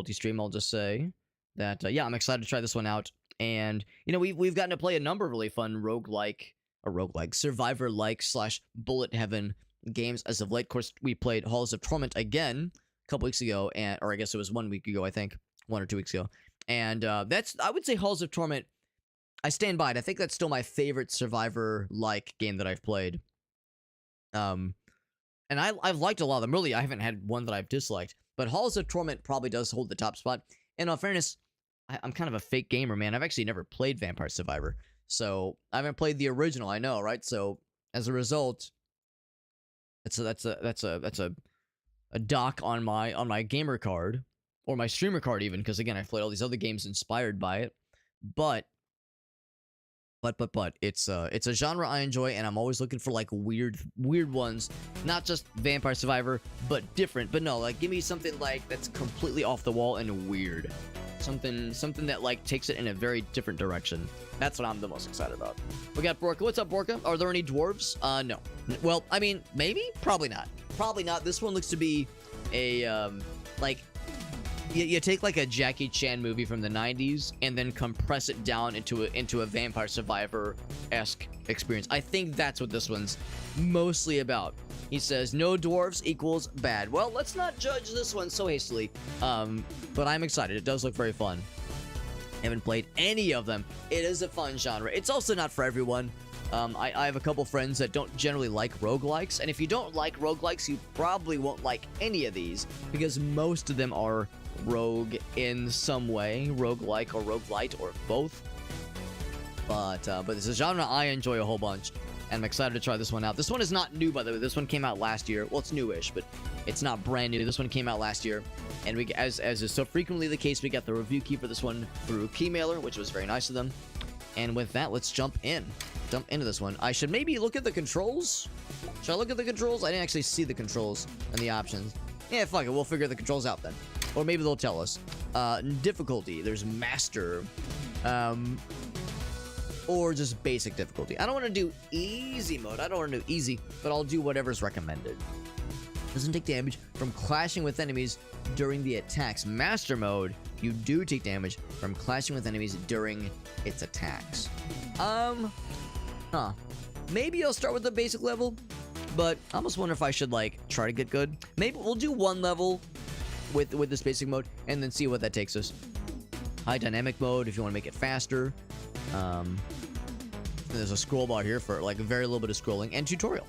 difficulty stream, I'll just say that, yeah, I'm excited to try this one out. And, you know, we've gotten to play a number of really fun survivor-like / bullet heaven games as of late. Of course, we played Halls of Torment again a couple weeks ago, or I guess it was 1 week ago, I think. 1 or 2 weeks ago. And I would say Halls of Torment, I stand by it. I think that's still my favorite survivor-like game that I've played. And I've liked a lot of them. Really, I haven't had one that I've disliked. But Halls of Torment probably does hold the top spot. And in all fairness, I'm kind of a fake gamer, man. I've actually never played Vampire Survivor. So, I haven't played the original, I know, right? So, as a result, that's a dock on my gamer card, or my streamer card even, because again, I've played all these other games inspired by it. But it's a genre I enjoy, and I'm always looking for like weird ones, not just Vampire Survivor, but different. But no, like give me something like that's completely off the wall and weird. Something that like takes it in a very different direction. That's what I'm the most excited about. We got Borka. What's up, Borka? Are there any dwarves? No. Well, I mean, maybe, probably not. Probably not. This one looks to be a like you take like a Jackie Chan movie from the 90s and then compress it down into a Vampire Survivor-esque experience. I think that's what this one's mostly about. He says, no dwarves equals bad. Well, let's not judge this one so hastily. But I'm excited. It does look very fun. Haven't played any of them. It is a fun genre. It's also not for everyone. I have a couple friends that don't generally like roguelikes. And if you don't like roguelikes, you probably won't like any of these, because most of them are rogue in some way. Roguelike or roguelite or both. But it's a genre I enjoy a whole bunch. And I'm excited to try this one out. This one is not new, by the way. This one came out last year. Well, it's newish, but it's not brand new. This one came out last year. And we, as is so frequently the case, we got the review key for this one through Keymailer, which was very nice of them. And with that, let's jump into this one. I should maybe look at the controls. Should I look at the controls? I didn't actually see the controls and the options. Yeah, fuck it. We'll figure the controls out then. Or maybe they'll tell us. Difficulty. There's master. Or just basic difficulty. I don't want to do easy mode. I don't want to do easy, but I'll do whatever's recommended. Doesn't take damage from clashing with enemies during the attacks. Master mode, you do take damage from clashing with enemies during its attacks. Maybe I'll start with the basic level, but I almost wonder if I should, like, try to get good. Maybe we'll do one level with this basic mode, and then see what that takes us. High dynamic mode, if you want to make it faster. There's a scroll bar here for, like, a very little bit of scrolling, and tutorial.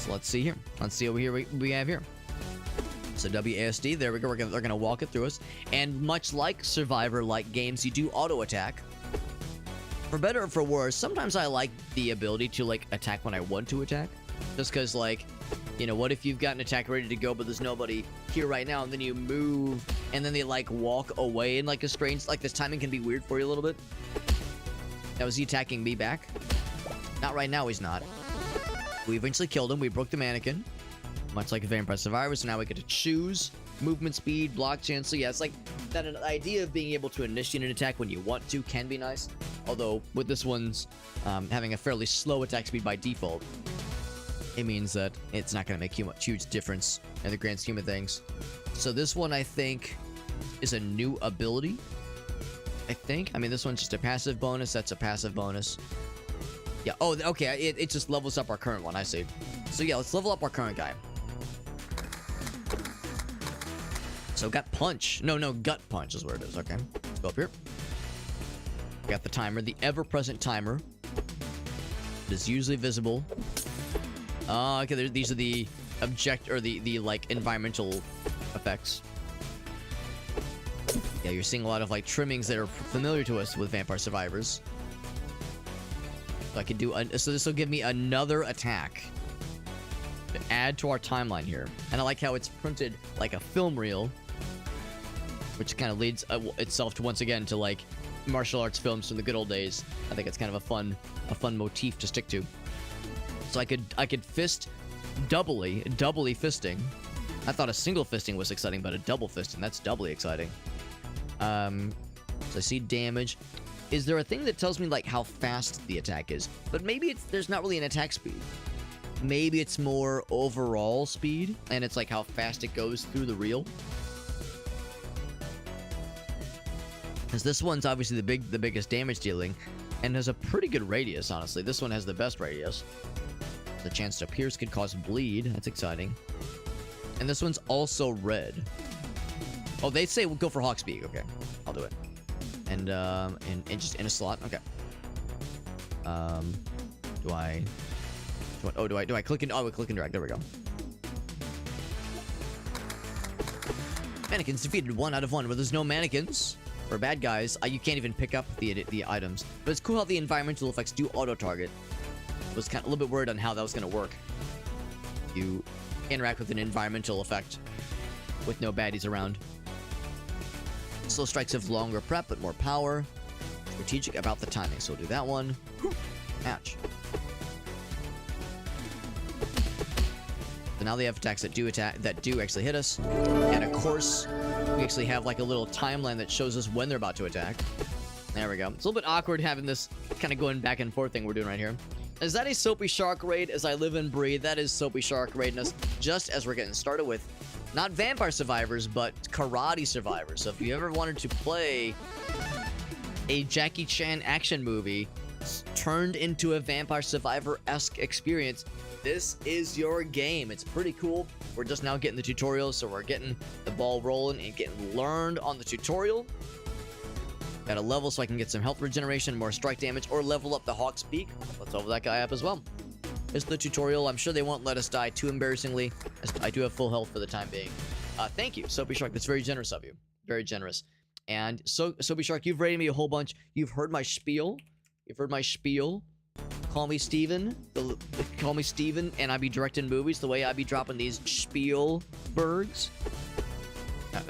Let's see here. Let's see what we have here. So WASD, there we go. They're gonna walk it through us. And much like Survivor-like games, you do auto-attack. For better or for worse, sometimes I like the ability to, like, attack when I want to attack. Just because, like, you know, what if you've got an attack ready to go, but there's nobody here right now, and then you move, and then they, like, walk away in, like, a strange... Like, this timing can be weird for you a little bit. Now, is he attacking me back? Not right now, he's not. We eventually killed him. We broke the mannequin. Much like a Vampire Survivor, so now we get to choose movement speed, block chance. So yeah, it's like that idea of being able to initiate an attack when you want to can be nice. Although, with this one's having a fairly slow attack speed by default, it means that it's not going to make huge difference in the grand scheme of things. So this one, I think, is a new ability. I mean, this one's just a passive bonus. That's a passive bonus. Yeah, oh, okay, it just levels up our current one, I see. So yeah, let's level up our current guy. So got punch. No, gut punch is where it is, okay. Let's go up here. We got the timer, the ever-present timer. It is usually visible. Okay, these are the like, environmental effects. Yeah, you're seeing a lot of, like, trimmings that are familiar to us with Vampire Survivors. So I can do... so this will give me another attack to add to our timeline here. And I like how it's printed like a film reel, which kind of leads itself to, once again, to, like, martial arts films from the good old days. I think it's kind of a fun motif to stick to. So I could fist doubly fisting. I thought a single fisting was exciting, but a double fisting, that's doubly exciting. So I see damage. Is there a thing that tells me, like, how fast the attack is? But maybe there's not really an attack speed. Maybe it's more overall speed, and it's like how fast it goes through the reel. As this one's obviously the biggest damage dealing, and has a pretty good radius, honestly. This one has the best radius. The chance to pierce could cause bleed. That's exciting. And this one's also red. Oh, they say we'll go for Hawk's Beak. Okay, I'll do it. And just in a slot. Okay. Do I click in? Oh, we click and drag. There we go. Mannequins defeated 1 out of 1. Where there's no mannequins or bad guys, you can't even pick up the items. But it's cool how the environmental effects do auto target. Was kind of a little bit worried on how that was going to work. You interact with an environmental effect with no baddies around. Slow strikes have longer prep but more power. Strategic about the timing, so we'll do that one. Ouch. So now they have attacks that do actually hit us, and of course we actually have like a little timeline that shows us when they're about to attack. There we go. It's a little bit awkward having this kind of going back and forth thing we're doing right here. Is that a Soapy Shark raid? As I live and breathe, that is Soapy Shark raidness. Just as we're getting started with not Vampire Survivors, but Karate Survivors. So if you ever wanted to play a Jackie Chan action movie turned into a Vampire Survivor-esque experience, this is your game. It's pretty cool. We're just now getting the tutorial, so we're getting the ball rolling and getting learned on the tutorial. Got a level so I can get some health regeneration, more strike damage, or level up the Hawk's Beak. Let's level that guy up as well. This is the tutorial. I'm sure they won't let us die too embarrassingly, as I do have full health for the time being. Thank you, Soapy Shark. That's very generous of you. Very generous. And so, Soapy Shark, you've rated me a whole bunch. You've heard my spiel. You've heard my spiel. Call me Steven. Call me Steven, and I be directing movies the way I be dropping these Spielbergs.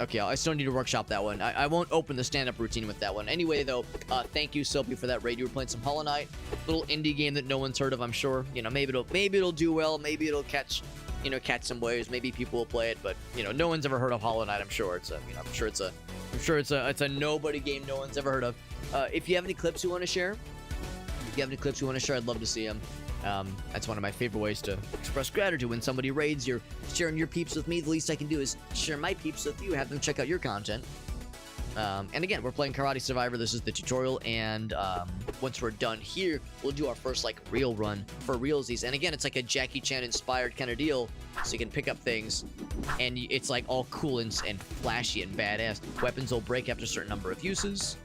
Okay, I still need to workshop that one. I won't open the stand-up routine with that one. Anyway, though, thank you, Soapy, for that raid. You were playing some Hollow Knight, little indie game that no one's heard of, I'm sure. You know, maybe it'll do well. Maybe it'll catch some waves. Maybe people will play it, but no one's ever heard of Hollow Knight. I'm sure it's a nobody game no one's ever heard of. If you have any clips you want to share, I'd love to see them. That's one of my favorite ways to express gratitude. When somebody raids, you're sharing your peeps with me. The least I can do is share my peeps with you, have them check out your content. And again, we're playing Karate Survivor. This is the tutorial, and once we're done here, we'll do our first real run for realsies. And again, it's like a Jackie Chan inspired kind of deal, so you can pick up things, and it's like all cool and flashy and badass. Weapons will break after a certain number of uses.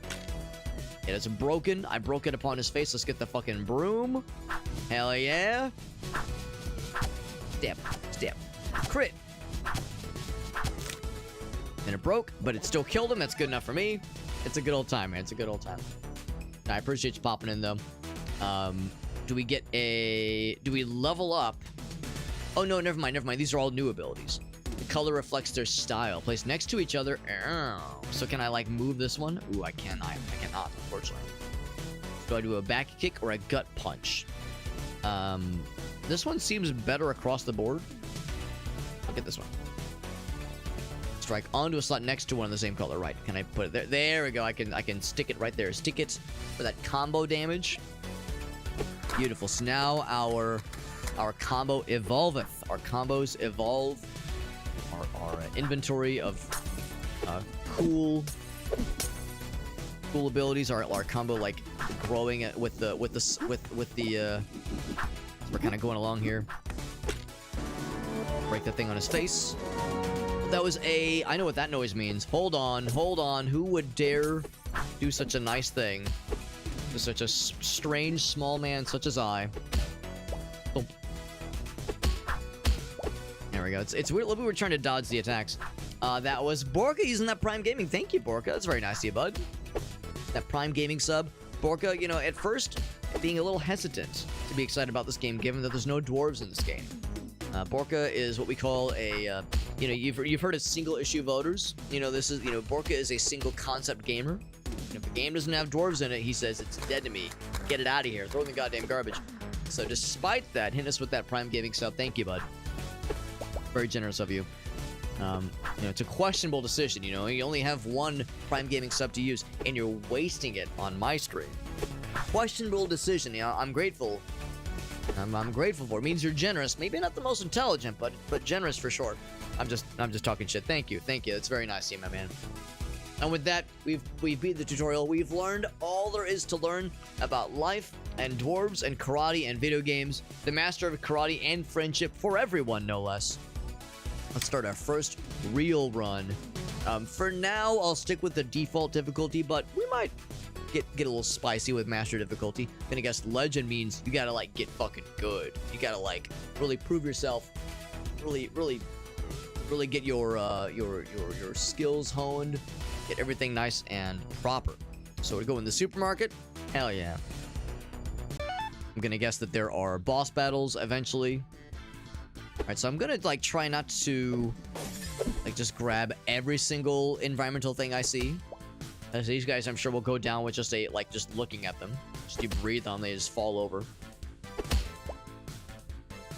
It is broken. I broke it upon his face. Let's get the fucking broom. Hell yeah. Step. Crit. And it broke, but it still killed him. That's good enough for me. It's a good old time, man. It's a good old time. I appreciate you popping in, though. Do we level up? Oh, no, never mind. These are all new abilities. The color reflects their style. Placed next to each other. So can I, move this one? Ooh, I cannot, unfortunately. Do I do a back kick or a gut punch? This one seems better across the board. I'll get this one. Strike onto a slot next to one of the same color. Right. Can I put it there? There we go. I can stick it right there. Stick it for that combo damage. Beautiful. So now our combo evolveth. Our combos evolve. Our inventory of cool abilities. Our combo growing with the we're kind of going along here. Break that thing on his face. That was I know what that noise means. Hold on. Who would dare do such a nice thing to such a strange small man such as I? Boom. There we go. It's weird. We were trying to dodge the attacks. That was Borka using that Prime Gaming. Thank you, Borka. That's very nice of you, bud. That Prime Gaming sub. Borka, at first, being a little hesitant to be excited about this game, given that there's no dwarves in this game. Borka is what we call a, you've heard of single issue voters. This is, Borka is a single concept gamer. If the game doesn't have dwarves in it, he says it's dead to me. Get it out of here. Throw in the goddamn garbage. So despite that, hit us with that Prime Gaming sub. Thank you, bud. Very generous of you. It's a questionable decision. You only have one Prime Gaming sub to use, and you're wasting it on my stream. Questionable decision. I'm grateful. I'm grateful for it. It means you're generous. Maybe not the most intelligent, but generous for sure. I'm just talking shit. Thank you. It's very nice of you, my man. And with that, we've beat the tutorial. We've learned all there is to learn about life and dwarves and karate and video games. The master of karate and friendship for everyone, no less. Let's start our first real run. For now, I'll stick with the default difficulty, but we might get a little spicy with master difficulty. Gonna guess legend means you gotta like get fucking good. You gotta like really prove yourself. Really get your skills honed. Get everything nice and proper. So we go in the supermarket. Hell yeah. I'm gonna guess that there are boss battles eventually. Alright, so I'm gonna like try not to like just grab every single environmental thing I see. As these guys I'm sure will go down with just just looking at them. Just you breathe on, they just fall over.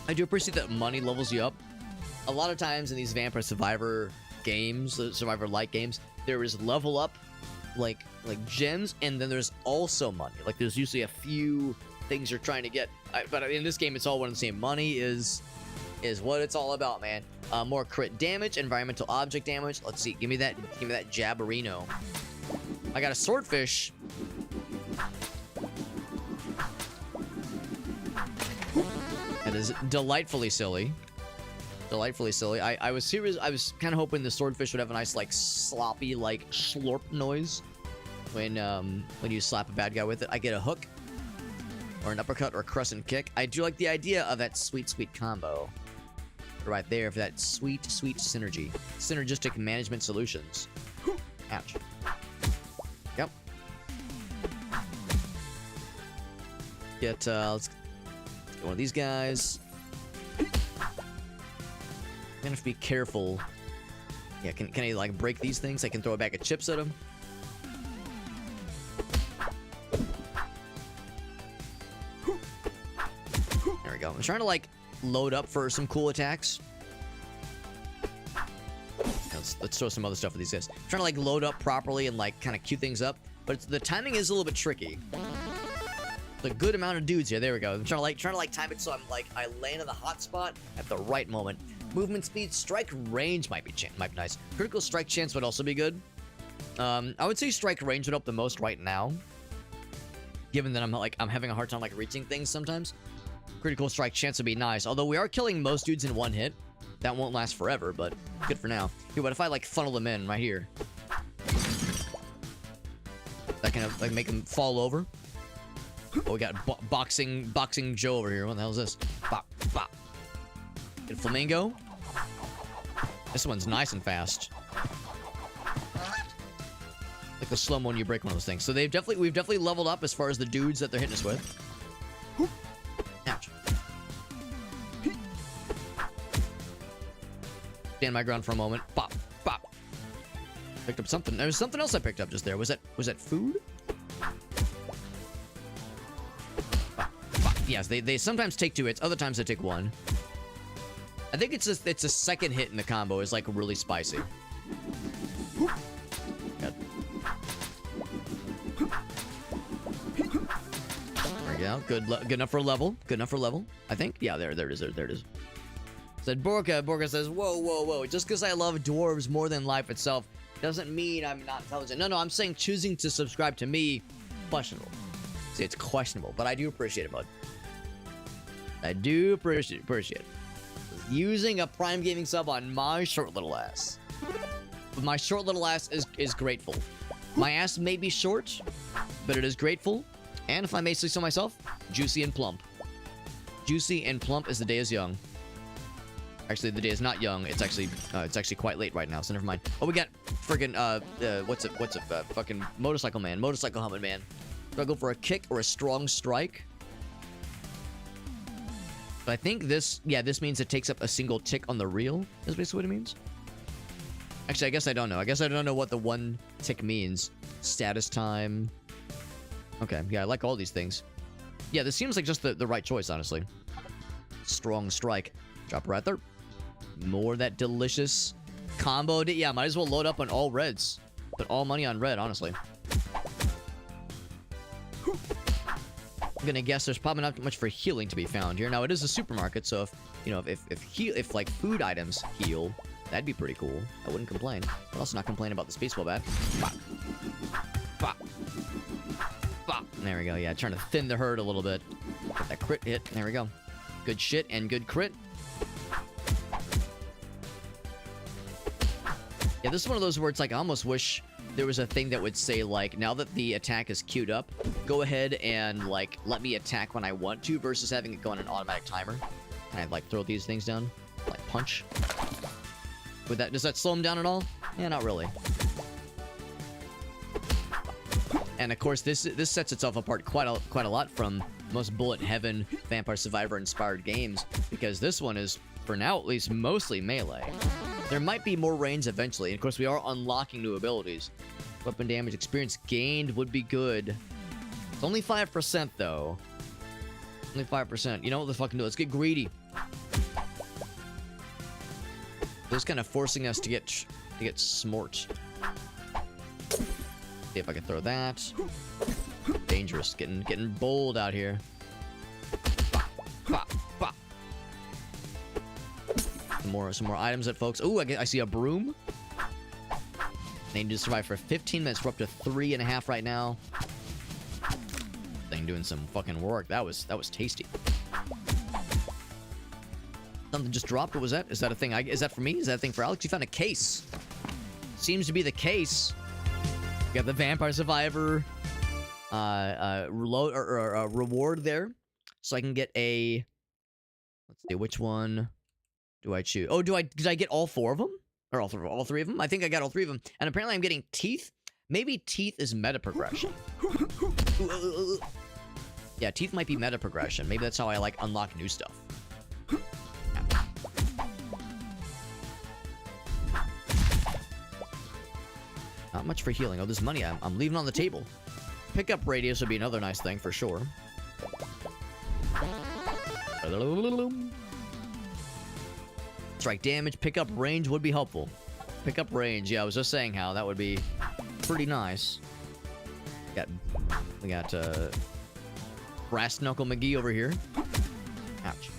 I do appreciate that money levels you up. A lot of times in these Vampire Survivor games, the Survivor-like games, there is level up, like gems, and then there's also money. Like there's usually a few things you're trying to get. But in this game, it's all one and the same. Money is what it's all about, man. More crit damage, environmental object damage. Let's see. Give me that jabberino. I got a swordfish. That is delightfully silly. Delightfully silly. I was serious. I was kind of hoping the swordfish would have a nice like sloppy like slurp noise when you slap a bad guy with it. I get a hook or an uppercut or a crescent kick. I do like the idea of that sweet combo right there for that sweet synergy. Synergistic management solutions. Ouch. Yep. Let's get one of these guys. I'm gonna have to be careful. Yeah, can I like break these things? I can throw a bag of chips at them. There we go. I'm trying to like load up for some cool attacks. Let's throw some other stuff at these guys. I'm trying to like load up properly and like kind of cue things up, but the timing is a little bit tricky. A good amount of dudes here. There we go. I'm trying to like time it so I land in the hot spot at the right moment. Movement speed, strike range might be nice. Critical strike chance would also be good. I would say strike range would help the most right now, given that I'm having a hard time like reaching things sometimes. Critical strike chance would be nice. Although we are killing most dudes in one hit, that won't last forever, but good for now. Here, what if I like funnel them in right here? That kind of like make them fall over. Oh, we got boxing Joe over here. What the hell is this? Bop, bop. Get a flamingo. This one's nice and fast. Like the slow-mo when you break one of those things. So we've definitely leveled up as far as the dudes that they're hitting us with. Ouch. Stand my ground for a moment. Bop, bop. Picked up something. There was something else I picked up just there. Was that food? Yes, they sometimes take 2 hits. Other times they take 1. I think it's a second hit in the combo is like really spicy. There we go. Good enough for a level. Good enough for a level. I think. Yeah, there it is. There it is. Said Borka. Borka says, whoa. Just because I love dwarves more than life itself doesn't mean I'm not intelligent. No, I'm saying choosing to subscribe to me, questionable. See, it's questionable, but I do appreciate it, bud. I do appreciate it. Using a Prime Gaming sub on my short little ass. But my short little ass is grateful. My ass may be short, but it is grateful. And if I may say so myself, juicy and plump. Juicy and plump as the day is young. Actually, the day is not young. It's actually quite late right now, so never mind. Oh, we got friggin' what's it? Fucking motorcycle man, motorcycle helmet man. Do I go for a kick or a strong strike? But I think this means it takes up a single tick on the reel, is basically what it means. Actually, I guess I don't know. I guess I don't know what the 1 tick means. Status time. Okay, yeah, I like all these things. Yeah, this seems like just the right choice, honestly. Strong strike. Drop right there. More of that delicious combo. Yeah, might as well load up on all reds. Put all money on red, honestly. I'm gonna guess there's probably not much for healing to be found here. Now, it is a supermarket, so if like food items heal, That'd be pretty cool. I wouldn't complain. I'd also not complain about this baseball bat. Bop. Bop. Bop. There we go. Yeah, trying to thin the herd a little bit. Get that crit hit. There we go. Good shit and good crit. Yeah, this is one of those where it's like, I almost wish there was a thing that would say, like, now that the attack is queued up, go ahead and, like, let me attack when I want to versus having it go on an automatic timer. Can I, like, throw these things down? Like, punch? Would that, does that slow them down at all? Yeah, not really. And, of course, this sets itself apart quite a lot from most Bullet Heaven Vampire Survivor inspired games, because this one is, for now at least, mostly melee. There might be more range eventually. And of course, we are unlocking new abilities. Weapon damage experience gained would be good. It's only 5%, though. Only 5%. You know what? Let's fucking do it. Let's get greedy. This is kind of forcing us to get smort. See if I can throw that. Dangerous. Getting bold out here. Bop, bop, bop. Some more items that folks. Ooh, I see a broom. They need to survive for 15 minutes. We're up to 3.5 right now. Thing doing some fucking work. That was tasty. Something just dropped. What was that? Is that a thing? Is that for me? Is that a thing for Alex? You found a case. Seems to be the case. You got the Vampire Survivor reward there, so I can get a. Let's see which one. Do I choose? Oh, did I get all 4 of them? Or all 3 of them? I think I got all 3 of them. And apparently I'm getting teeth. Maybe teeth is meta progression. Yeah, teeth might be meta progression. Maybe that's how I, like, unlock new stuff. Not much for healing. Oh, this money I'm leaving on the table. Pickup radius would be another nice thing for sure. Strike damage, pickup range would be helpful. Pickup range, yeah, I was just saying how that would be pretty nice. We got Brass Knuckle McGee over here. Ouch.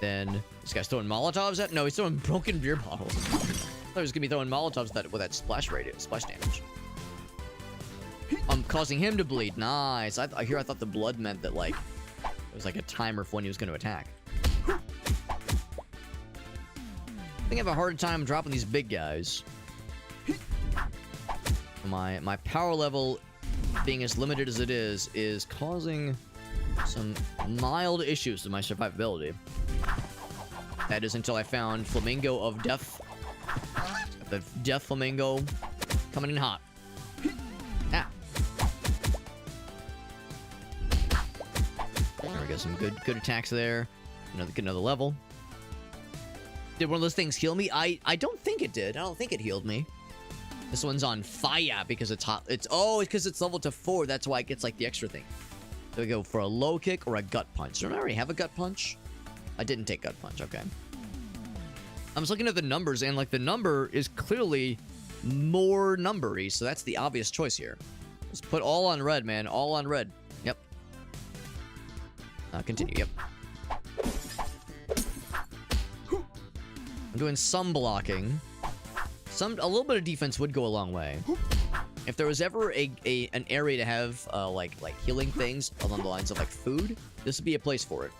Then this guy's throwing Molotovs at. No, he's throwing broken beer bottles. I thought he was gonna be throwing Molotovs with that splash damage. I'm causing him to bleed. Nice. I thought the blood meant that, like, it was like a timer for when he was going to attack. I think I have a harder time dropping these big guys. My power level, being as limited as it is causing some mild issues to my survivability. That is until I found Flamingo of Death. The Death Flamingo coming in hot. Ah. There we go. Some good attacks there. Get another level. Did one of those things heal me? I don't think it did. I don't think it healed me. This one's on fire because it's hot. It's because it's leveled to 4. That's why it gets, like, the extra thing. So we go for a low kick or a gut punch. Don't I already have a gut punch? I didn't take gut punch. Okay. I was looking at the numbers, and, like, the number is clearly more numbery, so that's the obvious choice here. Let's put all on red, man. All on red. Yep. Continue. Yep. I'm doing some blocking. A little bit of defense would go a long way. If there was ever an area to have like healing things along the lines of, like, food, this would be a place for it.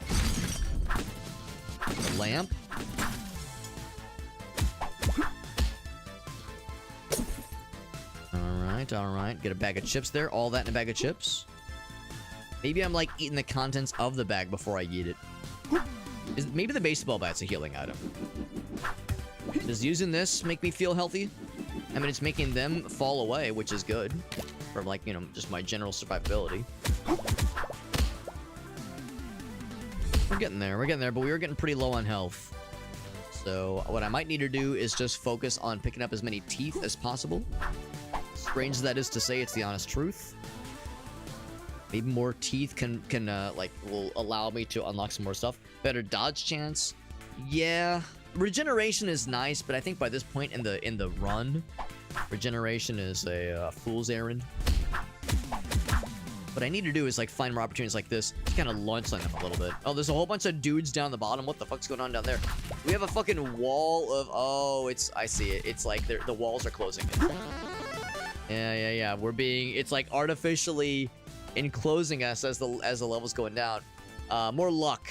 A lamp. All right. Get a bag of chips there. All that in a bag of chips. Maybe I'm, like, eating the contents of the bag before I eat it. Maybe the baseball bat's a healing item. Does using this make me feel healthy? I mean, it's making them fall away, which is good. For, like, just my general survivability. We're getting there, but we are getting pretty low on health. So, what I might need to do is just focus on picking up as many teeth as possible. Strange as that is to say, it's the honest truth. Maybe more teeth will allow me to unlock some more stuff. Better dodge chance. Yeah. Regeneration is nice, but I think by this point in the run, regeneration is a fool's errand. What I need to do is, like, find more opportunities like this to kind of launch them a little bit. Oh, there's a whole bunch of dudes down the bottom. What the fuck's going on down there? We have a fucking wall of... Oh, it's... I see it. It's like the walls are closing. Yeah. We're being... It's like artificially enclosing us as the level's going down. More luck.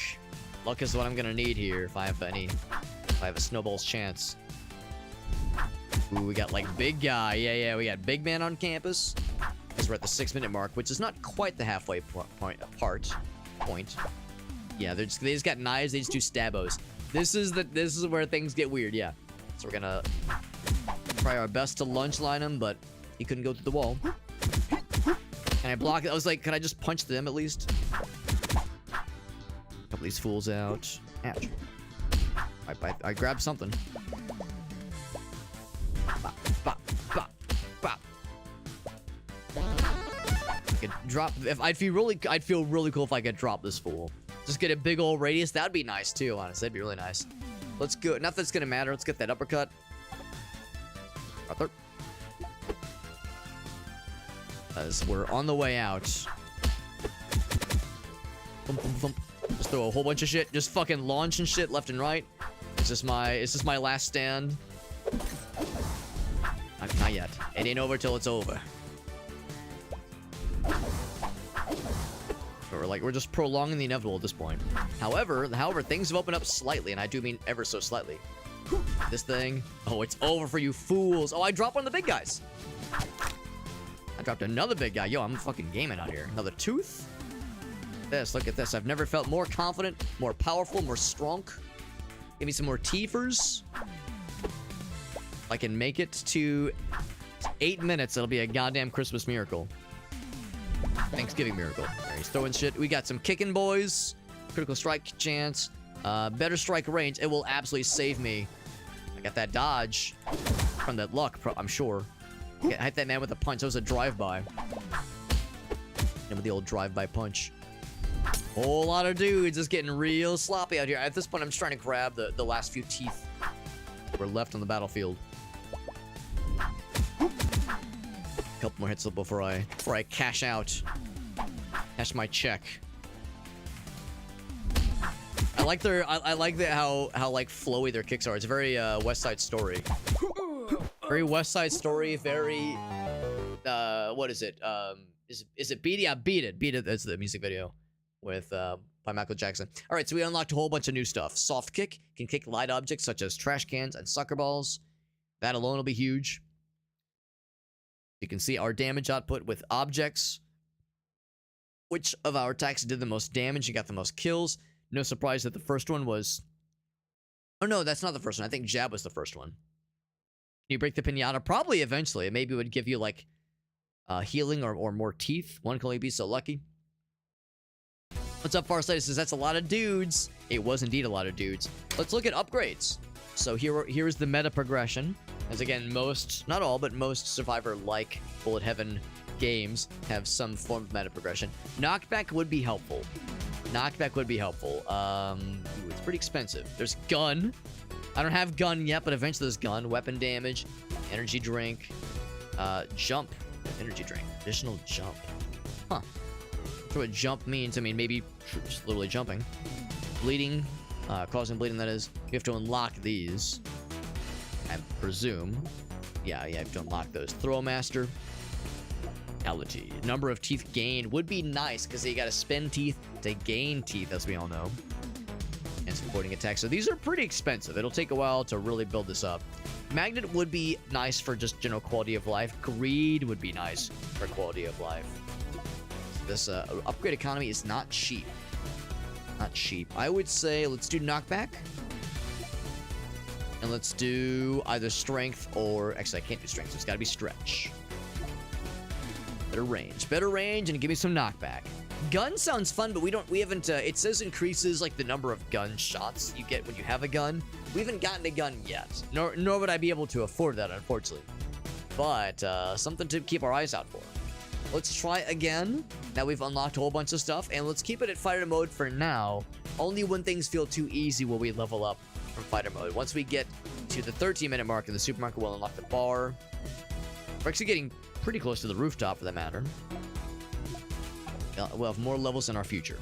Luck is what I'm gonna need here if I have a snowball's chance. Ooh, we got like big guy. Yeah. We got big man on campus. Because we're at the 6-minute mark, which is not quite the halfway point. Yeah, they just got knives. They just do stabos. This is where things get weird. Yeah. So we're gonna try our best to lunge line him, but he couldn't go through the wall. And I blocked it. I was like, can I just punch them at least? Couple these fools out. Ouch. I grabbed something. Bop, bop, bop, bop. I could drop. I'd feel really cool if I could drop this fool. Just get a big old radius. That'd be nice too. Honestly, that'd be really nice. Let's go. Not that it's gonna matter. Let's get that uppercut. As we're on the way out. Thump, thump, thump. Just throw a whole bunch of shit. Just fucking launch and shit left and right. It's just my last stand. Not yet. It ain't over till it's over. We're just prolonging the inevitable at this point. However, things have opened up slightly, and I do mean ever so slightly. This thing. Oh, it's over for you fools. Oh, I dropped one of the big guys. I dropped another big guy. Yo, I'm fucking gaming out here. Another tooth. Look at this. I've never felt more confident, more powerful, more strong. Give me some more teethers. If I can make it to 8 minutes, it'll be a goddamn Christmas miracle. Thanksgiving miracle. There, he's throwing shit. We got some kicking boys. Critical strike chance. Better strike range. It will absolutely save me. I got that dodge from that luck, I'm sure. I hit that man with a punch. That was a drive-by. And with the old drive-by punch. Whole lot of dudes just getting real sloppy out here. At this point, I'm just trying to grab the last few teeth that were left on the battlefield. Couple more hits before I cash out. Cash my check. I like how like flowy their kicks are. It's very West Side Story. Very West Side Story. Very what is it? Is it Beat It? Yeah, Beat It. Beat It. That's the music video with by Michael Jackson. All right, so we unlocked a whole bunch of new stuff. Soft kick can kick light objects such as trash cans and soccer balls. That alone will be huge. You can see our damage output with objects. Which of our attacks did the most damage and got the most kills? No surprise that the first one was... Oh, no, that's not the first one. I think jab was the first one. Can you break the pinata? Probably eventually. Maybe it would give you, like, healing or more teeth. One can only be so lucky. What's up, Farsight? Says that's a lot of dudes. It was indeed a lot of dudes. Let's look at upgrades. So here is the meta progression. As again, most, not all, but most Survivor-like Bullet Heaven games have some form of meta progression. Knockback would be helpful. Knockback would be helpful. Ooh, it's pretty expensive. There's gun. I don't have gun yet, but eventually there's gun. Weapon damage, energy drink, jump, energy drink, additional jump. Huh. That's what jump means. I mean, maybe just literally jumping. Bleeding, causing bleeding, that is. You have to unlock these. I presume. Yeah, you have to unlock those. Throwmaster. Vitality. Number of teeth gained would be nice, because you gotta spend teeth to gain teeth, as we all know. And supporting attacks. So these are pretty expensive. It'll take a while to really build this up. Magnet would be nice for just general quality of life. Greed would be nice for quality of life. This upgrade economy is not cheap. Not cheap. I would say let's do knockback. And let's do either strength or... Actually, I can't do strength, so it's gotta be stretch. Better range, and give me some knockback. Gun sounds fun, but we haven't, it says increases, like, the number of gun shots you get when you have a gun. We haven't gotten a gun yet, nor would I be able to afford that, unfortunately. But, something to keep our eyes out for. Let's try again. Now we've unlocked a whole bunch of stuff, and let's keep it at fighter mode for now. Only when things feel too easy will we level up from fighter mode. Once we get to the 13-minute mark in the supermarket, we'll unlock the bar. We're actually getting pretty close to the rooftop, for that matter. We'll have more levels in our future.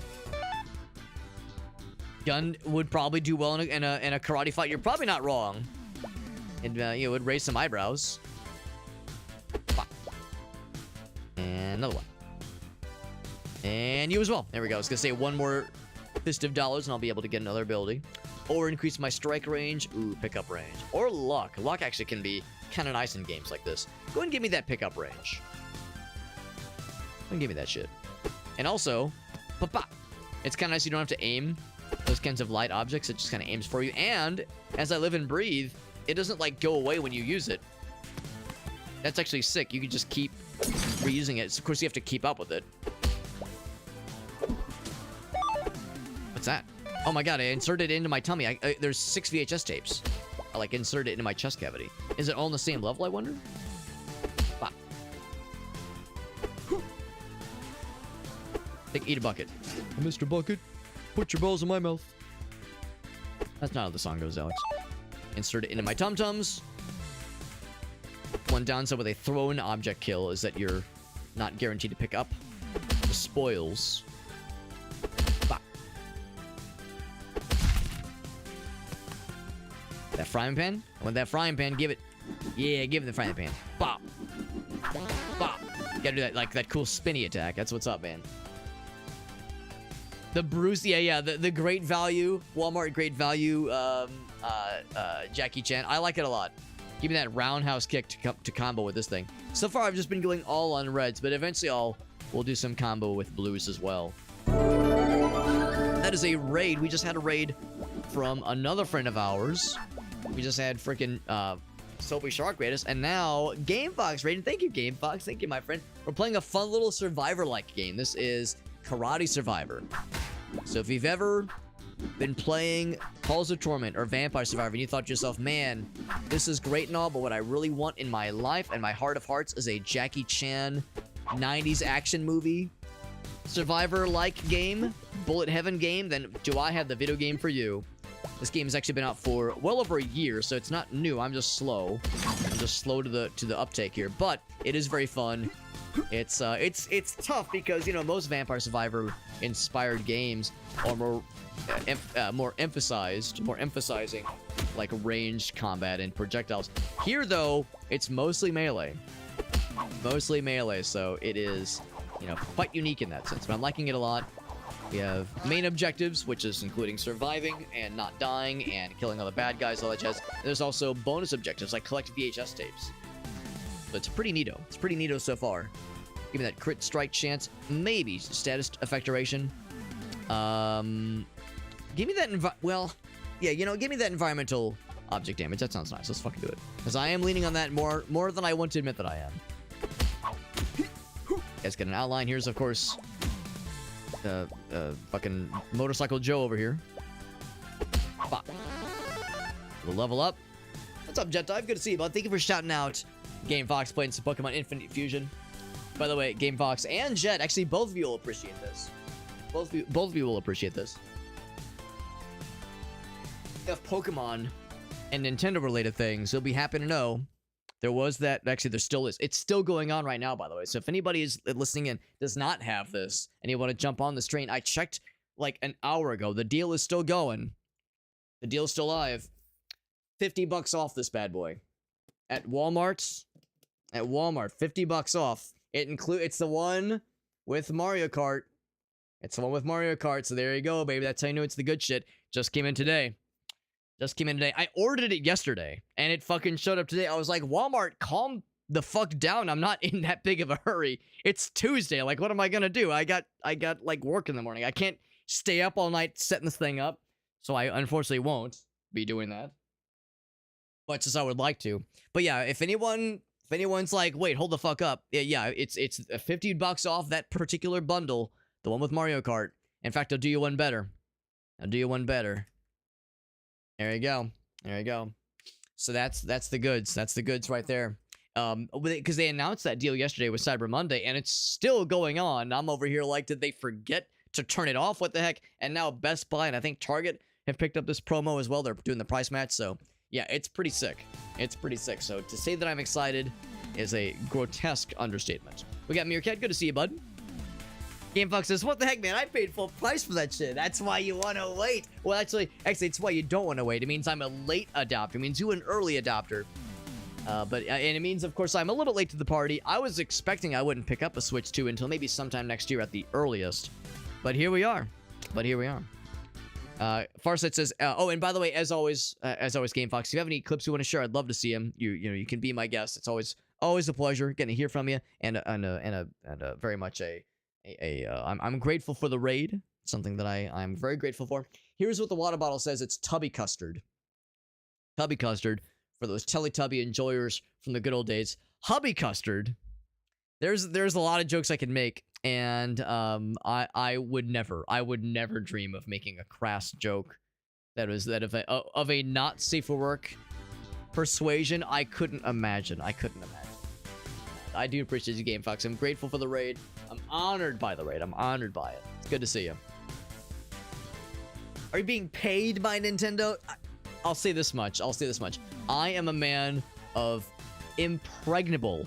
Gun would probably do well in a karate fight. You're probably not wrong. And it would raise some eyebrows. And another one. And you as well. There we go. I was gonna say one more fist of dollars and I'll be able to get another ability. Or increase my strike range. Ooh, pickup range. Or luck. Luck actually can be kind of nice in games like this. Go ahead and give me that pickup range. Go ahead and give me that shit. And also, pop. It's kind of nice you don't have to aim those kinds of light objects. It just kind of aims for you. And as I live and breathe, it doesn't like go away when you use it. That's actually sick. You can just keep reusing it. Of course, you have to keep up with it. What's that? Oh my god, I inserted it into my tummy. There's 6 VHS tapes. I like inserted it into my chest cavity. Is it all on the same level, I wonder? Bop. Eat a bucket. Mr. Bucket, put your balls in my mouth. That's not how the song goes, Alex. Insert it into my tum-tums. One downside with a thrown object kill is that you're not guaranteed to pick up the spoils. Bop. That frying pan? I want that frying pan. Give it. Yeah, give it the frying pan. Bop. Bop. You gotta do that, like, that cool spinny attack. That's what's up, man. The Bruce, yeah, the great value, Walmart great value, Jackie Chan. I like it a lot. Give me that roundhouse kick to combo with this thing. So far, I've just been going all on reds, but eventually we'll do some combo with blues as well. That is a raid. We just had a raid from another friend of ours. We just had freaking Soapy Shark raid us, and now GameFox raiding. Thank you, GameFox. Thank you, my friend. We're playing a fun little Survivor-like game. This is Karate Survivor. So if you've ever been playing Halls of Torment or Vampire Survivor and you thought to yourself, man, this is great and all, but what I really want in my life and my heart of hearts is a Jackie Chan 90s action movie Survivor-like game, bullet heaven game, then do I have the video game for you. This game has actually been out for well over a year, so it's not new. I'm just slow. I'm just slow to the uptake here, but it is very fun. It's tough because, you know, most Vampire Survivor inspired games are more emphasizing like ranged combat and projectiles. Here though, it's mostly melee. So it is, you know, quite unique in that sense, but I'm liking it a lot. We have main objectives, which is including surviving and not dying and killing all the bad guys, all that jazz. There's also bonus objectives like collect VHS tapes. So it's pretty neato. It's pretty neato so far. Give me that crit strike chance. Maybe status effectoration. Give me that well, yeah, you know, give me that environmental object damage. That sounds nice. Let's fucking do it. Because I am leaning on that more than I want to admit that I am. Guys, get an outline. Here's, of course, fucking Motorcycle Joe over here. Bop. We'll level up. What's up, Jet Dive? Good to see you, bud. Thank you for shouting out Game Fox playing some Pokemon Infinite Fusion. By the way, Game Fox and Jet, actually, both of you will appreciate this. Both of you will appreciate this. Of Pokemon and Nintendo-related things, you'll be happy to know there was that. Actually, there still is. It's still going on right now, by the way. So if anybody is listening and does not have this and you want to jump on this train, I checked like an hour ago. The deal is still going. The deal is still live. $50 off this bad boy at Walmart. At Walmart, $50 off. It's the one with Mario Kart. It's the one with Mario Kart. So there you go, baby. That's how you know it's the good shit. Just came in today. I ordered it yesterday, and it fucking showed up today. I was like, Walmart, calm the fuck down. I'm not in that big of a hurry. It's Tuesday. Like, what am I gonna do? I got like work in the morning. I can't stay up all night setting this thing up. So I unfortunately won't be doing that. Much as I would like to. But yeah, if anyone's like, wait, hold the fuck up. Yeah, it's $50 off that particular bundle, the one with Mario Kart. In fact, I'll do you one better. There you go. So that's the goods. That's the goods right there. Because they announced that deal yesterday with Cyber Monday, and it's still going on. I'm over here like, did they forget to turn it off? What the heck? And now Best Buy and I think Target have picked up this promo as well. They're doing the price match. So yeah, it's pretty sick. So to say that I'm excited is a grotesque understatement. We got Meerkat. Good to see you, bud. GameFox says, what the heck, man? I paid full price for that shit. That's why you want to wait. Well, actually, it's why you don't want to wait. It means I'm a late adopter. It means you an early adopter. And it means, of course, I'm a little late to the party. I was expecting I wouldn't pick up a Switch 2 until maybe sometime next year at the earliest. But here we are. Farsight says, oh, and by the way, as always, GameFox, if you have any clips you want to share, I'd love to see them. You can be my guest. It's always a pleasure getting to hear from you, and very much I'm grateful for the raid. Something that I'm very grateful for. Here's what the water bottle says. It's Tubby Custard. Tubby Custard for those Teletubby enjoyers from the good old days. Hubby Custard. There's a lot of jokes I can make, and I would never dream of making a crass joke that of a not safe for work persuasion. I couldn't imagine. I do appreciate you, GameFox. I'm grateful for the raid. I'm honored by the raid. I'm honored by it. It's good to see you. Are you being paid by Nintendo? I'll say this much. I am a man of impregnable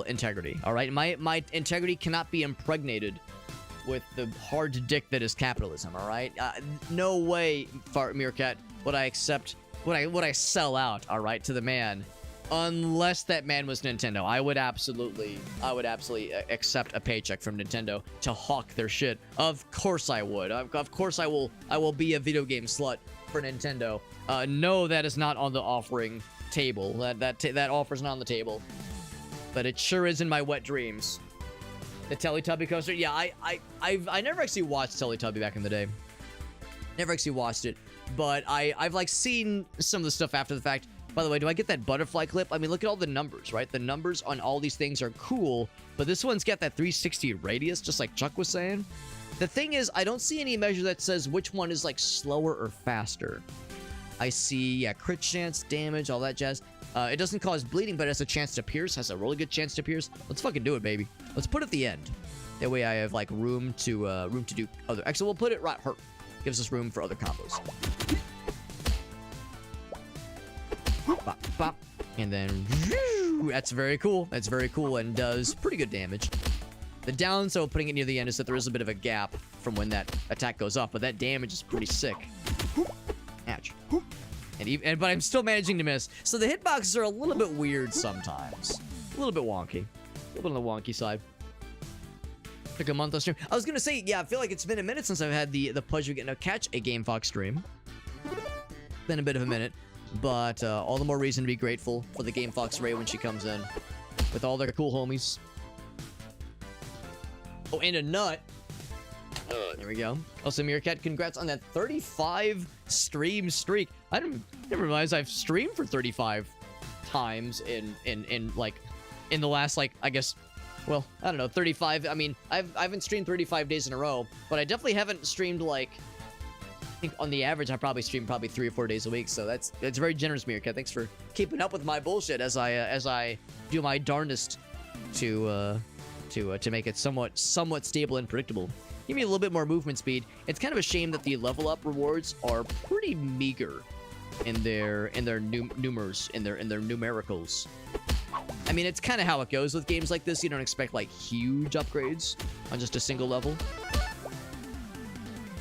integrity. All right, my integrity cannot be impregnated with the hard dick that is capitalism. All right, no way, Meerkat, would I accept, would I sell out, all right, to the man, unless that man was Nintendo. I would absolutely accept a paycheck from Nintendo to hawk their shit. Of course I would. Of course I will be a video game slut for Nintendo. No, that is not on the offering table. That offer's not on the table. But it sure is in my wet dreams. The Teletubby coaster. Yeah, I never actually watched Teletubby back in the day. Never actually watched it, but I've like seen some of the stuff after the fact. By the way, do I get that butterfly clip? I mean, look at all the numbers, right? The numbers on all these things are cool, but this one's got that 360 radius, just like Chuck was saying. The thing is, I don't see any measure that says which one is like slower or faster. I see, yeah, crit chance, damage, all that jazz. It doesn't cause bleeding, but it has a chance to pierce. Has a really good chance to pierce. Let's fucking do it, baby. Let's put it at the end. That way I have like room to do other. Actually, we'll put it right here. Gives us room for other combos. Bop, bop. And then that's very cool. That's very cool and does pretty good damage. The downside of putting it near the end is that there is a bit of a gap from when that attack goes off, but that damage is pretty sick. Ouch. But I'm still managing to miss. So the hitboxes are a little bit weird sometimes. A little bit wonky. A little bit on the wonky side. Took a month of stream. I was gonna say, yeah, I feel like it's been a minute since I've had the pleasure of getting to catch a GameFox stream. Been a bit of a minute. But all the more reason to be grateful for the GameFox Ray when she comes in. With all their cool homies. Oh, and a nut. There we go. Also, Meerkat, congrats on that 35 stream streak. I didn't realize I've streamed for 35 times in the last, like, I guess, well, I don't know, 35. I mean, I haven't streamed 35 days in a row, but I definitely haven't streamed, like, I think on the average I probably stream 3 or 4 days a week. So that's very generous, Meerkat. Thanks for keeping up with my bullshit as I do my darndest to make it somewhat stable and predictable. Give me a little bit more movement speed. It's kind of a shame that the level up rewards are pretty meager in their numerals, in their numericals. I mean, it's kind of how it goes with games like this. You don't expect like huge upgrades on just a single level.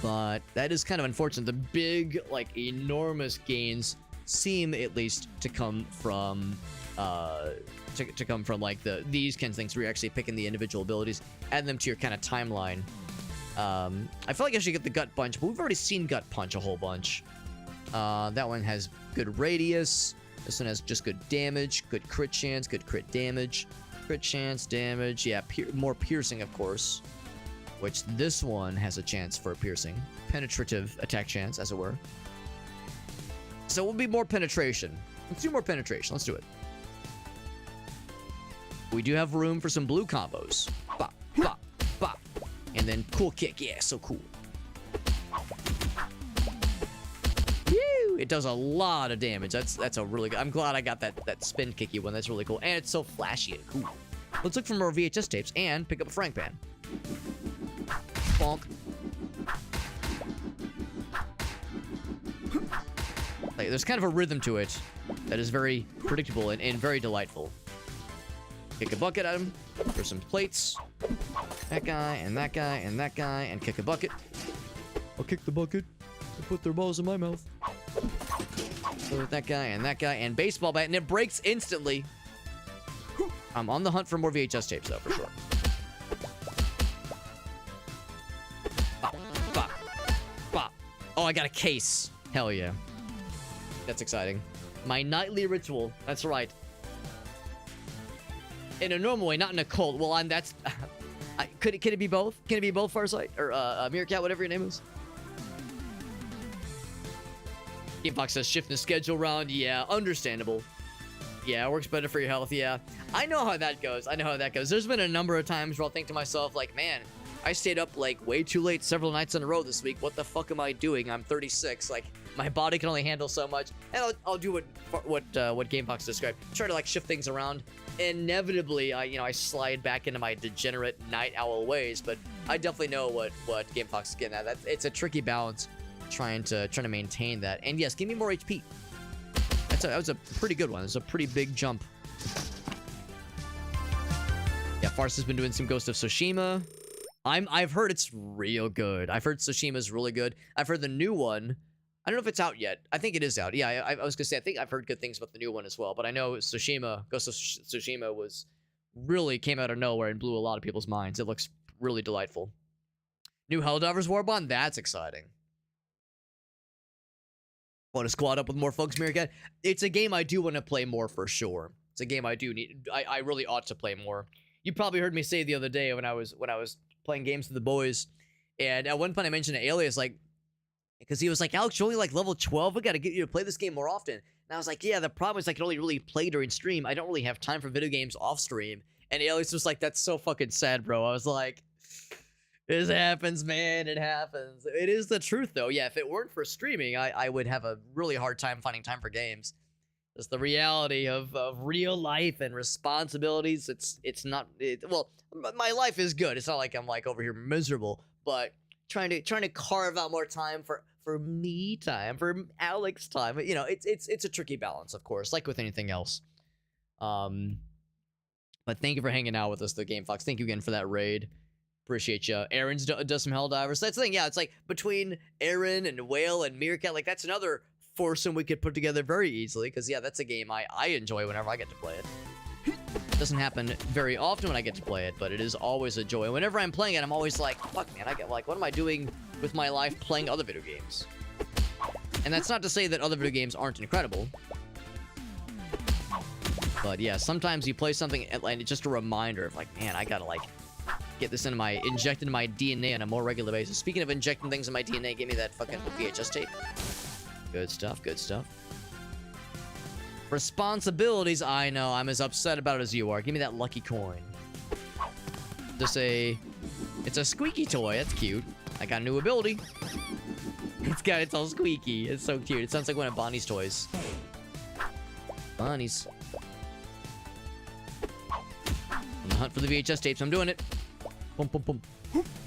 But that is kind of unfortunate. The big, like, enormous gains seem at least to come from to come from like these kinds of things where you're actually picking the individual abilities, add them to your kind of timeline. I feel like I should get the Gut Punch, but we've already seen Gut Punch a whole bunch. That one has good radius. This one has just good damage, good crit chance, good crit damage, crit chance, damage. Yeah, more piercing, of course. Which this one has a chance for piercing. Penetrative attack chance, as it were. So it will be more penetration. Let's do more penetration. Let's do it. We do have room for some blue combos. Bop, bop, bop. And then cool kick. Yeah, so cool. Woo! It does a lot of damage. That's a really good. I'm glad I got that spin kicky one. That's really cool. And it's so flashy and cool. Let's look for more VHS tapes and pick up a frying pan. Bonk. Like, there's kind of a rhythm to it that is very predictable and very delightful. Kick a bucket at him. For some plates. That guy, and that guy, and that guy, and kick a bucket. I'll kick the bucket and put their balls in my mouth. So that guy, and baseball bat, and it breaks instantly. I'm on the hunt for more VHS tapes, though, for sure. Bop, bop, bop. Oh, I got a case. Hell yeah. That's exciting. My nightly ritual. That's right. In a normal way, not in a cult. Well, that's... could it be both? Can it be both, Farsight? Or, Meerkat, whatever your name is? GameFox says, shift the schedule around. Yeah, understandable. Yeah, it works better for your health, yeah. I know how that goes. There's been a number of times where I'll think to myself, like, man, I stayed up, like, way too late several nights in a row this week. What the fuck am I doing? I'm 36. Like, my body can only handle so much. And I'll do what GameFox described. Try to, like, shift things around. Inevitably, I slide back into my degenerate night owl ways, but I definitely know what GameFox is getting at. It's a tricky balance trying to maintain that. And yes, give me more HP. That was a pretty good one. It's a pretty big jump. Yeah, Farce has been doing some Ghost of Tsushima. I've heard it's real good. I've heard Tsushima's really good. I've heard the new one. I don't know if it's out yet. I think it is out. Yeah, I was gonna say, I think I've heard good things about the new one as well. But I know Ghost of Tsushima really came out of nowhere and blew a lot of people's minds. It looks really delightful. New Helldivers Warbond? That's exciting. Want to squad up with more folks, Meerkat? It's a game I do want to play more for sure. It's a game I do need. I really ought to play more. You probably heard me say the other day when I was playing games with the boys, and at one point I mentioned to Alias, like, because he was like, Alex, you're only like level 12. We got to get you to play this game more often. And I was like, yeah, the problem is I can only really play during stream. I don't really have time for video games off stream. And Alias was like, that's so fucking sad, bro. I was like, this happens, man. It happens. It is the truth, though. Yeah, if it weren't for streaming, I would have a really hard time finding time for games. Just the reality of real life and responsibilities. It's not... well, my life is good. It's not like I'm like over here miserable, but trying to carve out more time for me time, for Alex time. You know, it's a tricky balance, of course, like with anything else. But thank you for hanging out with us, the Game Fox. Thank you again for that raid. Appreciate you. Aaron's does some Helldivers. That's the thing. Yeah, it's like between Aaron and Whale and Meerkat, like that's another foursome we could put together very easily. Because yeah, that's a game I enjoy whenever I get to play it. Doesn't happen very often when I get to play it, but it is always a joy. Whenever I'm playing it, I'm always like, fuck, man, I get like, what am I doing with my life playing other video games? And that's not to say that other video games aren't incredible. But yeah, sometimes you play something and it's just a reminder of like, man, I gotta like get this injected into my DNA on a more regular basis. Speaking of injecting things in my DNA, give me that fucking VHS tape. Good stuff, good stuff. Responsibilities, I know. I'm as upset about it as you are. Give me that lucky coin. It's a squeaky toy. That's cute. I got a new ability. It's all squeaky. It's so cute. It sounds like one of Bonnie's toys. Bonnie's. On the hunt for the VHS tapes. I'm doing it. Boom, boom, boom.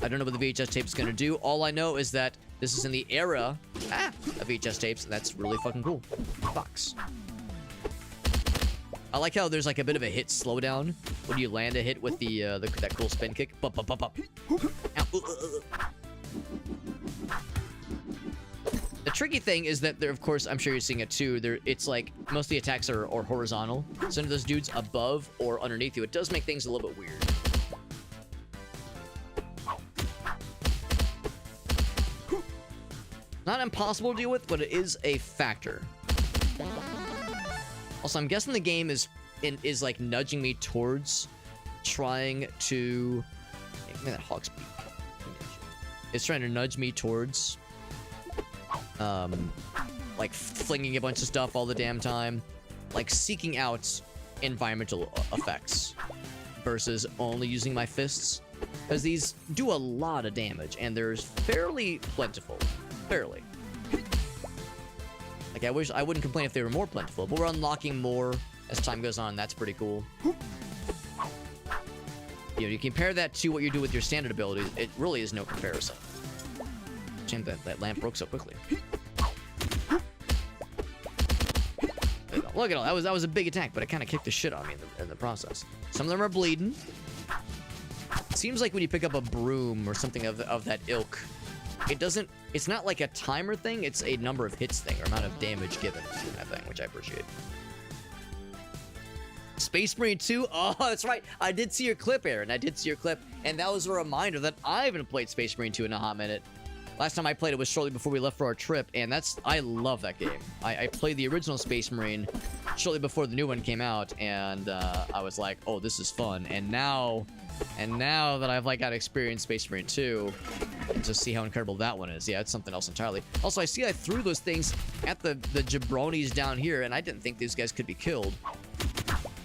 I don't know what the VHS tape's gonna do. All I know is that this is in the era of VHS tapes, and that's really fucking cool. Box. I like how there's like a bit of a hit slowdown when you land a hit with that cool spin kick. Bup, bup, bup, bup. The tricky thing is that there, of course, I'm sure you're seeing it too. It's like most of the attacks are horizontal. So those dudes above or underneath you, it does make things a little bit weird. Not impossible to deal with, but it is a factor. Also, I'm guessing the game is like nudging me towards trying to... Give me that hawk's beak. It's trying to nudge me towards like flinging a bunch of stuff all the damn time, like seeking out environmental effects versus only using my fists, because these do a lot of damage and they're fairly plentiful. Fairly. Like, I wish I wouldn't complain if they were more plentiful, but we're unlocking more as time goes on. That's pretty cool. You know, you compare that to what you do with your standard abilities, it really is no comparison. Shame that lamp broke so quickly. Look at all that was a big attack, but it kind of kicked the shit out of me in the process. Some of them are bleeding. Seems like when you pick up a broom or something of that ilk, it's not like a timer thing, it's a number of hits thing or amount of damage given kind of thing, which I appreciate. Space Marine 2? Oh, that's right. I did see your clip, Aaron. I did see your clip, and that was a reminder that I haven't played Space Marine 2 in a hot minute. Last time I played it was shortly before we left for our trip, and I love that game. I played the original Space Marine shortly before the new one came out, and I was like, oh, this is fun. And now that I've like got experience Space Marine 2, just see how incredible that one is. Yeah, it's something else entirely. Also, I see I threw those things at the jabronis down here, and I didn't think these guys could be killed.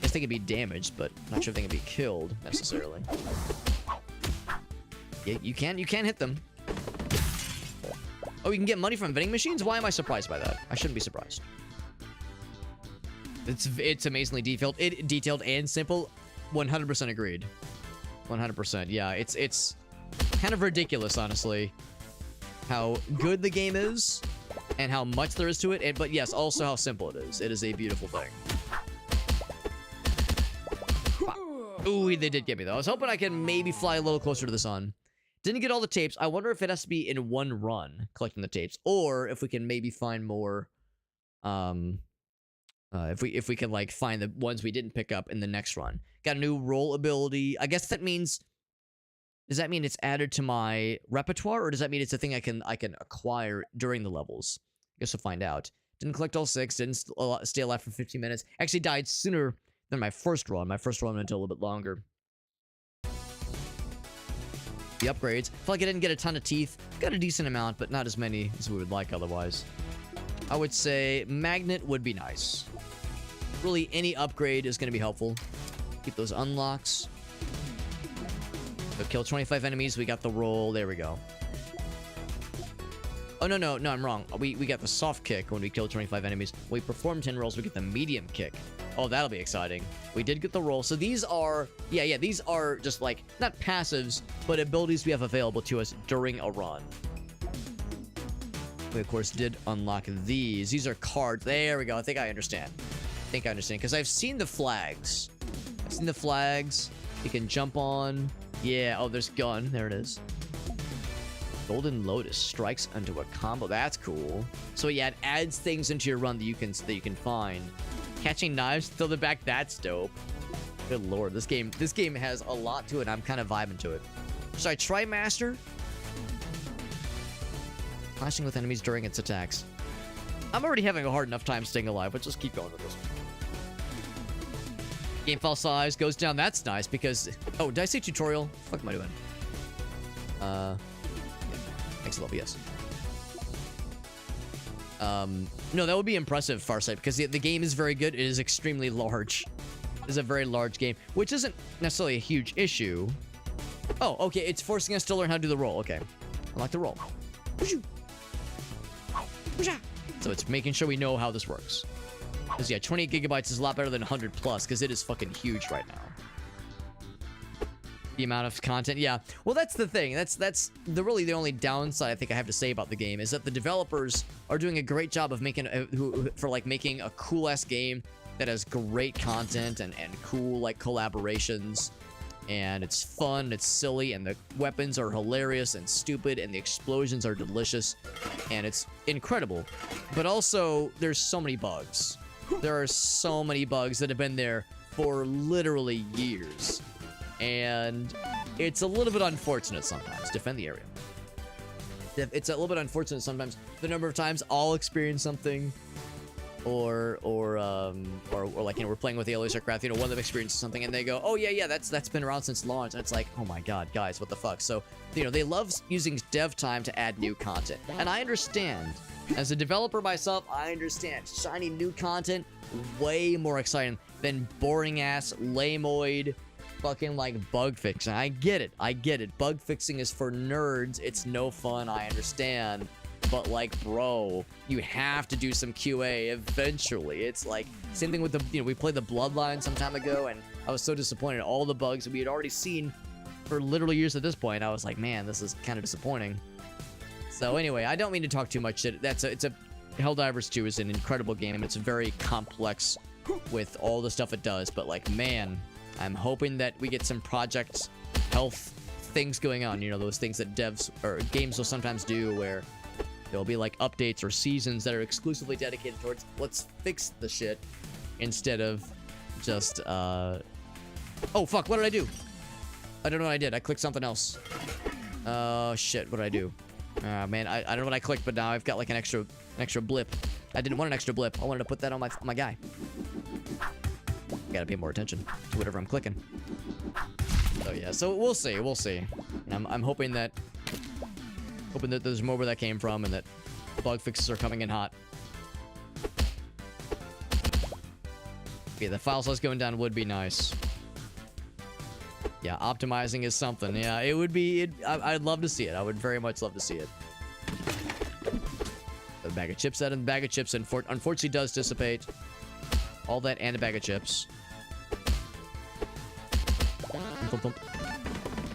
I think it'd be damaged, but I'm not sure if they can be killed necessarily. Yeah, you can hit them. Oh, you can get money from vending machines? Why am I surprised by that? I shouldn't be surprised. It's amazingly detailed and simple. 100% agreed. 100%. Yeah, it's kind of ridiculous, honestly, how good the game is and how much there is to it. But yes, also how simple it is. It is a beautiful thing. Ooh, they did get me, though. I was hoping I could maybe fly a little closer to the sun. Didn't get all the tapes. I wonder if it has to be in one run, collecting the tapes. Or if we can maybe find more... if we can, like, find the ones we didn't pick up in the next run. Got a new roll ability. I guess that means... Does that mean it's added to my repertoire? Or does that mean it's a thing I can acquire during the levels? I guess we'll find out. Didn't collect all 6. Didn't stay alive for 15 minutes. Actually died sooner than my first run. My first run went a little bit longer. The upgrades. I feel like I didn't get a ton of teeth. Got a decent amount, but not as many as we would like otherwise. I would say magnet would be nice. Really, any upgrade is going to be helpful. Keep those unlocks. So kill 25 enemies. We got the roll. There we go. Oh, no, I'm wrong. We got the soft kick when we kill 25 enemies. We perform 10 rolls. We get the medium kick. Oh, that'll be exciting. We did get the roll. So these are... Yeah, these are just like... Not passives, but abilities we have available to us during a run. We, of course, did unlock these. These are cards. There we go. I think I understand. Because I've seen the flags. You can jump on. Yeah. Oh, there's gun. There it is. Golden Lotus strikes into a combo. That's cool. So yeah, it adds things into your run that you can find. Catching knives, throw them back. That's dope. Good lord, this game has a lot to it. I'm kind of vibing to it. Should I try Master? Clashing with enemies during its attacks. I'm already having a hard enough time staying alive, but just keep going with this. Game file size goes down. That's nice because... Oh, did I say tutorial? What am I doing? Yeah. Thanks a lot, yes. No, that would be impressive, Farsight, because the game is very good. It is extremely large. It is a very large game, which isn't necessarily a huge issue. Oh, okay, it's forcing us to learn how to do the roll. Okay, I like the roll. So it's making sure we know how this works. Because yeah, 28 gigabytes is a lot better than 100 plus, because it is fucking huge right now. The amount of content, yeah. Well, that's the thing. That's really the only downside I think I have to say about the game is that the developers are doing a great job of making making a cool ass game that has great content and cool like collaborations, and it's fun, it's silly, and the weapons are hilarious and stupid, and the explosions are delicious, and it's incredible. But also, there's so many bugs. There are so many bugs that have been there for literally years. And it's a little bit unfortunate sometimes. Defend the area. It's a little bit unfortunate sometimes the number of times I'll experience something, or like, you know, we're playing with Alias Aircraft, you know, one of them experiences something and they go, oh yeah, that's been around since launch, and it's like, oh my god, guys, what the fuck? So, you know, they love using dev time to add new content, and I understand. As a developer myself, I understand. Shiny new content, way more exciting than boring ass lameoid fucking like bug fixing. I get it. Bug fixing is for nerds. It's no fun. I understand. But like, bro, you have to do some QA eventually. It's like same thing with the, you know, we played the Bloodline some time ago, and I was so disappointed. All the bugs that we had already seen for literally years at this point. I was like, man, this is kind of disappointing. So anyway, I don't mean to talk too much shit. Helldivers 2 is an incredible game. It's a very complex with all the stuff it does. But like, man, I'm hoping that we get some project health things going on. You know, those things that devs or games will sometimes do where there'll be like updates or seasons that are exclusively dedicated towards let's fix the shit instead of just oh fuck, what did I do? I don't know what I did. I clicked something else. Oh shit, what did I do? Man, I don't know what I clicked, but now I've got like an extra blip. I didn't want an extra blip. I wanted to put that on my guy. Gotta pay more attention to whatever I'm clicking. So yeah, so we'll see. And I'm hoping that there's more where that came from and that bug fixes are coming in hot. Okay, the file size going down would be nice. Yeah, optimizing is something. Yeah, it would be. I'd love to see it. I would very much love to see it. A bag of chips, that and the bag of chips, unfortunately does dissipate. All that and a bag of chips.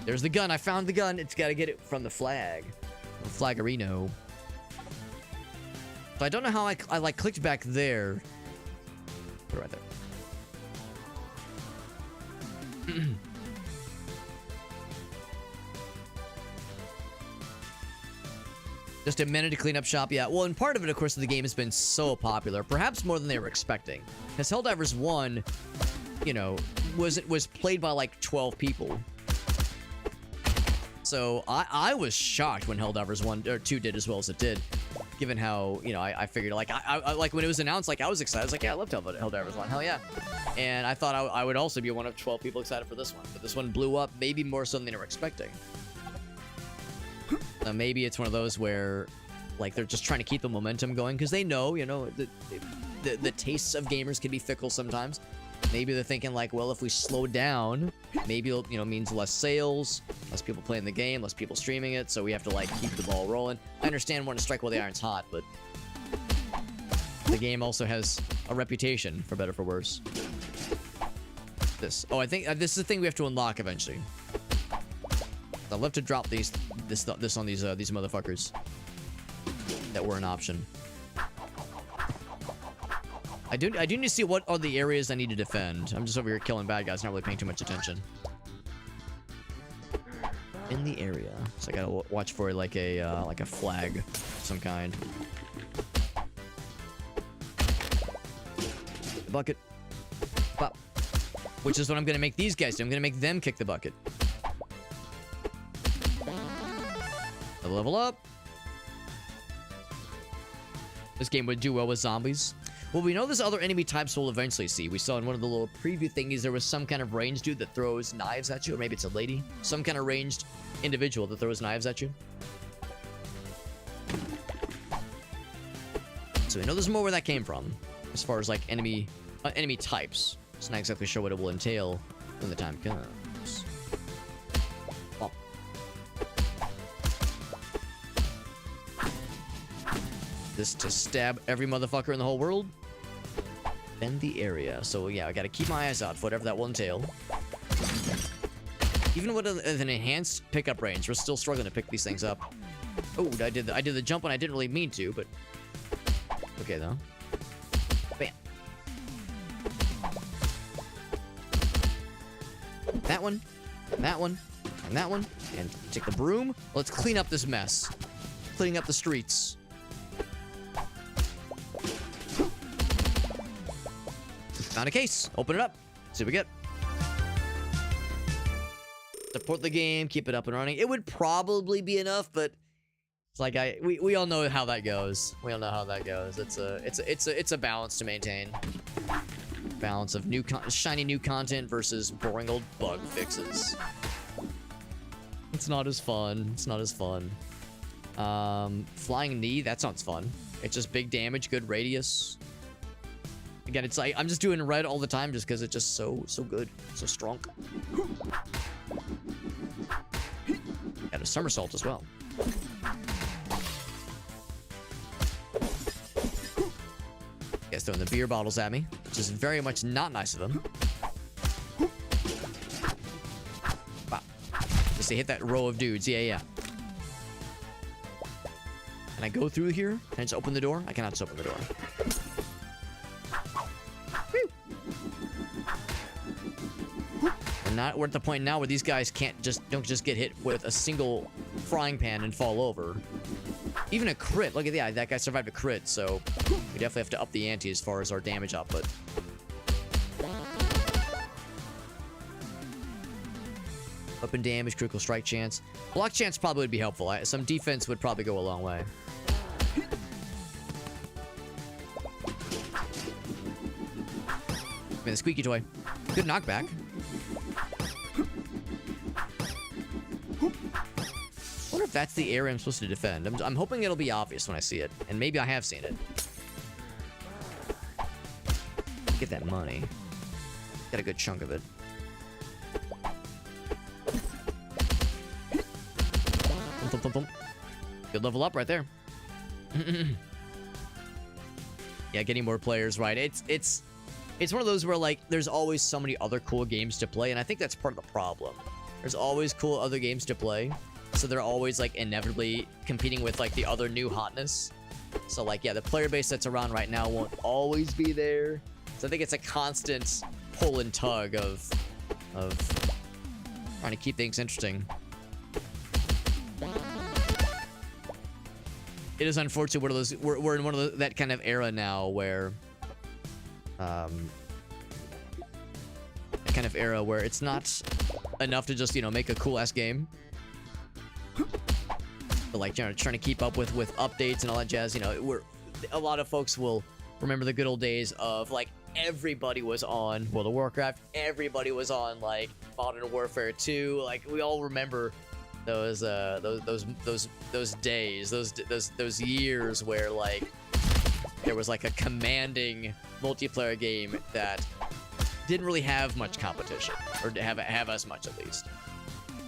There's the gun. I found the gun. It's got to get it from the flag. The Flagarino. So I don't know how I like clicked back there. Put it right there. Just a minute to clean up shop. Yeah, well, and part of it, of course, the game has been so popular, perhaps more than they were expecting. Because Helldivers 1, you know, was played by like 12 people. So I was shocked when Helldivers 1 or 2 did as well as it did, given how, you know, I figured like I like when it was announced, like I was excited. I was like, yeah, I loved Helldivers 1, hell yeah. And I thought I would also be one of 12 people excited for this one, but this one blew up maybe more so than they were expecting. Maybe it's one of those where, like, they're just trying to keep the momentum going because they know, you know, the tastes of gamers can be fickle sometimes. Maybe they're thinking like, well, if we slow down, maybe it'll, you know, means less sales, less people playing the game, less people streaming it. So we have to like keep the ball rolling. I understand wanting to strike while the iron's hot, but the game also has a reputation, for better or for worse. This. Oh, I think this is the thing we have to unlock eventually. I'd love to drop this on these motherfuckers that were an option. I do need to see what are the areas I need to defend. I'm just over here killing bad guys, not really paying too much attention. In the area, so I gotta watch for like a flag of some kind. The bucket, pop. Which is what I'm gonna make these guys do. I'm gonna make them kick the bucket. Level up. This game would do well with zombies. Well, we know there's other enemy types we'll eventually see. We saw in one of the little preview thingies there was some kind of ranged dude that throws knives at you, or maybe it's a lady. Some kind of ranged individual that throws knives at you. So we know there's more where that came from, as far as like enemy types. It's not exactly sure what it will entail when the time comes. This to stab every motherfucker in the whole world. Bend the area. So yeah, I gotta keep my eyes out for whatever that will entail. Even with an enhanced pickup range, we're still struggling to pick these things up. Oh, I did the jump when I didn't really mean to, but okay though. Bam. That one, and that one, and that one, and take the broom. Let's clean up this mess. Cleaning up the streets. Found a case. Open it up. See what we get. Support the game. Keep it up and running. It would probably be enough, but it's like we all know how that goes. We all know how that goes. It's a balance to maintain. Balance of shiny new content versus boring old bug fixes. It's not as fun. It's not as fun. Flying knee. That sounds fun. It's just big damage, good radius. Again, it's like I'm just doing red all the time just because it's just so good, so strong. Got a somersault as well. Guys throwing the beer bottles at me, which is very much not nice of him. Wow. Just to hit that row of dudes. Yeah. Can I go through here? Can I just open the door? I cannot just open the door. We're at the point now where these guys don't just get hit with a single frying pan and fall over. Even a crit. Look at that guy survived a crit, so we definitely have to up the ante as far as our damage output. Weapon damage, critical strike chance. Block chance probably would be helpful. Some defense would probably go a long way. I mean, the squeaky toy. Good knockback. I wonder if that's the area I'm supposed to defend. I'm hoping it'll be obvious when I see it. And maybe I have seen it. Get that money. Got a good chunk of it. Thump, thump, thump. Good level up right there. Yeah, getting more players, right. It's one of those where, like, there's always so many other cool games to play, and I think that's part of the problem. There's always cool other games to play, so they're always, like, inevitably competing with, like, the other new hotness. So, like, yeah, the player base that's around right now won't always be there. So I think it's a constant pull and tug of trying to keep things interesting. It is unfortunate we're in one of that kind of era now where it's not enough to just, you know, make a cool ass game, but, like, you know, trying to keep up with updates and all that jazz. You know, a lot of folks will remember the good old days of, like, everybody was on World of Warcraft, everybody was on, like, Modern Warfare 2. Like, we all remember those days, those years where, like, there was, like, a commanding multiplayer game that didn't really have much competition, or have as much at least.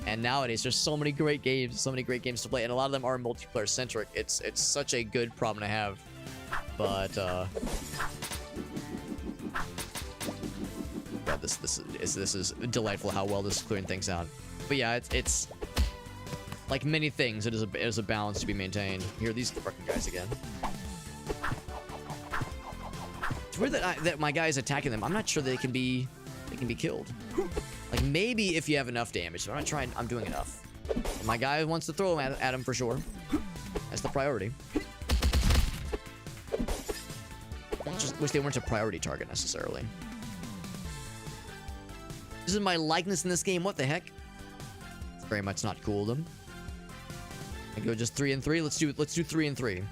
And nowadays, there's so many great games to play, and a lot of them are multiplayer centric. It's such a good problem to have, but yeah, this is delightful how well this is clearing things out. But yeah, it's like many things, it is a balance to be maintained. Here are these fucking guys again. It's weird that my guy is attacking them. I'm not sure they can be killed. Like, maybe if you have enough damage. But I'm doing enough. My guy wants to throw him at him for sure. That's the priority. Just wish they weren't a priority target necessarily. This is my likeness in this game. What the heck? It's very much not cool of them. I go just 3 and 3. Let's do 3 and 3.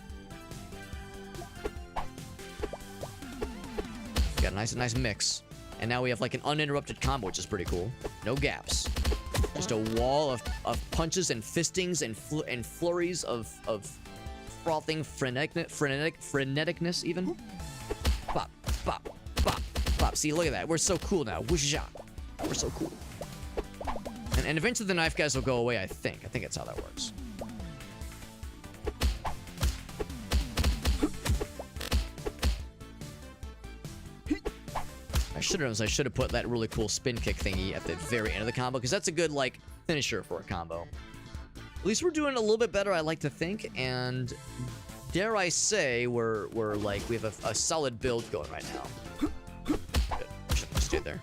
Got a nice mix. And now we have, like, an uninterrupted combo, which is pretty cool. No gaps. Just a wall of punches and fistings and flurries of frothing freneticness even. Bop, bop, bop, bop. See, look at that. We're so cool now. Whoosh-ya. We're so cool. And eventually the knife guys will go away, I think. I think that's how that works. I should have put that really cool spin kick thingy at the very end of the combo, because that's a good, like, finisher for a combo. At least we're doing a little bit better, I like to think, and dare I say we're like, we have a solid build going right now. Good. Shouldn't have stayed there.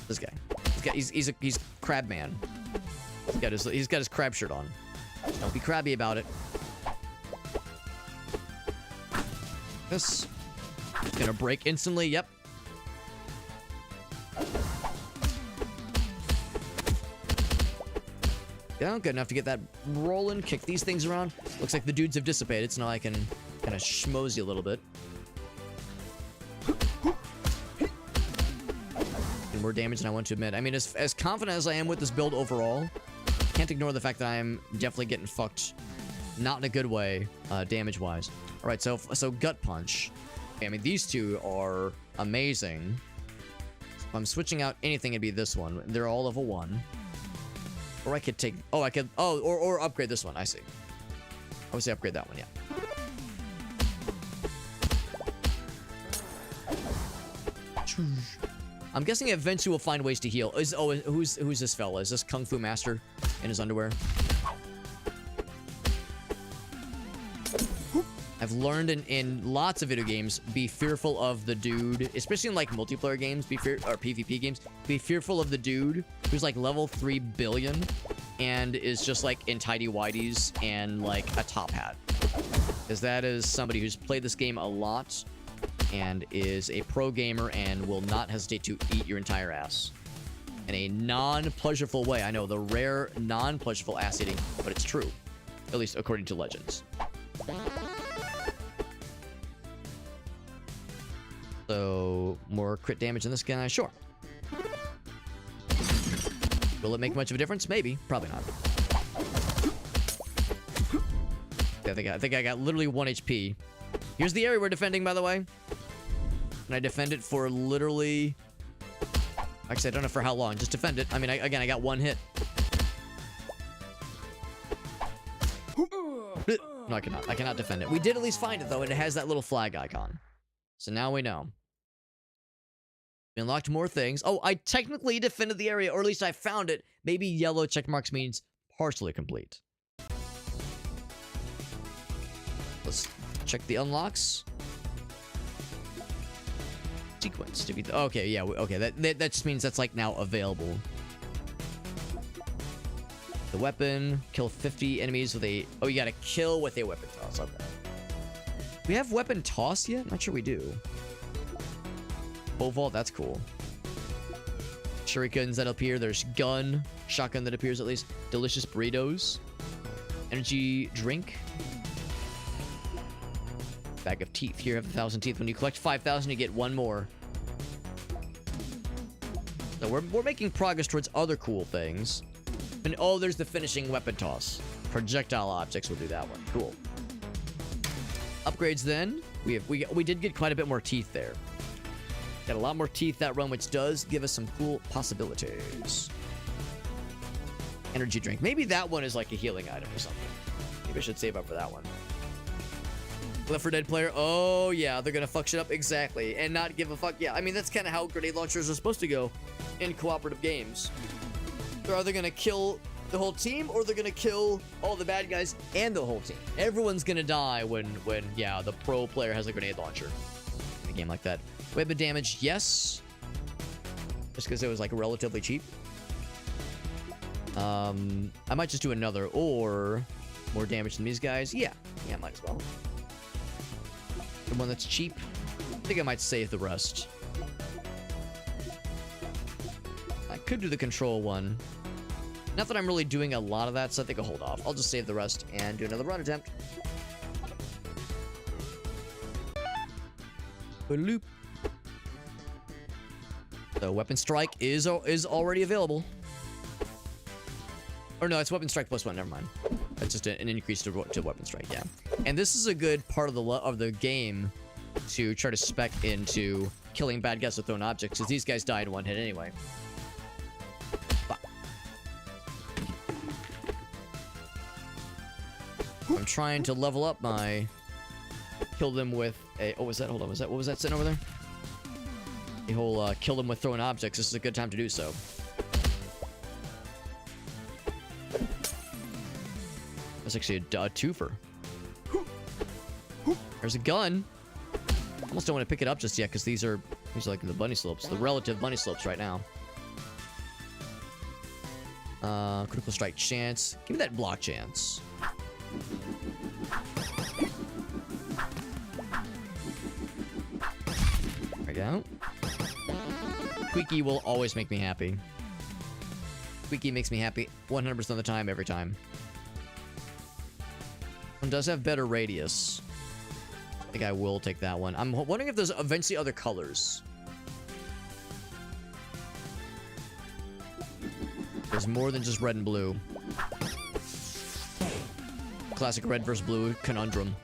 This guy, he's crab man. He's got his crab shirt on. Don't be crabby about it. This. Gonna break instantly, yep. Yeah, good enough to get that rolling, kick these things around. Looks like the dudes have dissipated, so now I can kind of schmooze you a little bit. And more damage than I want to admit. I mean, as confident as I am with this build overall, can't ignore the fact that I'm definitely getting fucked. Not in a good way, damage-wise. Alright, so gut punch. I mean, these two are amazing. If I'm switching out anything, it'd be this one. They're all level 1. Or I could take... Oh, I could... Oh, or upgrade this one. I see. I would say upgrade that one, yeah. I'm guessing eventually we'll find ways to heal. Who's this fella? Is this Kung Fu Master in his underwear? I've learned in lots of video games, be fearful of the dude, especially in like multiplayer games, or PvP games, be fearful of the dude who's like level 3 billion and is just like in tidy whities and like a top hat. Because that is somebody who's played this game a lot and is a pro gamer and will not hesitate to eat your entire ass. In a non-pleasureful way. I know, the rare non-pleasureful ass eating, but it's true. At least according to legends. So, more crit damage in this guy? Sure. Will it make much of a difference? Maybe. Probably not. I think I got literally 1 HP. Here's the area we're defending, by the way. And I defend it for literally... Actually, I don't know for how long. Just defend it. I mean, again, I got 1 hit. No, I cannot. I cannot defend it. We did at least find it, though, and it has that little flag icon. So now we know. We unlocked more things. Oh, I technically defended the area, or at least I found it. Maybe yellow check marks means partially complete. Let's check the unlocks. Sequence. Okay, yeah, okay. That just means that's like now available. The weapon. Kill 50 enemies with a... Oh, you gotta kill with a weapon toss. Okay. We have weapon toss yet? Not sure we do. Pole vault, that's cool. Shurikens that appear. There's gun. Shotgun that appears at least. Delicious burritos. Energy drink. Bag of teeth. Here, have 1,000 teeth. When you collect 5,000, you get 1 more. So we're making progress towards other cool things. And oh, there's the finishing weapon toss. Projectile objects will do that one. Cool. Upgrades then. We did get quite a bit more teeth there. Got a lot more teeth that run, which does give us some cool possibilities. Energy drink. Maybe that one is like a healing item or something. Maybe I should save up for that one. Left 4 Dead player. Oh, yeah. They're going to fuck shit up. Exactly. And not give a fuck. Yeah, I mean, that's kind of how grenade launchers are supposed to go in cooperative games. They're either going to kill the whole team or they're going to kill all the bad guys and the whole team. Everyone's going to die when, yeah, the pro player has a grenade launcher. In a game like that. Weapon damage, yes. Just because it was, like, relatively cheap. I might just do another. Or more damage than these guys. Yeah. Yeah, might as well. The one that's cheap. I think I might save the rest. I could do the control one. Not that I'm really doing a lot of that, so I think I'll hold off. I'll just save the rest and do another run attempt. Loop. So weapon strike is already available. Or no, it's weapon strike +1. Never mind. That's just an increase to weapon strike. Yeah. And this is a good part of the game to try to spec into killing bad guys with thrown objects, because these guys die in 1 hit anyway. But I'm trying to level up my kill them with a... Oh, was that? Hold on. What was that sitting over there? The whole kill them with thrown objects. This is a good time to do so. That's actually a twofer. There's a gun. Almost don't want to pick it up just yet because these are like the bunny slopes, the relative bunny slopes right now. Critical strike chance. Give me that block chance. There we go. Squeaky will always make me happy. Squeaky makes me happy 100% of the time, every time. One does have better radius. I think I will take that one. I'm wondering if there's eventually other colors. There's more than just red and blue. Classic red versus blue conundrum.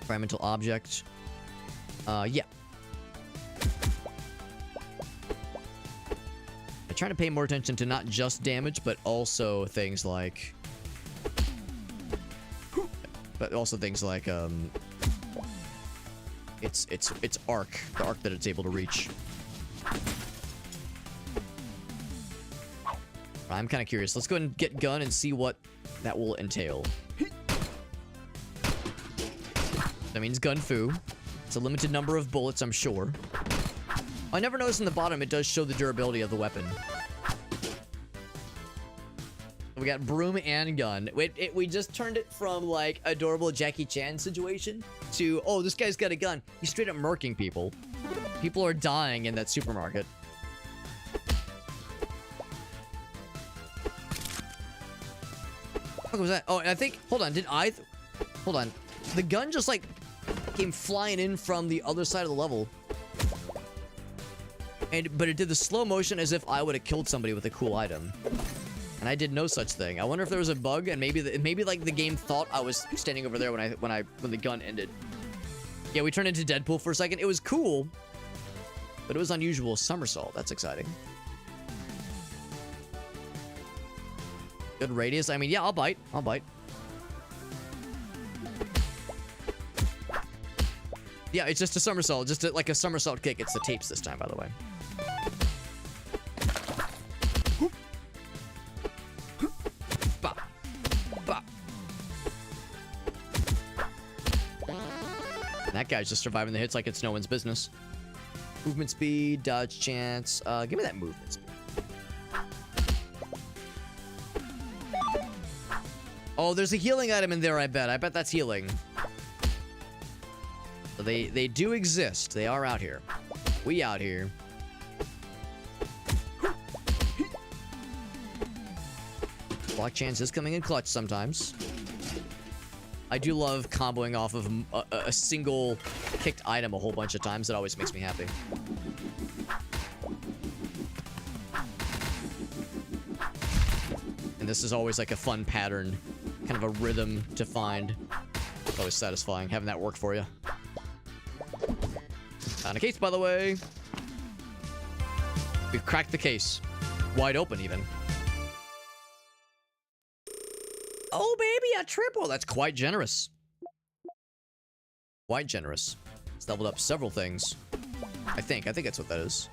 Environmental object. Yeah. I'm trying to pay more attention to not just damage, but also things like... its arc. The arc that it's able to reach. I'm kind of curious. Let's go ahead and get gun and see what that will entail. That means gun fu. It's a limited number of bullets, I'm sure. I never noticed in the bottom it does show the durability of the weapon. We got broom and gun. We just turned it from like adorable Jackie Chan situation to, oh, this guy's got a gun. He's straight up murking people. People are dying in that supermarket. What was that? Oh, I think, hold on, hold on. The gun just like came flying in from the other side of the level. But it did the slow motion as if I would have killed somebody with a cool item. And I did no such thing. I wonder if there was a bug and maybe like the game thought I was standing over there when the gun ended. Yeah, we turned into Deadpool for a second. It was cool, but it was unusual. Somersault. That's exciting. Good radius. I mean, yeah, I'll bite. I'll bite. Yeah, it's just a somersault. Just like a somersault kick. It's the tapes this time, by the way. That guy's just surviving the hits like it's no one's business. Movement speed, dodge chance. Give me that movement speed. Oh, there's a healing item in there, I bet. I bet that's healing. So they do exist. They are out here. We out here. Block chance is coming in clutch sometimes. I do love comboing off of a single kicked item a whole bunch of times. It always makes me happy. And this is always like a fun pattern, kind of a rhythm to find. It's always satisfying having that work for you. Found a case, by the way. We've cracked the case. Wide open, even. Oh, baby, a triple. That's quite generous. Quite generous. It's leveled up several things. I think that's what that is.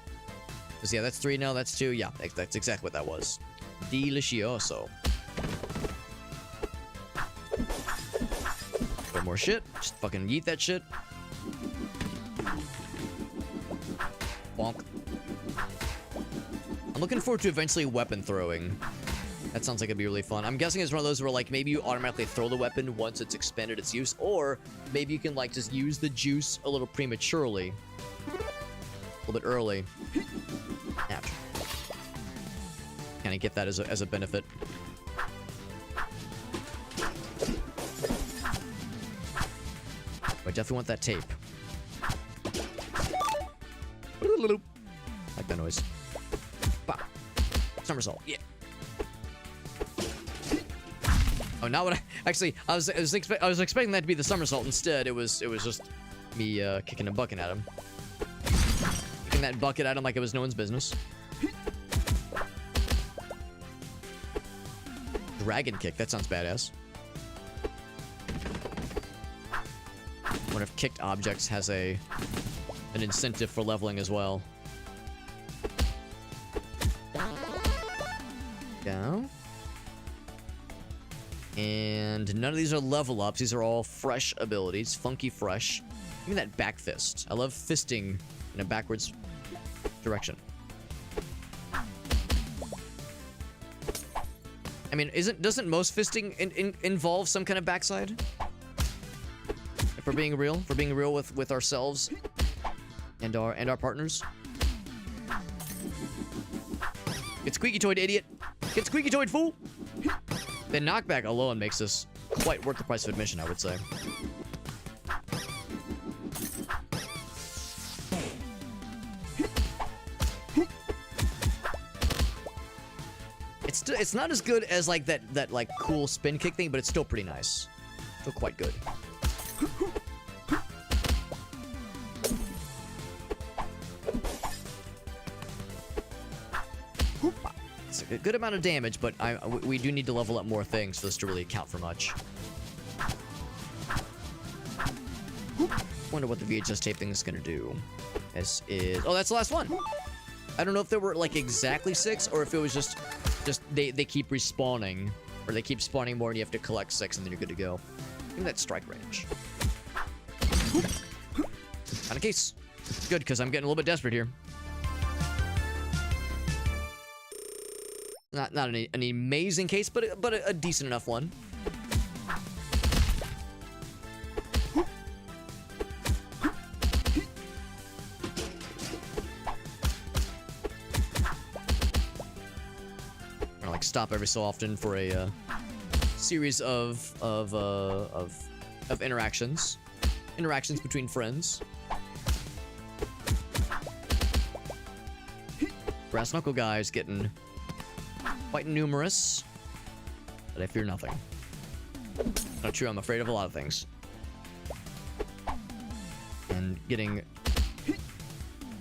Because, yeah, that's 3. No, that's 2. Yeah, that's exactly what that was. Delicioso. One more shit. Just fucking yeet that shit. Bonk. I'm looking forward to eventually weapon throwing. That sounds like it'd be really fun. I'm guessing it's one of those where, like, maybe you automatically throw the weapon once it's expended its use, or maybe you can, like, just use the juice a little prematurely. A little bit early. Ouch. Kind of get that as a benefit. I definitely want that tape. Like that noise. Bah. Somersault. Yeah. Oh, not what I actually. I was expecting that to be the somersault. Instead, it was just me kicking a bucket at him. Kicking that bucket at him like it was no one's business. Dragon kick. That sounds badass. I wonder if kicked objects has an incentive for leveling as well. Down. And none of these are level ups. These are all fresh abilities. Funky fresh. Give me that back fist. I love fisting in a backwards direction. I mean, doesn't most fisting involve some kind of backside? If we're being real, with ourselves and our partners. Get squeaky toed, idiot. Get squeaky toed, fool. The knockback alone makes this quite worth the price of admission, I would say. It's not as good as like that like cool spin kick thing, but it's still pretty nice. Still quite good. It's a good amount of damage, but we do need to level up more things for this to really count for much. Wonder what the VHS tape thing is gonna do. This is... Oh, that's the last one! I don't know if there were, like, exactly 6, or if it was just they keep respawning. Or they keep spawning more and you have to collect 6 and then you're good to go. Give me that strike range. On a case. Good, because I'm getting a little bit desperate here. Not an amazing case, but a decent enough one. I like stop every so often for a series of interactions between friends. Brass knuckle guys getting quite numerous, but I fear nothing. Not true, I'm afraid of a lot of things. And getting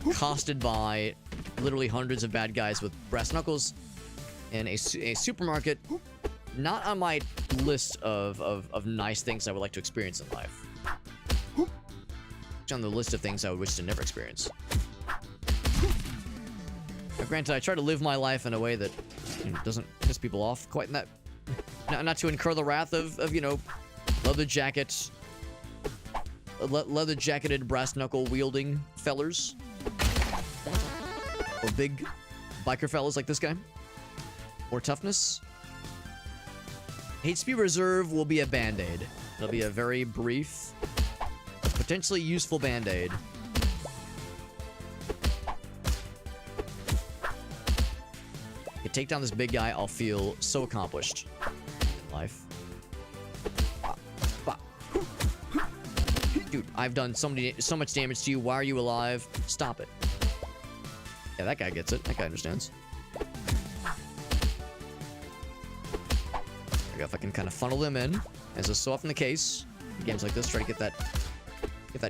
costed by literally hundreds of bad guys with brass knuckles in a supermarket, not on my list of nice things I would like to experience in life. It's on the list of things I would wish to never experience. Now, granted, I try to live my life in a way that doesn't piss people off quite in that. Not to incur the wrath of you know, leather jackets, leather jacketed brass knuckle wielding fellers, or big biker fellas like this guy, or toughness. HP Reserve will be a band-aid. It'll be a very brief, potentially useful band-aid. Take down this big guy, I'll feel so accomplished in life. Dude, I've done so much damage to you. Why are you alive? Stop it. Yeah, that guy gets it. That guy understands. I go if I can kind of funnel them in, as is so often the case. In games like this, try to get that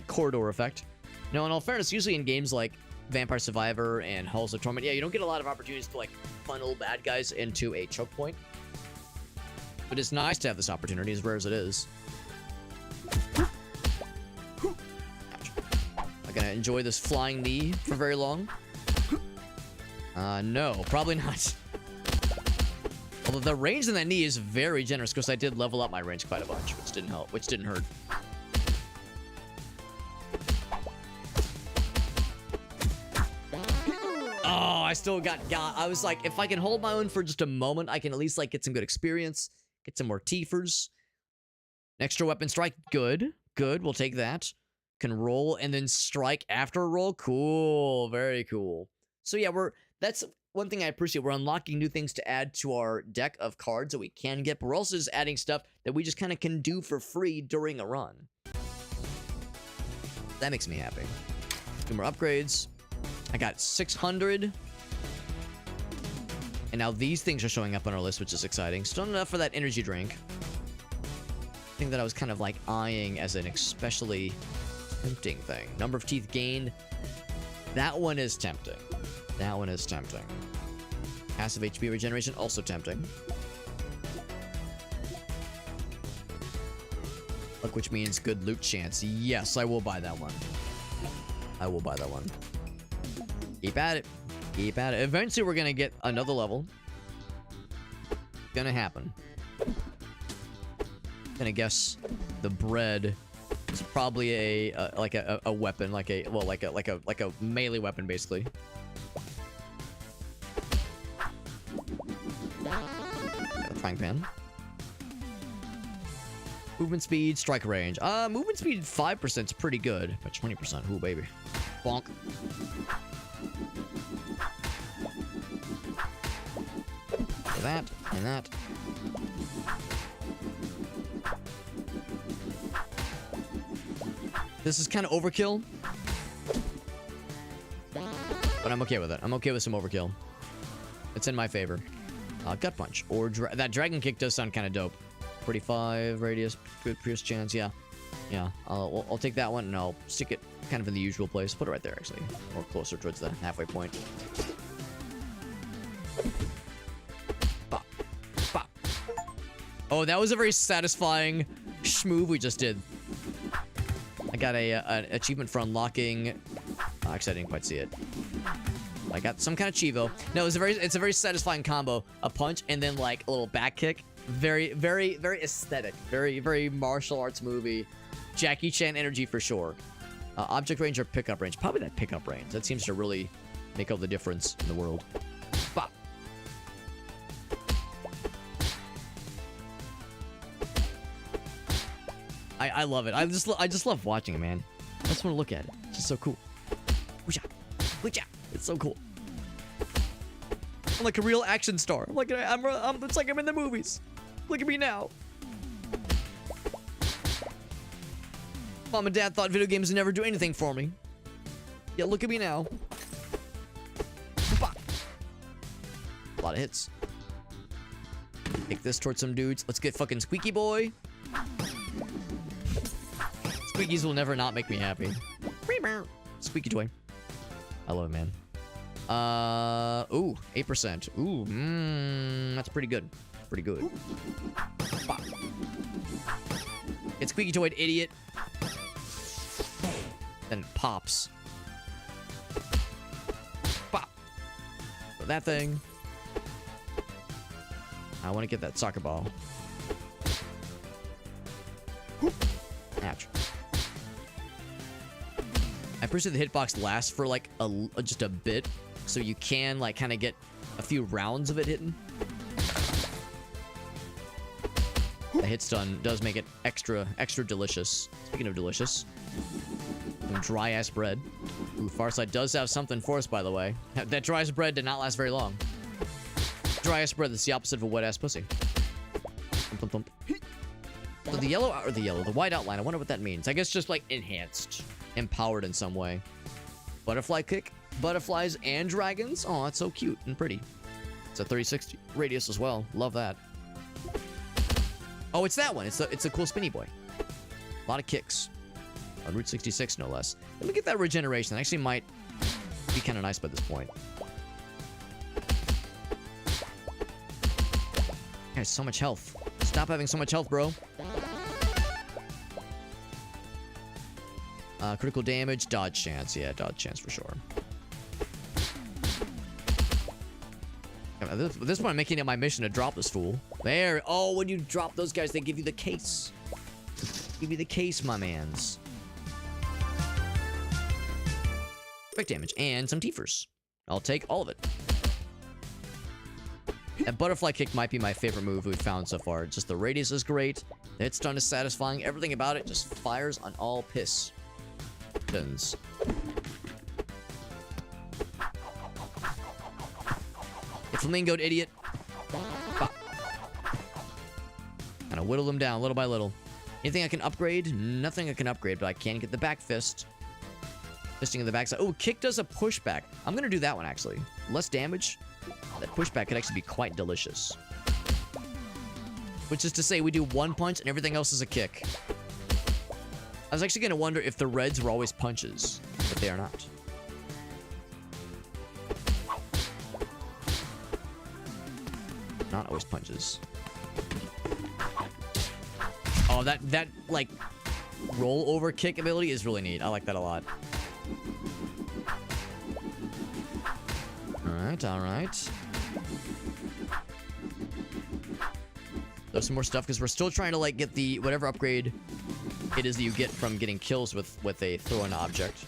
corridor effect. No, in all fairness, usually in games like Vampire Survivor and Halls of Torment, yeah, you don't get a lot of opportunities to like funnel bad guys into a choke point. But it's nice to have this opportunity, as rare as it is. Not gonna enjoy this flying knee for very long. No, probably not. Although the range in that knee is very generous, because I did level up my range quite a bunch, which didn't help, which didn't hurt. Oh, I still got. I was like, if I can hold my own for just a moment, I can at least like get some good experience, get some more Tiefers. An extra weapon strike, good, good. We'll take that. Can roll and then strike after a roll. Cool, very cool. So yeah, that's one thing I appreciate. We're unlocking new things to add to our deck of cards that we can get, but we're also just adding stuff that we just kind of can do for free during a run. That makes me happy. Two more upgrades. I got 600. And now these things are showing up on our list, which is exciting. Still not enough for that energy drink. Thing that I was kind of like eyeing as an especially tempting thing. Number of teeth gained. That one is tempting. That one is tempting. Passive HP regeneration, also tempting. Luck, which means good loot chance. Yes, I will buy that one. I will buy that one. Keep at it. Keep at it. Eventually, we're going to get another level. Gonna happen. Gonna guess the bread is probably a weapon, like a melee weapon, basically. Got a frying pan. Movement speed, strike range. Movement speed 5% is pretty good, but 20%, ooh baby. Bonk. That and that. This is kind of overkill, but I'm okay with it. I'm okay with some overkill. It's in my favor. Gut punch or that dragon kick does sound kind of dope. 45 radius, good pierce chance. Yeah, yeah. I'll take that one and I'll stick it kind of in the usual place. Put it right there, actually, or closer towards the halfway point. Bop, bop. Oh, that was a very satisfying schmoove we just did. I got an achievement for unlocking. Actually, I didn't quite see it. I got some kind of chivo. No, it's a very satisfying combo. A punch and then like a little back kick. Very, very, very aesthetic. Very, very martial arts movie. Jackie Chan energy for sure. Object range or pickup range? Probably that pickup range. That seems to really make all the difference in the world. Bop. I love it. I just love watching it, man. I just want to look at it. It's just so cool. It's so cool. I'm like a real action star. I'm like it's like I'm in the movies. Look at me now. Mom and Dad thought video games would never do anything for me. Yeah, look at me now. A lot of hits. Take this towards some dudes. Let's get fucking Squeaky Boy. Squeakies will never not make me happy. Squeaky toy. I love it, man. Ooh, 8%. Ooh, that's pretty good. Pretty good. Pop. It's Squeaky Toy, idiot. Then it pops. Pop. So that thing. I want to get that soccer ball. Ouch. I'm pretty sure the hitbox lasts for like just a bit, so you can like kind of get a few rounds of it hitting. The hit stun does make it extra delicious. Speaking of delicious, some dry ass bread. Ooh, Farsight does have something for us, by the way. That dry ass bread did not last very long. Dry ass bread, that's the opposite of a wet ass pussy. Thump, thump, thump. So the white outline, I wonder what that means. I guess just like enhanced, empowered in some way. Butterfly kick, butterflies and dragons. Oh, that's so cute and pretty. It's a 360 radius as well. Love that. Oh, it's that one. It's a cool spinny boy. A lot of kicks. On Route 66, no less. Let me get that regeneration. That actually might be kind of nice by this point. Guys, so much health. Stop having so much health, bro. Critical damage, dodge chance. Yeah, dodge chance for sure. This one, I'm making it my mission to drop this fool. There. Oh, when you drop those guys, they give you the case. Give you the case, my mans. Quick damage and some Tiefers. I'll take all of it. That butterfly kick might be my favorite move we've found so far. Just the radius is great. The hit stun is satisfying. Everything about it just fires on all piss. Pins. Get flamingoed, idiot. Kind of whittle them down little by little. Anything I can upgrade? Nothing I can upgrade, but I can get the back fist. Fisting in the backside. Oh, kick does a pushback. I'm going to do that one, actually. Less damage. That pushback could actually be quite delicious. Which is to say, we do one punch and everything else is a kick. I was actually going to wonder if the reds were always punches, but they are not. Not always punches. Oh, that like roll over kick ability is really neat. I like that a lot. All right. There's some more stuff because we're still trying to like get the whatever upgrade it is that you get from getting kills with a throw-in object.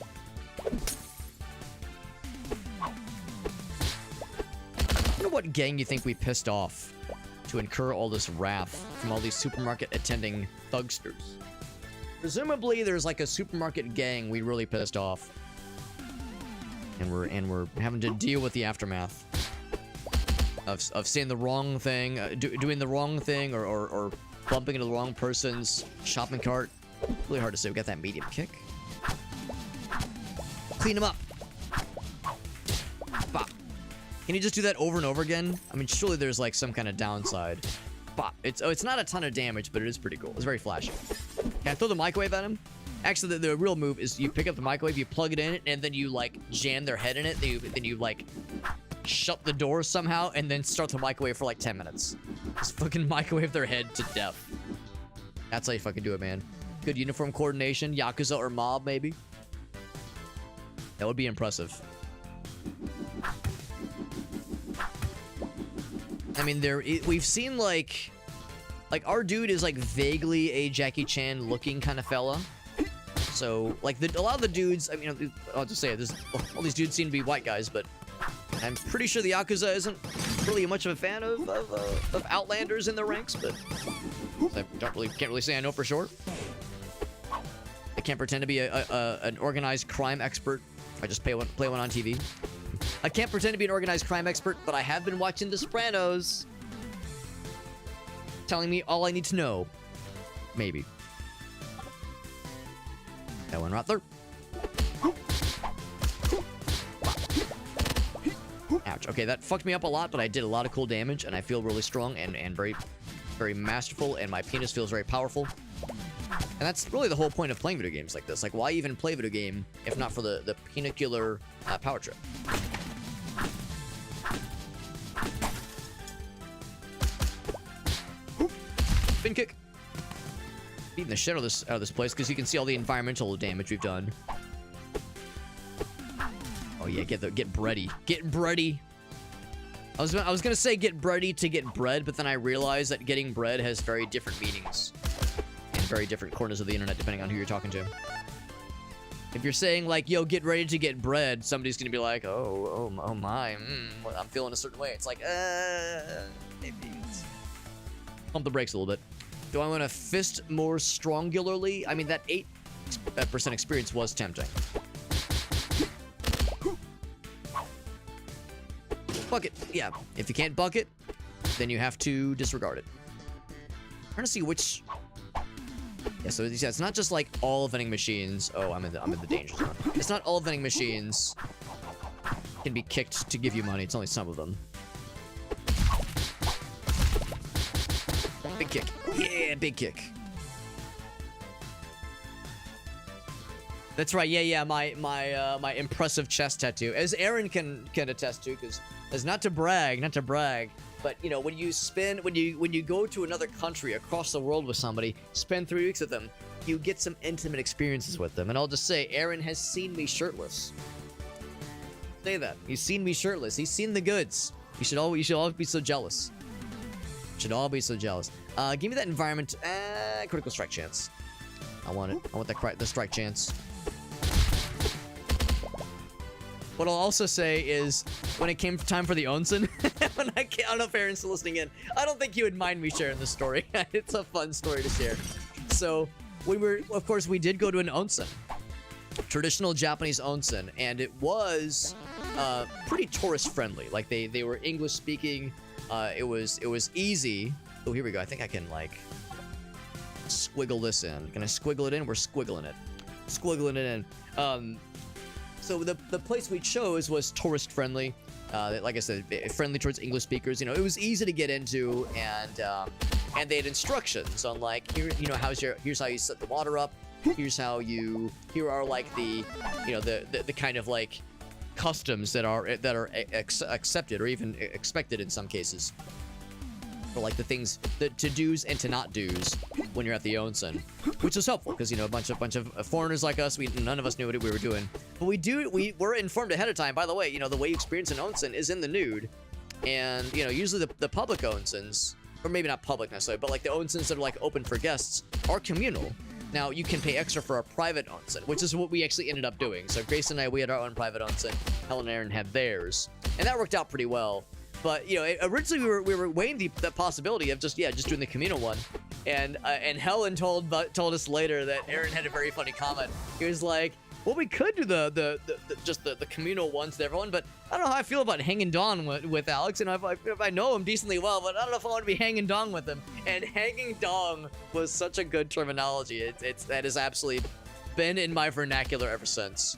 I wonder what gang you think we pissed off to incur all this wrath from all these supermarket attending thugsters. Presumably there's like a supermarket gang we really pissed off. And we're having to deal with the aftermath of saying the wrong thing, doing the wrong thing, or bumping into the wrong person's shopping cart. Really hard to say. We got that medium kick. Clean him up. Bop. Can you just do that over and over again? I mean, surely there's like some kind of downside. Bop. It's not a ton of damage, but it is pretty cool. It's very flashy. Can I throw the microwave at him? Actually, the real move is you pick up the microwave, you plug it in, and then you like jam their head in it. Then you like shut the door somehow, and then start the microwave for like 10 minutes. Just fucking microwave their head to death. That's how you fucking do it, man. Good uniform coordination, Yakuza or mob, maybe. That would be impressive. I mean, we've seen like our dude is like vaguely a Jackie Chan looking kind of fella. So, like, a lot of the dudes, I mean, I'll just say it, all these dudes seem to be white guys, but I'm pretty sure the Yakuza isn't really much of a fan of Outlanders in their ranks, but I can't really say I know for sure. I can't pretend to be an organized crime expert. I just play one on TV. I can't pretend to be an organized crime expert, but I have been watching The Sopranos, telling me all I need to know. Maybe. That one right there. Ouch. Okay, that fucked me up a lot, but I did a lot of cool damage, and I feel really strong and very, very masterful, and my penis feels very powerful. And that's really the whole point of playing video games like this. Like, why even play a video game if not for the penicular power trip? Spin kick. Beating the shit out of this place because you can see all the environmental damage we've done. Oh yeah, get bready. Get bready. I was gonna say get bready to get bread, but then I realized that getting bread has very different meanings in very different corners of the internet depending on who you're talking to. If you're saying like, yo, get ready to get bread, somebody's gonna be like, oh my, I'm feeling a certain way. It's like, maybe it's... Pump the brakes a little bit. Do I want to fist more strongularly? I mean, that 8% experience was tempting. Bucket. Yeah. If you can't bucket, then you have to disregard it. I'm trying to see which... Yeah, so yeah, it's not just like all vending machines. Oh, I'm in the danger zone. It's not all vending machines can be kicked to give you money. It's only some of them. Big kick. Yeah, big kick. That's right. Yeah. My impressive chest tattoo, as Aaron can attest to, because it's not to brag, but you know, when you go to another country across the world with somebody, spend 3 weeks with them, you get some intimate experiences with them. And I'll just say, Aaron has seen me shirtless. Say that. He's seen me shirtless. He's seen the goods. You should all be so jealous. Should all be so jealous. Give me that environment. Critical strike chance. I want it. I want the strike chance. What I'll also say is, when it came time for the onsen, I don't know if Aaron's still listening in. I don't think you would mind me sharing this story. It's a fun story to share. So, of course, we did go to an onsen. Traditional Japanese onsen. And it was pretty tourist friendly. Like, they were English speaking. It was easy. Oh, here we go. I think I can, like, squiggle this in. Can I squiggle it in? We're squiggling it. Squiggling it in. So the place we chose was tourist friendly. Like I said, friendly towards English speakers. You know, it was easy to get into, and they had instructions on like, here, you know, here's how you set the water up. Here are like the kind of like customs that are accepted or even expected in some cases. For like the things, the to-dos and to-not-dos when you're at the onsen, which was helpful because, you know, a bunch of foreigners like us, none of us knew what we were doing, but we were informed ahead of time. By the way, you know, the way you experience an onsen is in the nude, and you know, usually the public onsens, or maybe not public necessarily, but like the onsens that are like open for guests are communal. Now you can pay extra for a private onsen, which is what we actually ended up doing. So Grace and I, we had our own private onsen. Helen and Aaron had theirs, and that worked out pretty well. But, you know, originally we were weighing the possibility of just doing the communal one. And Helen told us later that Aaron had a very funny comment. He was like, well, we could do the communal ones to everyone, but I don't know how I feel about hanging dong with Alex. And if I know him decently well, but I don't know if I want to be hanging dong with him. And hanging dong was such a good terminology. That has absolutely been in my vernacular ever since.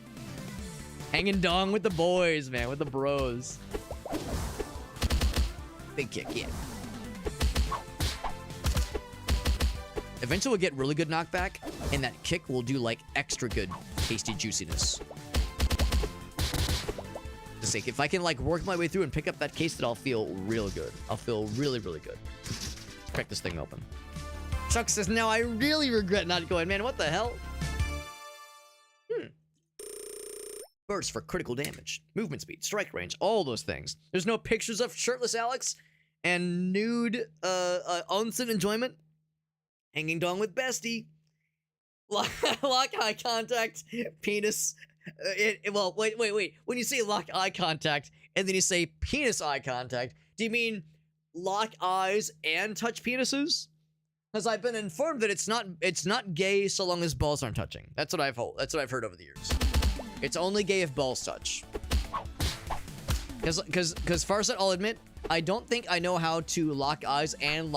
Hanging dong with the boys, man, with the bros. Big kick, yeah. Eventually we'll get really good knockback, and that kick will do like extra good tasty juiciness. Just like, if I can like work my way through and pick up that case, that I'll feel real good. I'll feel really, really good. Let's crack this thing open. Chuck says, now I really regret not going. Man, what the hell? Burst for critical damage, movement speed, strike range, all those things. There's no pictures of shirtless Alex and nude onsen enjoyment. Hanging dong with bestie. Lock, lock eye contact, penis. Well, wait. When you say lock eye contact and then you say penis eye contact, do you mean lock eyes and touch penises? Because I've been informed that it's not gay so long as balls aren't touching. That's what I've heard over the years. It's only gay if balls touch. Because Farsight, I'll admit, I don't think I know how to lock eyes and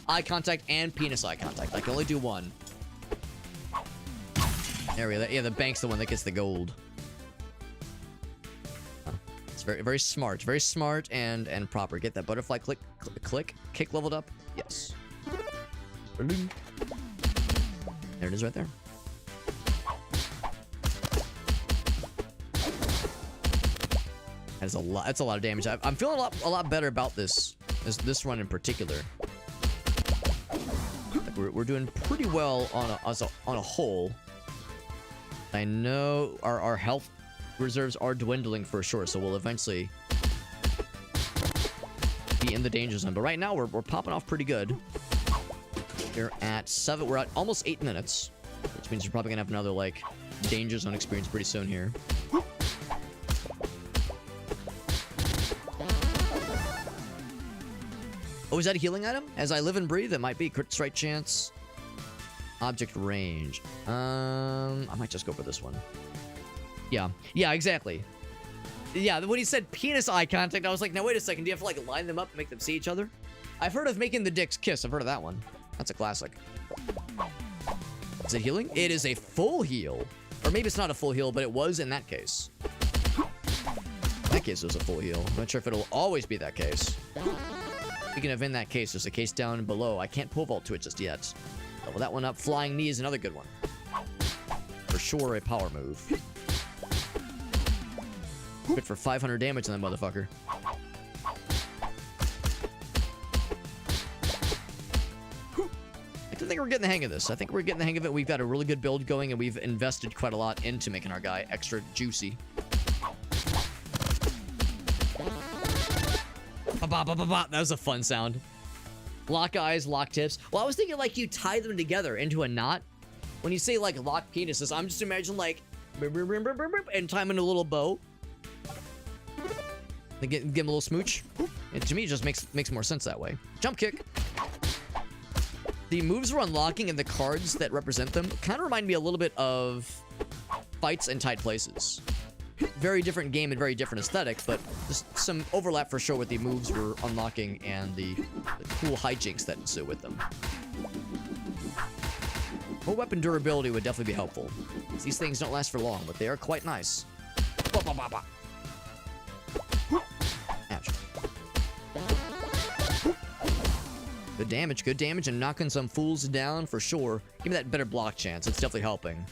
eye contact and penis eye contact. I can only do one. There we go. Yeah, the bank's the one that gets the gold. Huh. It's very smart. Very smart and proper. Get that butterfly click. Kick leveled up. Yes. There it is right there. That's a lot of damage. I'm feeling a lot better about this run in particular. Like we're doing pretty well on a whole. I know our health reserves are dwindling for sure, so we'll eventually be in the danger zone. But right now we're popping off pretty good. We're at 7. We're at almost 8 minutes, which means you're probably gonna have another like danger zone experience pretty soon here. Oh, is that a healing item? As I live and breathe, it might be. Crit strike chance. Object range. I might just go for this one. Yeah, exactly. Yeah, when he said penis eye contact, I was like, now wait a second. Do you have to like line them up and make them see each other? I've heard of making the dicks kiss. I've heard of that one. That's a classic. Is it healing? It is a full heal. Or maybe it's not a full heal, but it was in that case. In that case, it was a full heal. I'm not sure if it'll always be that case. Speaking of in that case, there's a case down below. I can't pole vault to it just yet. Level that one up. Flying knee is another good one. For sure, a power move. Good for 500 damage on that motherfucker. I think we're getting the hang of this. I think we're getting the hang of it. We've got a really good build going, and we've invested quite a lot into making our guy extra juicy. That was a fun sound. Lock eyes, lock tips. Well, I was thinking like you tie them together into a knot. When you say like lock penises, I'm just imagining like and tie them in a little bow. Then give them a little smooch. And to me, it just makes more sense that way. Jump kick. The moves we're unlocking and the cards that represent them kind of remind me a little bit of Fights in Tight Places. Very different game and very different aesthetic, but just some overlap for sure with the moves we're unlocking and the cool hijinks that ensue with them. More weapon durability would definitely be helpful. These things don't last for long, but they are quite nice. Ouch. Good damage, and knocking some fools down for sure. Give me that better block chance. It's definitely helping.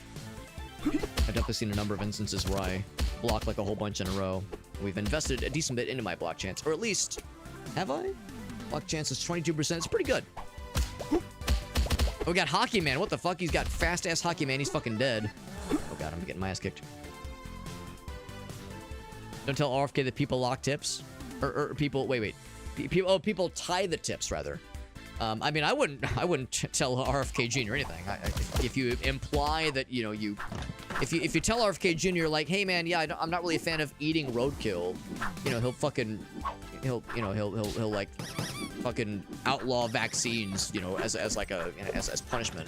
I've definitely seen a number of instances where I block like a whole bunch in a row. We've invested a decent bit into my block chance, or at least, have I? Block chance is 22%. It's pretty good. Oh, we got Hockey Man. What the fuck? He's got fast-ass Hockey Man. He's fucking dead. Oh god, I'm getting my ass kicked. Don't tell RFK that people lock tips. Or people, wait. People tie the tips, rather. I mean, I wouldn't tell RFK Jr. anything. If you imply that, you know, if you tell RFK Jr. like, hey man, yeah, I'm not really a fan of eating roadkill, you know, he'll like fucking outlaw vaccines, you know, as punishment.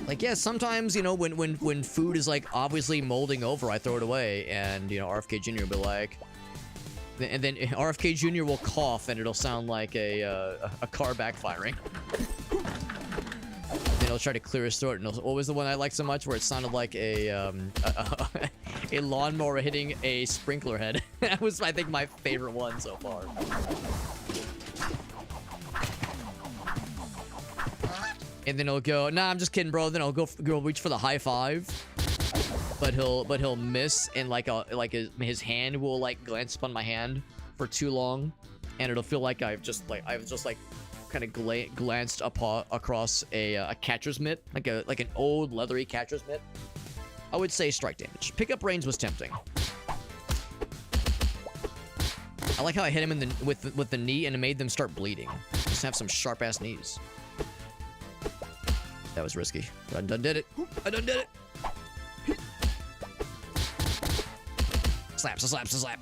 Like, yeah, sometimes, you know, when food is like obviously molding over, I throw it away, and you know, RFK Jr. will be like. And then RFK Jr. will cough, and it'll sound like a car backfiring. Then he'll try to clear his throat. And what was the one I liked so much, where it sounded like a lawnmower hitting a sprinkler head? That was, I think, my favorite one so far. And then he'll go, nah, I'm just kidding, bro. Then I'll go reach for the high five. But he'll miss, and like his hand will like glance upon my hand for too long, and it'll feel like I've just kind of glanced across a catcher's mitt, like an old leathery catcher's mitt. I would say strike damage. Pickup range was tempting. I like how I hit him in the with the knee and it made them start bleeding. Just have some sharp ass knees. That was risky. I done did it. I done did it. Slap, slap, slap.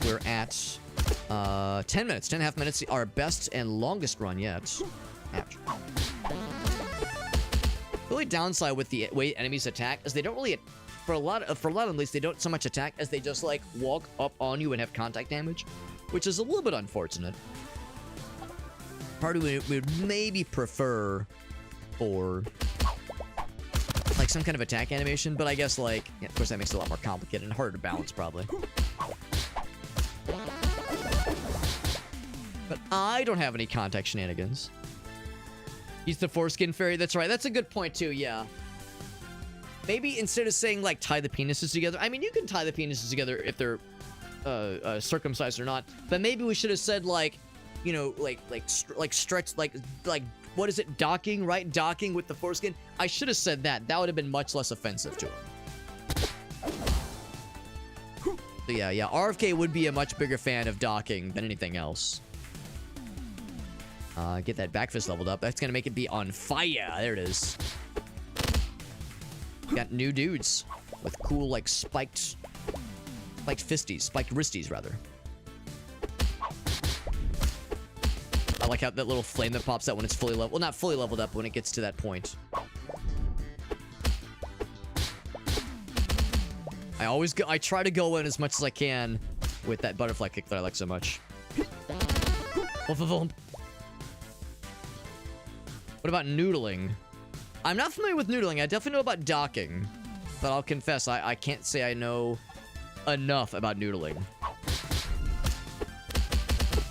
We're at 10 minutes, 10.5 minutes, our best and longest run yet. Ouch. The only downside with the way enemies attack is they don't really, for a lot of them at least, they don't so much attack as they just like walk up on you and have contact damage, which is a little bit unfortunate. Part of me would maybe prefer for like some kind of attack animation, but I guess like, yeah, of course that makes it a lot more complicated and harder to balance probably. But I don't have any contact shenanigans. He's the foreskin fairy. That's right. That's a good point, too. Yeah. Maybe instead of saying, like, tie the penises together. I mean, you can tie the penises together if they're circumcised or not. But maybe we should have said, like, you know, like stretch, like, what is it? Docking, right? Docking with the foreskin. I should have said that. That would have been much less offensive to him. So, yeah. RFK would be a much bigger fan of docking than anything else. Get that back fist leveled up. That's gonna make it be on fire. There it is. Got new dudes with cool, like, spiked fisties. Spiked wristies, rather. I like how that little flame that pops out when it's fully leveled. Well, not fully leveled up, when it gets to that point. I try to go in as much as I can with that butterfly kick that I like so much. What about noodling? I'm not familiar with noodling. I definitely know about docking. But I'll confess, I can't say I know enough about noodling.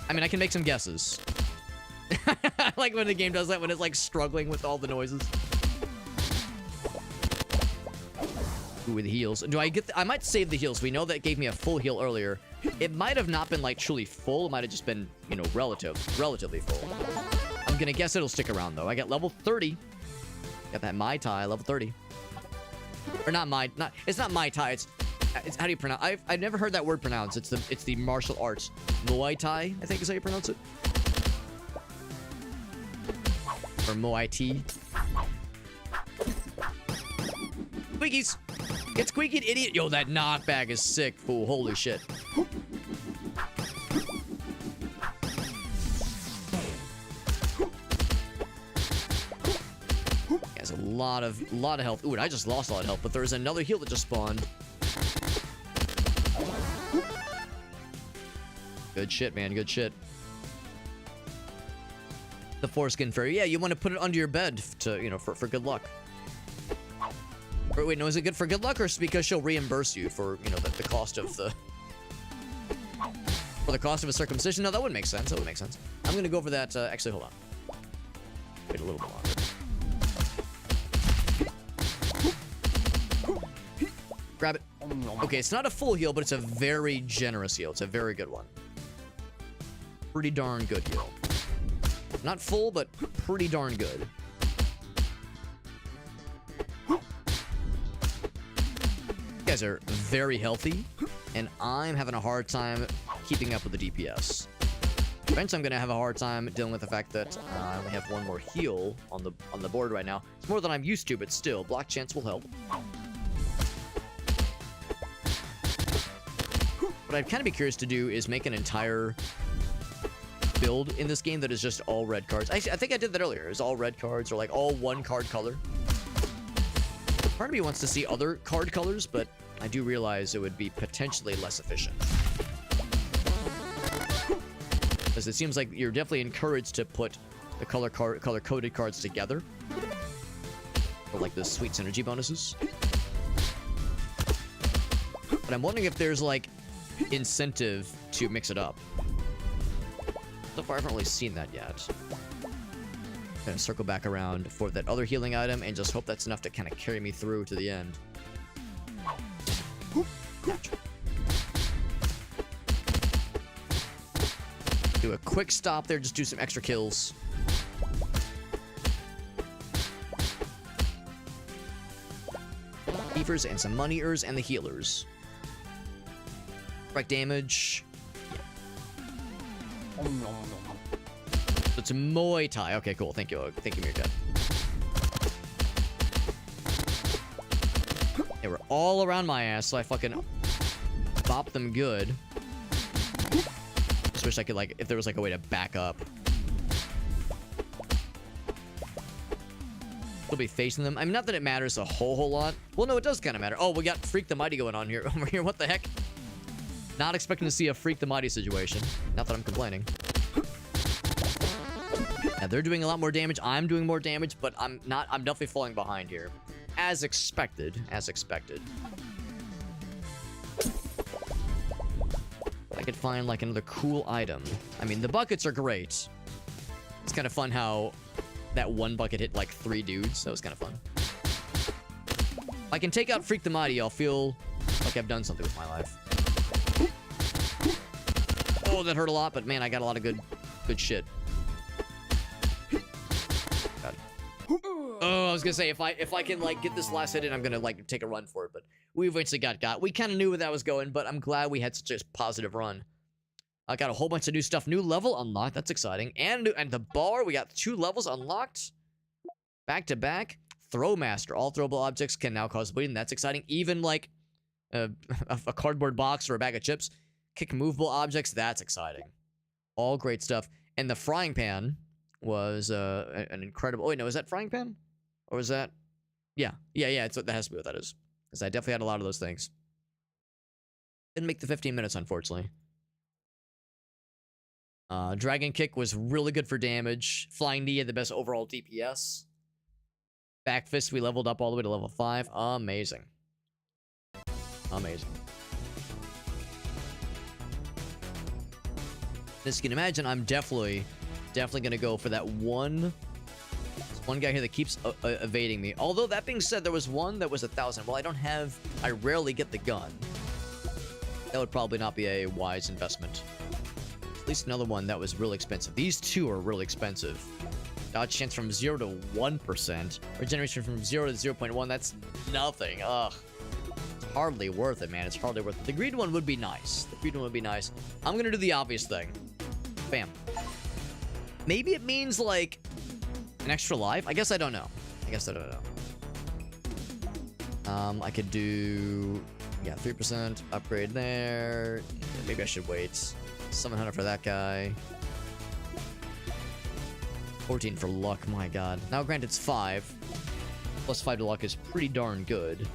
I mean, I can make some guesses. I like when the game does that, when it's like struggling with all the noises. Ooh, with the heals. Do I get I might save the heals. We know that gave me a full heal earlier. It might have not been like truly full. It might have just been, you know, relatively full. I'm gonna guess it'll stick around though. I got level 30. Got that Mai Tai, level 30. Or it's not Mai Tai, it's how do you pronounce? I've never heard that word pronounced. It's the martial arts. Muay Thai, I think is how you pronounce it. Or Muay Thai. Squeakies! Get squeaky, idiot! Yo, that knockback is sick, fool. Holy shit. Has a lot of health. Ooh, and I just lost a lot of health, but there's another heal that just spawned. Good shit, man. Good shit. The foreskin fairy. Yeah, you want to put it under your bed to, you know, for good luck. Or wait, no, is it good for good luck, or is it because she'll reimburse you for, you know, the cost of the... For the cost of a circumcision? No, that would make sense. That would make sense. I'm gonna go for that, actually, hold on. Wait a little bit longer. Grab it. Okay, it's not a full heal, but it's a very generous heal. It's a very good one. Pretty darn good heal. Not full, but pretty darn good. You guys are very healthy, and I'm having a hard time keeping up with the DPS. Eventually, I'm gonna have a hard time dealing with the fact that I only have one more heal on the board right now. It's more than I'm used to, but still, block chance will help. What I'd kind of be curious to do is make an entire build in this game that is just all red cards. Actually, I think I did that earlier. It's all red cards, or like all one card color. Part of me wants to see other card colors, but I do realize it would be potentially less efficient. Because it seems like you're definitely encouraged to put the color-coded cards together. For like the sweet synergy bonuses. But I'm wondering if there's like incentive to mix it up. So far, I haven't really seen that yet. Gonna circle back around for that other healing item and just hope that's enough to kind of carry me through to the end. Do a quick stop there, just do some extra kills. cleavers and some moneyers and the healers. Direct damage. So it's Muay Thai. Okay, cool. Thank you. Thank you, Meerkat. They were all around my ass, so I fucking bop them good. Just wish I could, like, if there was, like, a way to back up. We'll be facing them. I mean, not that it matters a whole lot. Well, no, it does kind of matter. Oh, we got Freak the Mighty going on here. Over here, what the heck? Not expecting to see a Freak the Mighty situation. Not that I'm complaining. Now, they're doing a lot more damage. I'm doing more damage, but I'm definitely falling behind here. As expected. As expected. I could find, like, another cool item. I mean, the buckets are great. It's kind of fun how that one bucket hit, like, 3 dudes. That was kind of fun. If I can take out Freak the Mighty, I'll feel like I've done something with my life. Oh, that hurt a lot, but man, I got a lot of good shit. God. Oh, I was gonna say, if I can, like, get this last hit in, I'm gonna, like, take a run for it, but we eventually got. We kind of knew where that was going, but I'm glad we had such a positive run. I got a whole bunch of new stuff. New level unlocked. That's exciting. And the bar, we got 2 levels unlocked. Back to back. Throwmaster. All throwable objects can now cause bleeding. That's exciting. Even, like, a cardboard box or a bag of chips. Kick movable objects. That's exciting. All great stuff. And the frying pan was an incredible... Oh, wait, no. Is that frying pan? Or is that... Yeah. That has to be what that is. Because I definitely had a lot of those things. Didn't make the 15 minutes, unfortunately. Dragon Kick was really good for damage. Flying Knee had the best overall DPS. Back Fist, we leveled up all the way to level 5. Amazing. Amazing. As you can imagine, I'm definitely gonna go for that one guy here that keeps evading me. Although, that being said, there was one that was 1,000. Well, I rarely get the gun. That would probably not be a wise investment. At least another one that was really expensive. These 2 are really expensive. Dodge chance from 0 to 1%. Regeneration from 0 to 0.1. That's nothing. Ugh. It's hardly worth it, man. It's hardly worth it. The green one would be nice. I'm going to do the obvious thing. Bam. Maybe it means, like, an extra life? I guess I don't know. I could do... Yeah, 3% upgrade there. Maybe I should wait. 700 for that guy. 14 for luck, my god. Now, granted, it's 5. Plus 5 to luck is pretty darn good.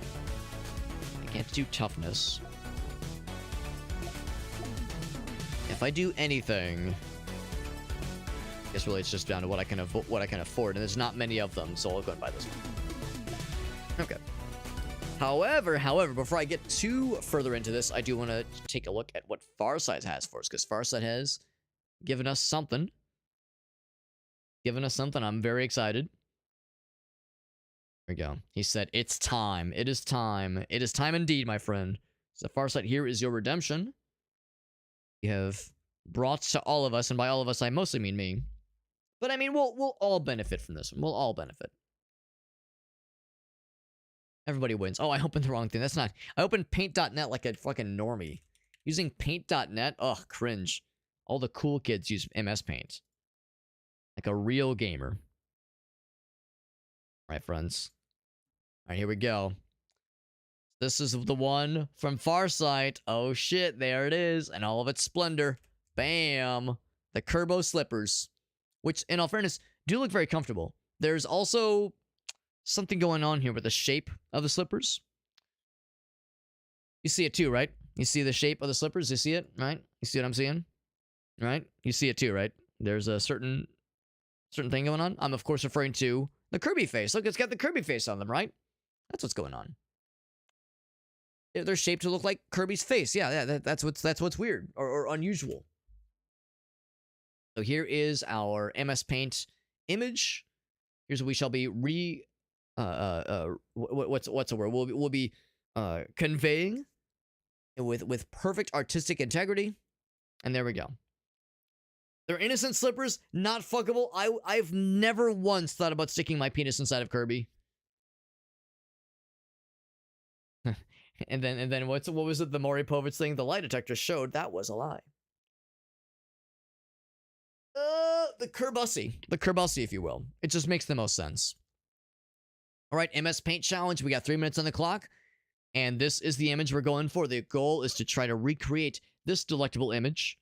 I can't do toughness. If I do anything... I guess really it's just down to what I can afford, and there's not many of them, so I'll go and buy this one. Okay. However, before I get too further into this, I do want to take a look at what Farsight has for us, because Farsight has given us something. I'm very excited. There we go. He said, "It's time. It is time. It is time indeed, my friend." So Farsight, here is your redemption. You have brought to all of us, and by all of us, I mostly mean me. But I mean, we'll all benefit from this one. We'll all benefit. Everybody wins. Oh, I opened the wrong thing. That's not... I opened paint.net like a fucking normie. Using paint.net? Ugh, cringe. All the cool kids use MS Paint. Like a real gamer. Alright, friends. Alright, here we go. This is the one from Farsight. Oh shit, there it is. And all of its splendor. Bam! The Kerbo slippers. Which, in all fairness, do look very comfortable. There's also... something going on here with the shape of the slippers. You see it too, right? You see the shape of the slippers? You see it, right? You see what I'm seeing? Right? You see it too, right? There's a certain thing going on. I'm, of course, referring to the Kirby face. Look, it's got the Kirby face on them, right? That's what's going on. They're shaped to look like Kirby's face. Yeah, that's what's weird or unusual. So here is our MS Paint image. Here's what we shall be what's the word? We'll be conveying with perfect artistic integrity. And there we go. They're innocent slippers, not fuckable. I've never once thought about sticking my penis inside of Kirby. And then what was it? The Maury Povich thing. The lie detector showed that was a lie. The Kerbussy, if you will. It just makes the most sense. All right, MS Paint challenge. We got 3 minutes on the clock, and this is the image we're going for. The goal is to try to recreate this delectable image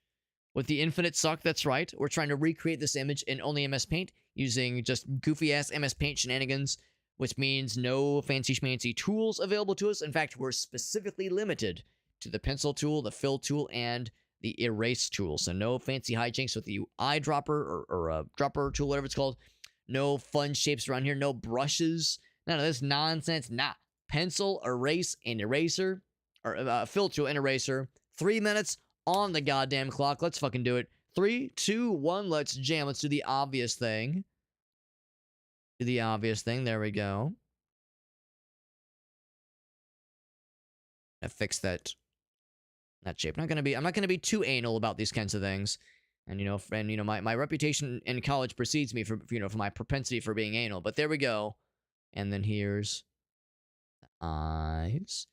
with the infinite suck. That's right. We're trying to recreate this image in only MS Paint using just goofy ass MS Paint shenanigans, which means no fancy schmancy tools available to us. In fact, we're specifically limited to the pencil tool, the fill tool, and the erase tool. So no fancy hijinks with the eyedropper or dropper tool, whatever it's called. No fun shapes around here. No brushes. None of this nonsense. Nah. Pencil, erase, and eraser. Or fill tool and eraser. 3 minutes on the goddamn clock. Let's fucking do it. 3, 2, 1. Let's jam. Let's do the obvious thing. Do the obvious thing. There we go. I fixed that shape. I'm not gonna be too anal about these kinds of things. And my reputation in college precedes me for my propensity for being anal. But there we go. And then here's the eyes.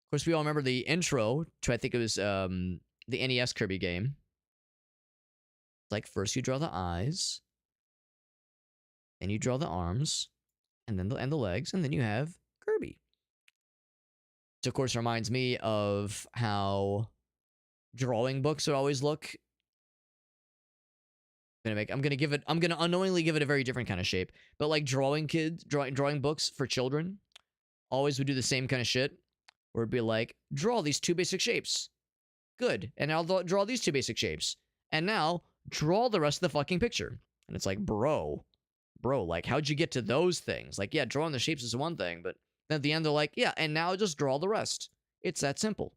Of course, we all remember the intro to, I think it was the NES Kirby game. Like, first you draw the eyes, then you draw the arms, and then the legs, and then you have Kirby. Which, of course, reminds me of how drawing books would always look. I'm gonna unknowingly give it a very different kind of shape. But like drawing books for children always would do the same kind of shit. Where it'd be like, draw these 2 basic shapes. Good. And I'll draw these 2 basic shapes. And now draw the rest of the fucking picture. And it's like, bro, like, how'd you get to those things? Like, yeah, drawing the shapes is one thing, but then at the end they're like, yeah, and now just draw the rest. It's that simple.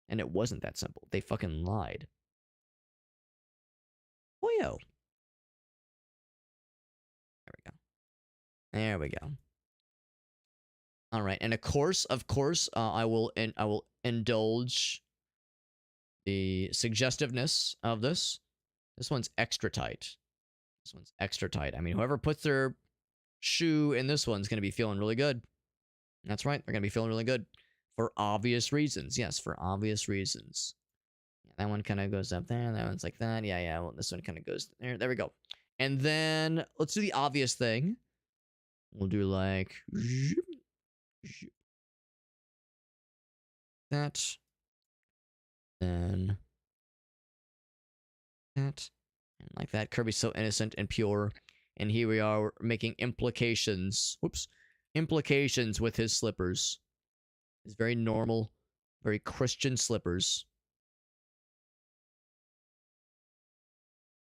And it wasn't that simple. They fucking lied. Boyo. There we go. All right, and of course, I will indulge the suggestiveness of this. This one's extra tight. I mean, whoever puts their shoe in this one's gonna be feeling really good. That's right, they're gonna be feeling really good for obvious reasons. Yes, for obvious reasons. Yeah, that one kind of goes up there. That one's like that. Yeah. Well, this one kind of goes there. There we go. And then let's do the obvious thing. We'll do like that, then that, and like that. Kirby's so innocent and pure, and here we are making implications. Whoops, implications with his slippers. His very normal, very Christian slippers.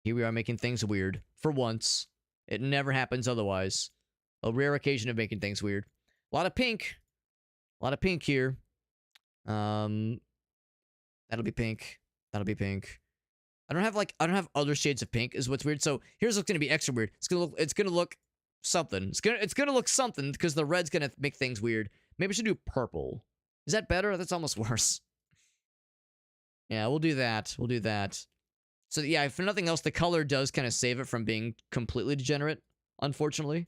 Here we are making things weird for once. It never happens otherwise. A rare occasion of making things weird. A lot of pink. A lot of pink here. That'll be pink. That'll be pink. I don't have other shades of pink is what's weird. So here's what's gonna be extra weird. It's gonna look something. It's gonna look something because the red's gonna make things weird. Maybe I should do purple. Is that better? That's almost worse. Yeah, we'll do that. We'll do that. So yeah, if nothing else, the color does kind of save it from being completely degenerate, unfortunately.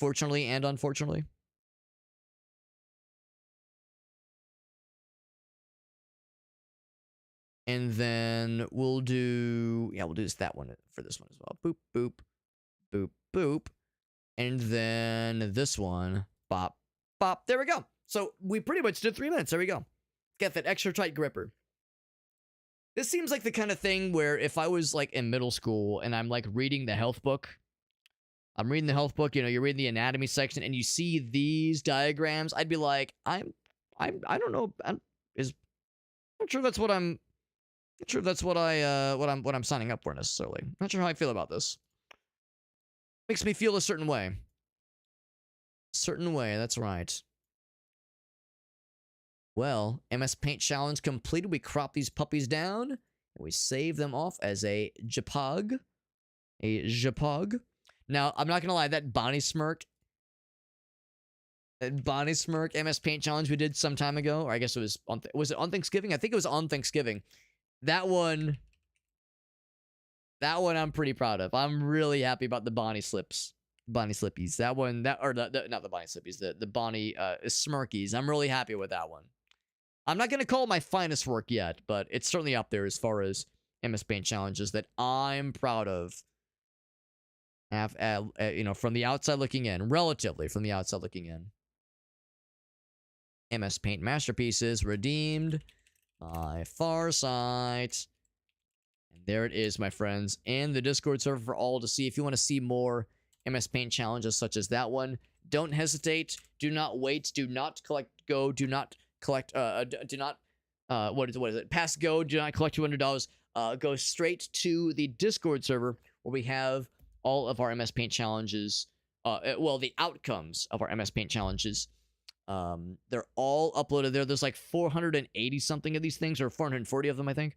Fortunately and unfortunately. And then we'll do that one for this one as well. Boop, boop, boop, boop. And then this one, bop, bop. There we go. So we pretty much did 3 minutes. There we go. Get that extra tight gripper. This seems like the kind of thing where if I was like in middle school and I'm like reading the health book, you're reading the anatomy section and you see these diagrams, I'd be like, I don't know, I'm not sure that's what I'm signing up for necessarily. Not sure how I feel about this. Makes me feel a certain way. That's right. Well, MS Paint challenge completed. We crop these puppies down and we save them off as a JPEG. Now, I'm not gonna lie, that Bonnie Smirk MS Paint challenge we did some time ago, or I guess it was it on Thanksgiving? I think it was on Thanksgiving. That one I'm pretty proud of. I'm really happy about the Bonnie Slippies. Not the Bonnie Slippies, the Bonnie Smirkies. I'm really happy with that one. I'm not going to call it my finest work yet, but it's certainly up there as far as MS Paint challenges that I'm proud of. From the outside looking in, relatively from the outside looking in. MS Paint masterpieces redeemed by Farsight. And there it is, my friends, in the Discord server for all to see. If you want to see more MS Paint challenges such as that one, don't hesitate. Do not wait. Do not collect go. Do not collect. Do not. What is it? Pass go. Do not collect $200. Go straight to the Discord server where we have all of our MS Paint challenges. Well, the outcomes of our MS Paint challenges. They're all uploaded there. There's like 480 something of these things, or 440 of them, I think.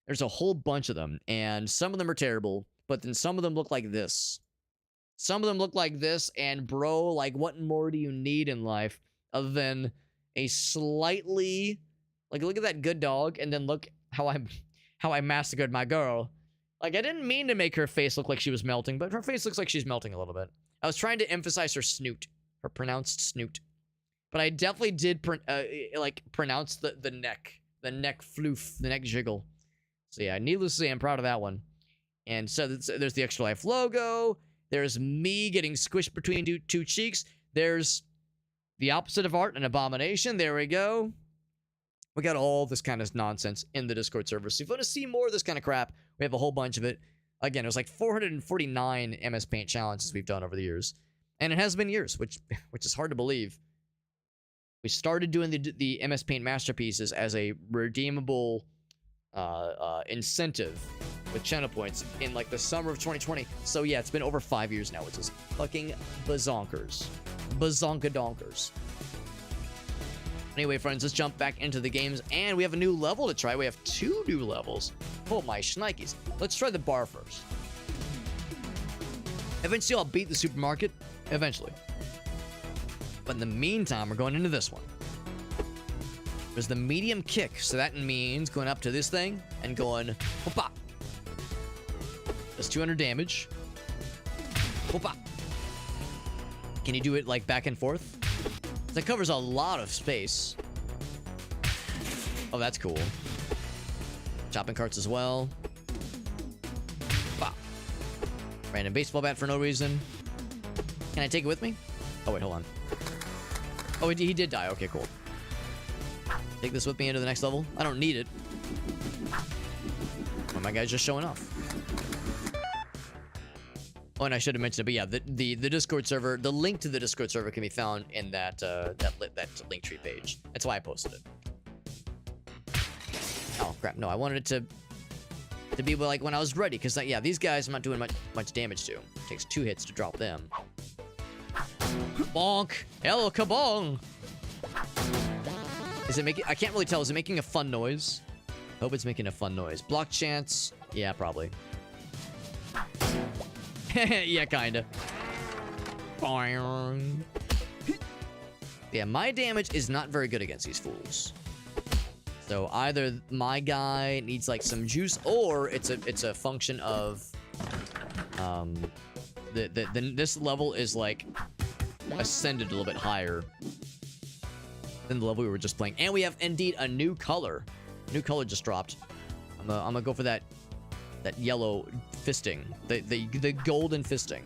There's a whole bunch of them, and some of them are terrible, but then some of them look like this. Some of them look like this, and bro, like, what more do you need in life other than a slightly, like, look at that good dog, and then look how I massacred my girl. Like, I didn't mean to make her face look like she was melting, but her face looks like she's melting a little bit. I was trying to emphasize her snoot, her pronounced snoot. But I definitely did, pronounce the neck floof, the neck jiggle. So yeah, needless to say, I'm proud of that one. And so there's the Extra Life logo. There's me getting squished between two cheeks. There's the opposite of art, an abomination. There we go. We got all this kind of nonsense in the Discord server. So if you want to see more of this kind of crap, we have a whole bunch of it. Again, it was like 449 MS Paint challenges we've done over the years. And it has been years, which is hard to believe. We started doing the MS Paint masterpieces as a redeemable incentive with channel points in like the summer of 2020. So yeah, it's been over 5 years now, which is fucking bazonkers. Bazonkadonkers. Anyway, friends, let's jump back into the games, and we have a new level to try. We have 2 new levels. Oh my shnikes. Let's try the bar first. Eventually, I'll beat the supermarket. Eventually. But in the meantime, we're going into this one. There's the medium kick, so that means going up to this thing and going, whoop-ah. Does 200 damage. Whoop-ah. Can you do it, like, back and forth? That covers a lot of space. Oh, that's cool. Chopping carts as well. Bah. Random baseball bat for no reason. Can I take it with me? Oh, wait, hold on. Oh, he did die. Okay, cool. Take this with me into the next level. I don't need it. Oh, my guy's just showing off. Oh, and I should have mentioned it, but yeah, the Discord server, the link to the Discord server can be found in that Linktree page. That's why I posted it. Oh crap! No, I wanted it to be like when I was ready, because yeah, these guys I'm not doing much damage to. It takes 2 hits to drop them. Bonk! Hello, kabong! Is it making? I can't really tell. Is it making a fun noise? I hope it's making a fun noise. Block chance? Yeah, probably. Yeah, kinda. Yeah, my damage is not very good against these fools. So either my guy needs like some juice, or it's a function of this level is like ascended a little bit higher than the level we were just playing. And we have indeed a new color. New color just dropped. I'm gonna go for that yellow fisting, the golden fisting.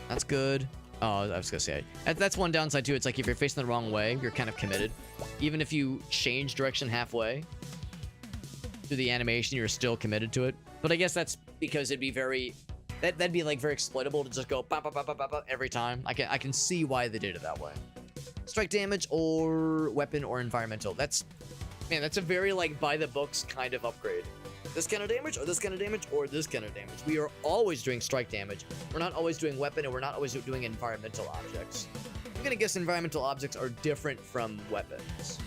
That's good. Oh, I was gonna say that's one downside too. It's like if you're facing the wrong way, you're kind of committed. Even if you change direction halfway through the animation, you're still committed to it. But I guess that's because it'd be very that'd be like very exploitable to just go bop, bop, bop, bop, bop, bop every time. I can see why they did it that way. Strike damage or weapon or environmental. That's a very like by the books kind of upgrade. This kind of damage or this kind of damage or this kind of damage. We are always doing strike damage. We're not always doing weapon, and we're not always doing environmental objects. I'm gonna guess environmental objects are different from weapons,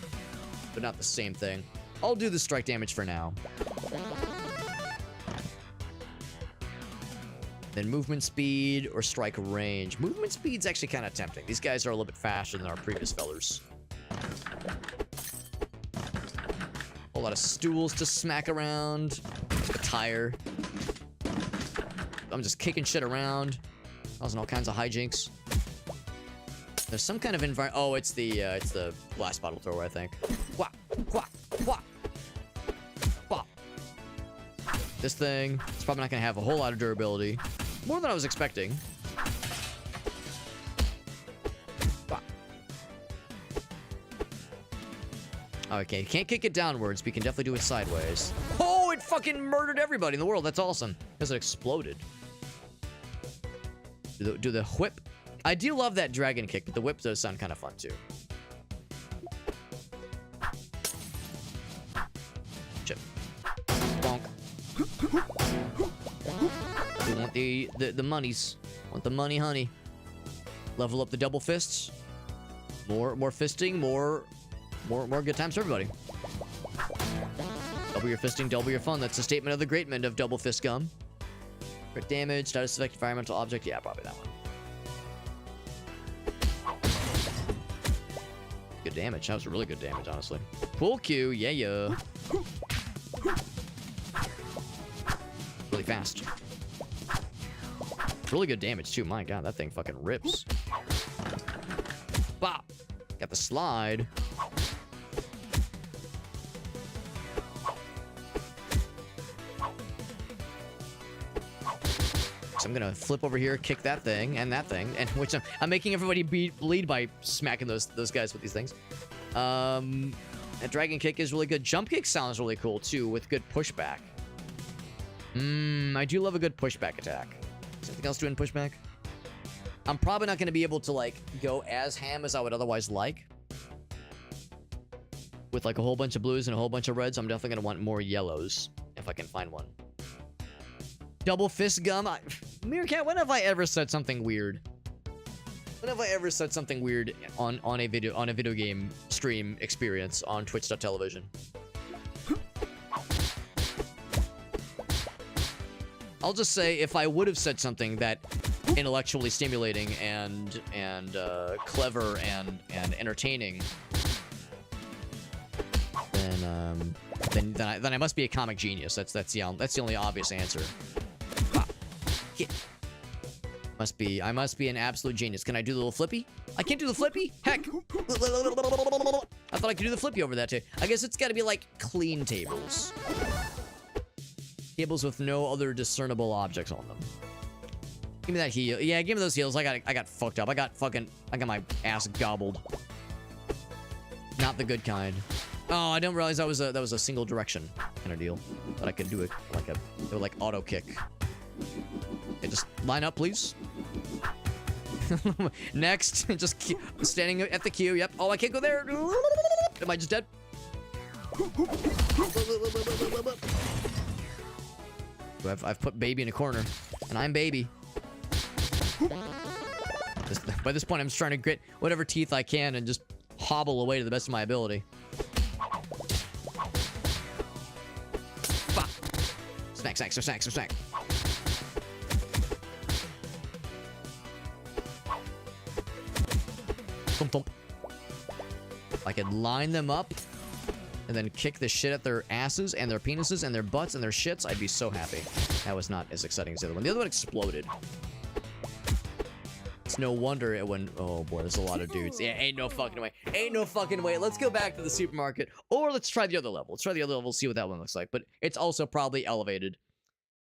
but not the same thing. I'll do the strike damage for now. Then movement speed or strike range. Movement speed's actually kind of tempting. These guys are a little bit faster than our previous fellers. A lot of stools to smack around. A tire. just kicking shit around, causing all kinds of hijinks. There's some kind of environment. Oh, it's the glass bottle thrower, I think. Quack, quack, quack. Quack. This thing is probably not gonna have a whole lot of durability, more than I was expecting. Quack. Okay, you can't kick it downwards, but you can definitely do it sideways. Oh, it fucking murdered everybody in the world. That's awesome because it exploded. Do the whip. I do love that dragon kick, but the whip does sound kind of fun too. Chip. Bonk. We want the monies. Want the money, honey. Level up the double fists. More fisting, more good times for everybody. Double your fisting, double your fun. That's the statement of the great men of double fist gum. Crit damage, status effect, environmental object. Yeah, probably that one. Good damage. That was really good damage, honestly. Pool cue. Yeah. Really fast. Really good damage, too. My god, that thing fucking rips. Bop. Got the slide. So I'm gonna flip over here, kick that thing, and which I'm making everybody bleed by smacking those guys with these things. That dragon kick is really good. Jump kick sounds really cool too, with good pushback. I do love a good pushback attack. Something else doing pushback? I'm probably not gonna be able to like go as ham as I would otherwise like. With like a whole bunch of blues and a whole bunch of reds, I'm definitely gonna want more yellows if I can find one. Double fist gum. Meerkat, when have I ever said something weird? When have I ever said something weird on a video game stream experience on twitch.television? I'll just say if I would have said something that intellectually stimulating and clever and entertaining, then I must be a comic genius. That's the only obvious answer. Yeah. I must be an absolute genius. Can I do the little flippy? I can't do the flippy? Heck. I thought I could do the flippy over that too. I guess it's got to be like clean tables. Tables with no other discernible objects on them. Give me that heel. Yeah, give me those heels. I got fucked up. I got my ass gobbled. Not the good kind. Oh, I didn't realize that was a single direction kind of deal. But I could do it like auto kick. Okay, just line up, please. Next, just standing at the queue. Yep. Oh, I can't go there. Am I just dead? I've put baby in a corner, and I'm baby. By this point, I'm just trying to grit whatever teeth I can and just hobble away to the best of my ability. Bah. Snack. Thump. I could line them up and then kick the shit at their asses and their penises and their butts and their shits. I'd be so happy. That was not as exciting as the other one. The other one exploded. It's no wonder it went... Oh boy, there's a lot of dudes. Yeah, ain't no fucking way. Ain't no fucking way. Let's go back to the supermarket. Or let's try the other level. Let's try the other level, see what that one looks like. But it's also probably elevated.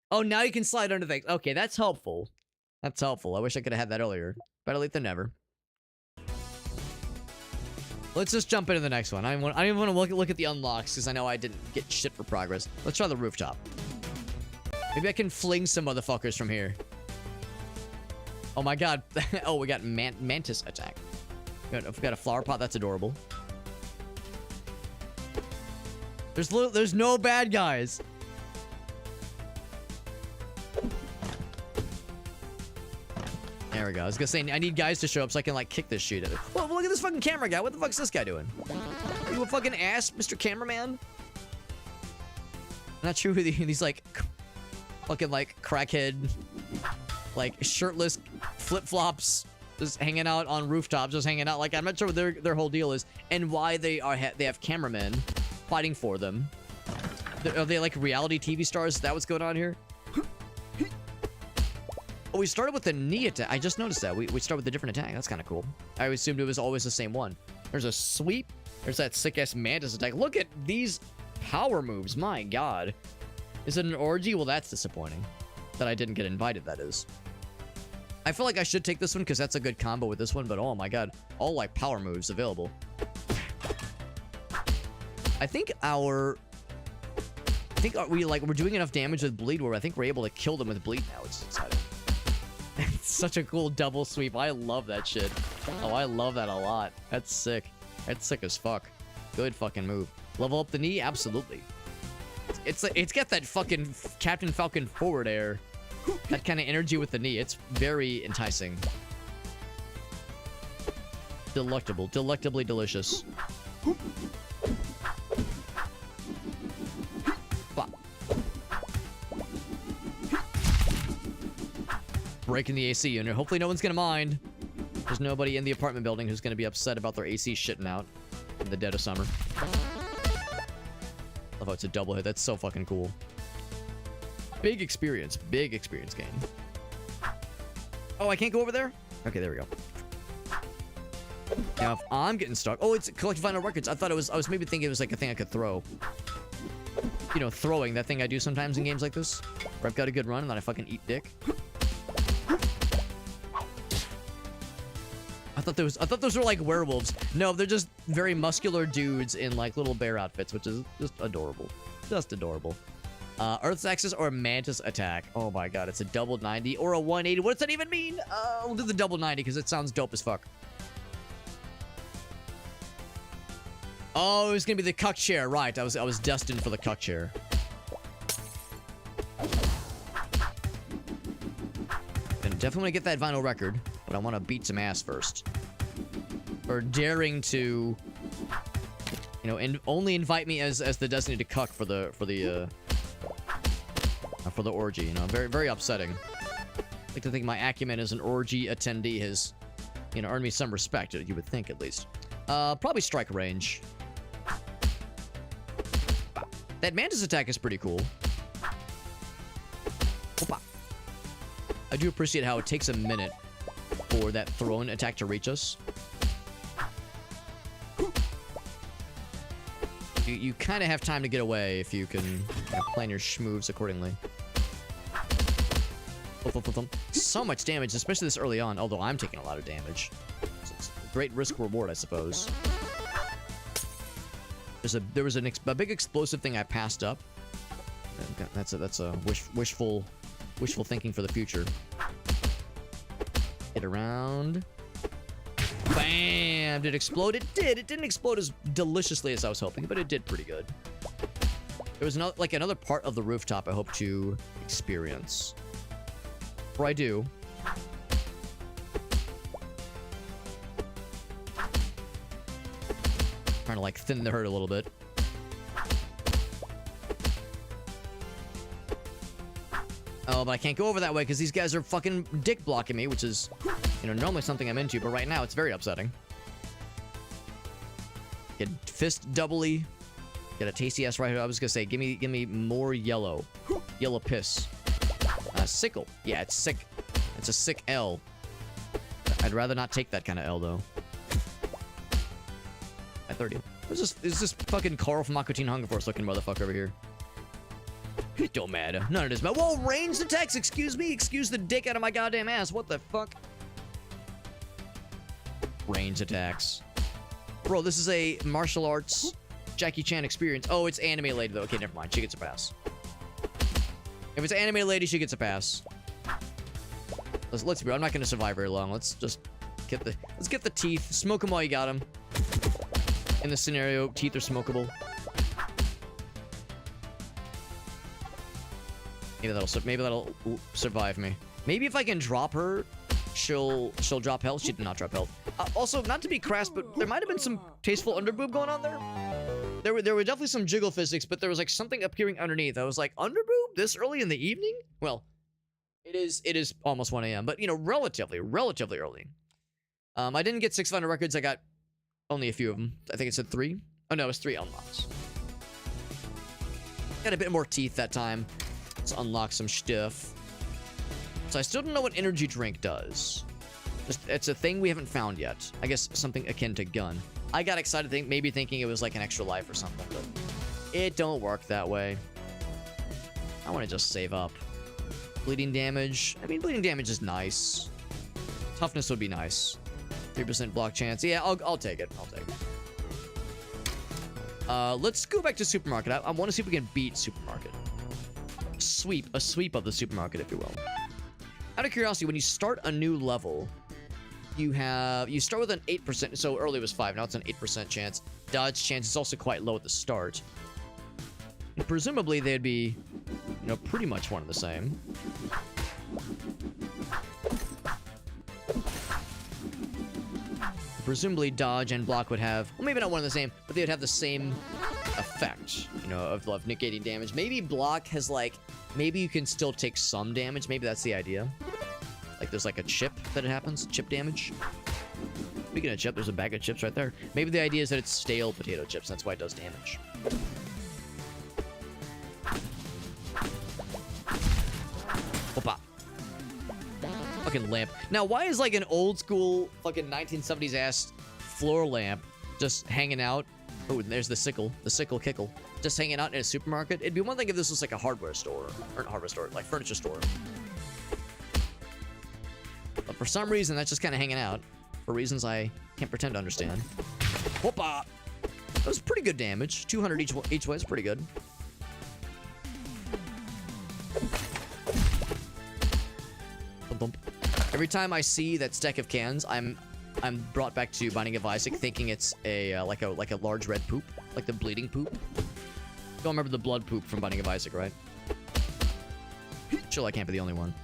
Oh, now you can slide under things. Okay, that's helpful. That's helpful. I wish I could have had that earlier. Better late than never. Let's just jump into the next one. I don't even want to look at the unlocks because I know I didn't get shit for progress. Let's try the rooftop. Maybe I can fling some motherfuckers from here. Oh my god. Oh, we got mantis attack. We got a flower pot. That's adorable. There's no bad guys. There we go. I was gonna say, I need guys to show up so I can, like, kick this shit at it. Well, look at this fucking camera guy. What the fuck's this guy doing? Are you a fucking ass, Mr. Cameraman? I'm not sure who these, like, fucking, like, crackhead, like, shirtless flip-flops just hanging out on rooftops, just hanging out. Like, I'm not sure what their whole deal is and why they have cameramen fighting for them. Are they, like, reality TV stars? Is that what's going on here? Oh, we started with the knee attack. I just noticed that. We start with a different attack. That's kind of cool. I assumed it was always the same one. There's a sweep. There's that sick-ass mantis attack. Look at these power moves. My god. Is it an orgy? Well, that's disappointing. That I didn't get invited, that is. I feel like I should take this one because that's a good combo with this one, but oh my god. All, like, power moves available. I think we're doing enough damage with bleed where I think we're able to kill them with bleed now. It's exciting. It's such a cool double sweep. I love that shit. Oh, I love that a lot. That's sick. That's sick as fuck. Good fucking move. Level up the knee? Absolutely. It's got that fucking Captain Falcon forward air. That kind of energy with the knee. It's very enticing. Delectable. Delectably delicious. Breaking the AC unit. Hopefully no one's gonna mind. There's nobody in the apartment building who's gonna be upset about their AC shitting out in the dead of summer. Love how it's a double hit. That's so fucking cool. Big experience game. Oh, I can't go over there? Okay, there we go. Now, if I'm getting stuck... Oh, it's collect vinyl records. I was maybe thinking it was like a thing I could throw. You know, throwing. That thing I do sometimes in games like this. Where I've got a good run and then I fucking eat dick. I thought those were like werewolves. No, they're just very muscular dudes in like little bear outfits, which is just adorable. Just adorable. Earth's Axis or Mantis Attack. Oh my god, it's a double 90 or a 180. What does that even mean? We'll do the double 90 because it sounds dope as fuck. Oh, it was gonna be the cuck chair, right? I was destined for the cuck chair. And definitely want to get that vinyl record, but I want to beat some ass first. For daring to, you know, and only invite me as the designated cuck for the orgy. You know, very very upsetting. I like to think my acumen as an orgy attendee has, you know, earned me some respect. You would think, at least. Probably strike range. That Mantis attack is pretty cool. Opa. I do appreciate how it takes a minute for that thrown attack to reach us. You kind of have time to get away if you can plan your schmoves accordingly. So much damage, especially this early on, although I'm taking a lot of damage. So it's a great risk-reward, I suppose. There was a big explosive thing I passed up. That's a wishful thinking for the future. Get around. Bam! Did it explode? It did. It didn't explode as deliciously as I was hoping, but it did pretty good. There was another part of the rooftop I hope to experience. Before I do, trying to like thin the herd a little bit. Oh, but I can't go over that way because these guys are fucking dick blocking me, which is, you know, normally something I'm into, but right now it's very upsetting. Get fist doubly. Get a tasty ass right here. I was gonna say, give me more yellow. Yellow piss. Sickle. Yeah, it's sick. It's a sick L. I'd rather not take that kind of L though. At 30. Is this fucking Carl from Aqua Teen Hunger Force looking motherfucker over here? It don't matter. None of this matter. Whoa, ranged attacks! Excuse me! Excuse the dick out of my goddamn ass. What the fuck? Ranged attacks. Bro, this is a martial arts Jackie Chan experience. Oh, it's anime lady though. Okay, never mind. She gets a pass. If it's anime lady, she gets a pass. Let's be. I'm not gonna survive very long. Let's just get the teeth. Smoke them while you got them. In this scenario, teeth are smokable. Maybe that'll survive me. Maybe if I can drop her, she'll drop health. She did not drop health. Also, not to be crass, but there might have been some tasteful underboob going on there. There were definitely some jiggle physics, but there was like something appearing underneath. I was like, underboob this early in the evening? Well, it is almost 1 a.m., but you know, relatively early. I didn't get 600 records. I got only a few of them. I think it said 3. Oh no, it was 3 unlocks. Got a bit more teeth that time. Let's unlock some stuff. So I still don't know what energy drink does. Just, it's a thing we haven't found yet. I guess something akin to gun. I got excited, maybe thinking it was like an extra life or something, but it don't work that way. I want to just save up. Bleeding damage. I mean, bleeding damage is nice. Toughness would be nice. 3% block chance. Yeah, I'll take it. I'll take it. Let's go back to supermarket. I want to see if we can beat supermarket. A sweep of the supermarket, if you will. Out of curiosity, when you start a new level, you start with an 8%. So earlier it was 5. Now it's an 8% chance. Dodge chance is also quite low at the start. And presumably they'd be, you know, pretty much one and the same. Presumably dodge and block would have, well, maybe not one and the same, but they would have the same effect, you know, of negating damage. Maybe block has like, maybe you can still take some damage. Maybe that's the idea. Like there's like a chip that it happens, chip damage. Speaking of chip, there's a bag of chips right there. Maybe the idea is that it's stale potato chips. That's why it does damage. Opa. Fucking lamp. Now, why is like an old school fucking 1970s ass floor lamp just hanging out? Oh, and there's the sickle kickle. Just hanging out in a supermarket. It'd be one thing if this was like a hardware store, or not hardware store, like furniture store. But for some reason, that's just kind of hanging out. For reasons I can't pretend to understand. Whoopa! That was pretty good damage. 200 each way is pretty good. Bump. Every time I see that stack of cans, I'm brought back to Binding of Isaac, thinking it's a like a large red poop, like the bleeding poop. Don't remember the blood poop from Binding of Isaac, right? Chill, I can't be the only one.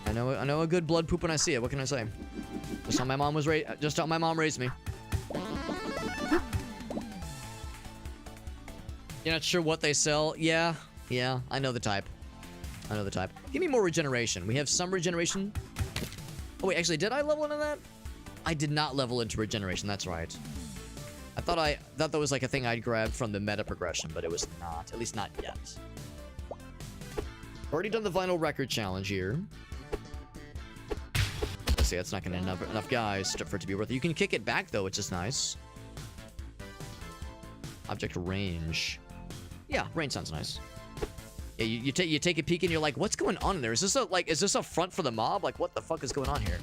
I know a good blood poop when I see it. What can I say? Just how my mom was raised. Just how my mom raised me. You're not sure what they sell? Yeah, I know the type. Give me more regeneration. We have some regeneration. Oh wait, actually, did I level into that? I did not level into regeneration. That's right. I thought that was like a thing I'd grab from the meta progression, but it was not. At least not yet. Already done the vinyl record challenge here. Let's see, that's not gonna enough guys for it to be worth it. You can kick it back though, which is nice. Object range. Yeah, range sounds nice. Yeah, you take a peek and you're like, what's going on in there? Is this a front for the mob? Like, what the fuck is going on here?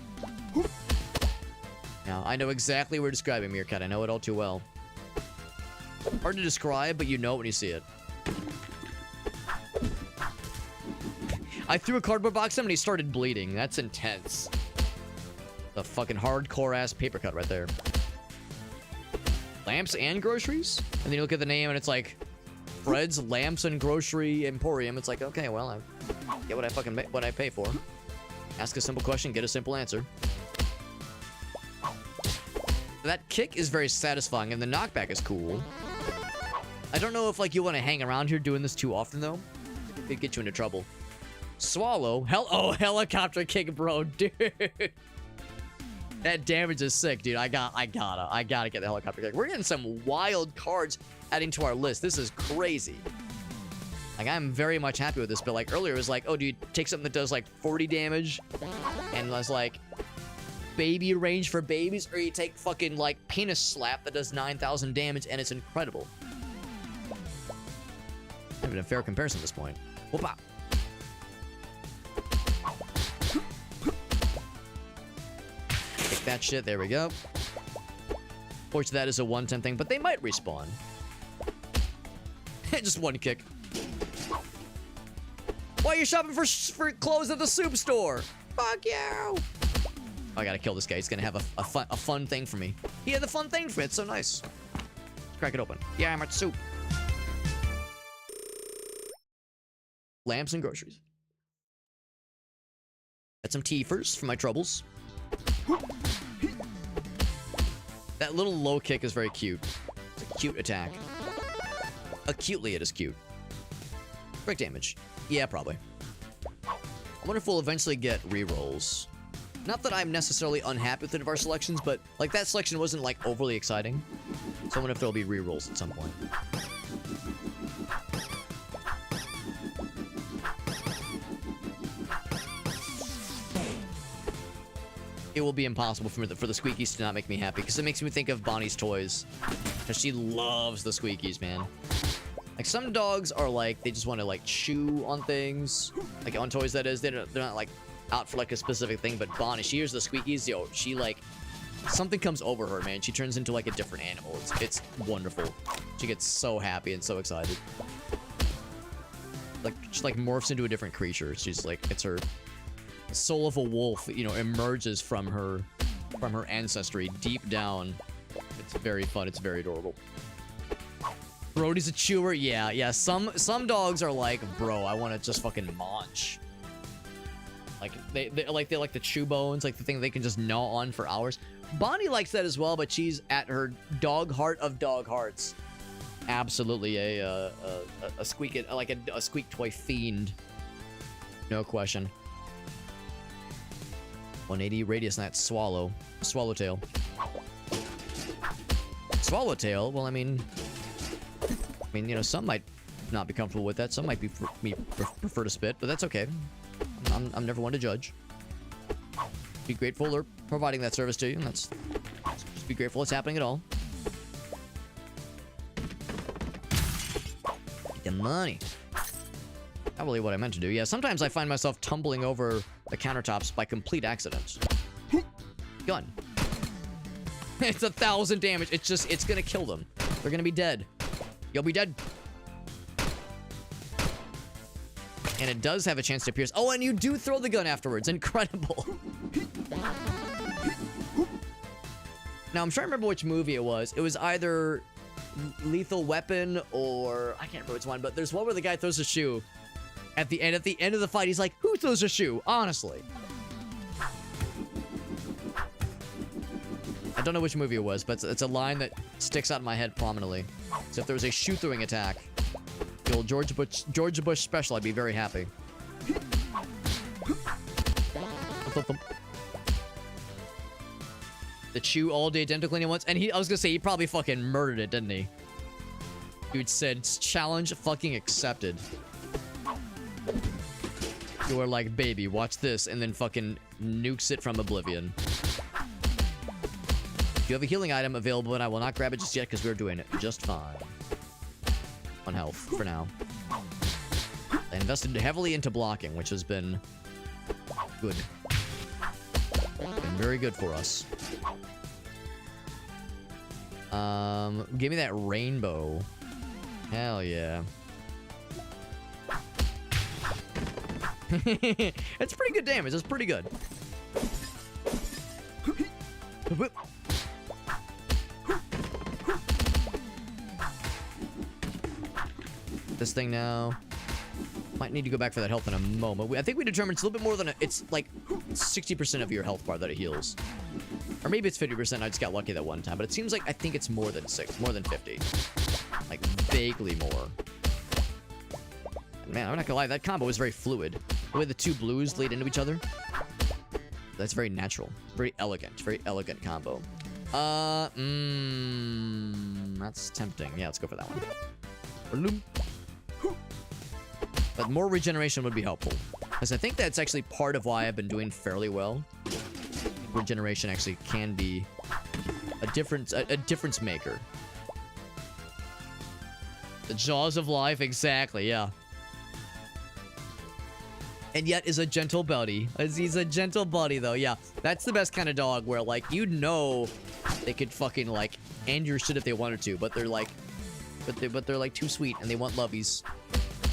Now, I know exactly what you're describing, Meerkat. I know it all too well. Hard to describe, but you know it when you see it. I threw a cardboard box at him and he started bleeding. That's intense. The fucking hardcore-ass paper cut right there. Lamps and groceries? And then you look at the name and it's like... Fred's Lamps and Grocery Emporium. It's like, okay, well, I get what I pay for. Ask a simple question, get a simple answer. That kick is very satisfying, and the knockback is cool. I don't know if like you want to hang around here doing this too often though. It'd get you into trouble. Swallow. Helicopter kick, bro, dude. That damage is sick, dude. I gotta get the helicopter kick. We're getting some wild cards adding to our list. This is crazy. Like, I'm very much happy with this, but like earlier it was like, oh, dude, take something that does like 40 damage and was like baby range for babies, or you take fucking like penis slap that does 9,000 damage and it's incredible. Not even a fair comparison at this point. Whoop-ah. Take that shit. There we go. Fortunately, that is a one-time thing, but they might respawn. Just one kick. Why are you shopping for clothes at the soup store? Fuck you! Oh, I gotta kill this guy. He's gonna have a fun thing for me. He had the fun thing for me. It's so nice. Let's crack it open. Yeah, I'm at soup. Lamps and groceries. Got some tea first for my troubles. That little low kick is very cute. It's a cute attack. Acutely, it is cute. Break damage. Yeah, probably. I wonder if we'll eventually get rerolls. Not that I'm necessarily unhappy with any of our selections, but like that selection wasn't like overly exciting. So I wonder if there'll be rerolls at some point. it will be impossible for the squeakies to not make me happy, because it makes me think of Bonnie's toys. Because she loves the squeakies, man. Like, some dogs are like, they just want to like chew on things. Like on toys, that is. They're not like out for like a specific thing, but Bonnie, she hears the squeakies, yo, she like, something comes over her, man. She turns into like a different animal. It's wonderful. She gets so happy and so excited. Like, she like morphs into a different creature. She's like, it's her soul of a wolf, you know, emerges from her ancestry deep down. It's very fun. It's very adorable. Brody's a chewer. Yeah. Some dogs are like, bro, I want to just fucking munch. Like they like the chew bones, like the thing they can just gnaw on for hours. Bonnie likes that as well, but she's at her dog heart of dog hearts. Absolutely a squeak, like a squeak toy fiend. No question. 180 radius, and that's swallowtail. Swallowtail. Well, I mean, you know, some might not be comfortable with that. Some might prefer to spit, but that's okay. I'm never one to judge. Be grateful they're providing that service to you. And just be grateful it's happening at all. Get the money. Not really what I meant to do. Yeah, sometimes I find myself tumbling over the countertops by complete accident. Gun. It's 1,000 damage. It's gonna kill them. They're gonna be dead. You'll be dead. And it does have a chance to pierce. Oh, and you do throw the gun afterwards. Incredible. Now, I'm trying to remember which movie it was. It was either Lethal Weapon or... I can't remember which one, but there's one where the guy throws a shoe. At the end of the fight, he's like, who throws a shoe? Honestly. I don't know which movie it was, but it's a line that sticks out in my head prominently. So if there was a shoe-throwing attack, the old George Bush special, I'd be very happy. The chew all day identical at once, and I was gonna say he probably fucking murdered it, didn't he? Dude said, challenge fucking accepted. You are like, baby, watch this, and then fucking nukes it from oblivion. You have a healing item available, and I will not grab it just yet because we're doing it just fine. On health for now. I invested heavily into blocking, which has been good. Been very good for us. Give me that rainbow. Hell yeah. It's pretty good damage. It's pretty good. This thing now. Might need to go back for that health in a moment. I think we determined it's a little bit more than it's like 60% of your health bar that it heals. Or maybe it's 50%. I just got lucky that one time. But it seems like I think it's more than 50. Like vaguely more. Man, I'm not gonna lie, that combo is very fluid. The way the two blues lead into each other. That's very natural. Very elegant combo. That's tempting. Yeah, let's go for that one. But more regeneration would be helpful. Because I think that's actually part of why I've been doing fairly well. Regeneration actually can be a difference maker. The jaws of life, exactly, yeah. And yet is a gentle buddy. He's a gentle buddy, though, yeah. That's the best kind of dog where, like, you know they could fucking, like, end your shit if they wanted to, but they're, like... But they're, like, too sweet, and they want lovies.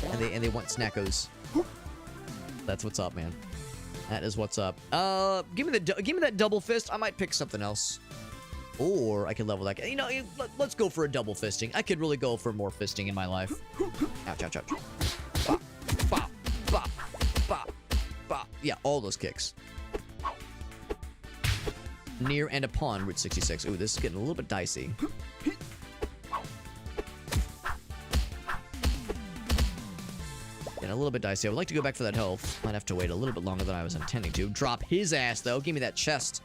And they want snackos. That's what's up, man. That is what's up. Give me that double fist. I might pick something else. Or I could level that. You know, let's go for a double fisting. I could really go for more fisting in my life. Ouch, ouch, ouch. Bop, bop, bop, bop, bop. Yeah, all those kicks. Near and upon Route 66. Ooh, this is getting a little bit dicey. A little bit dicey. I would like to go back for that health. Might have to wait a little bit longer than I was intending to. Drop his ass, though. Give me that chest.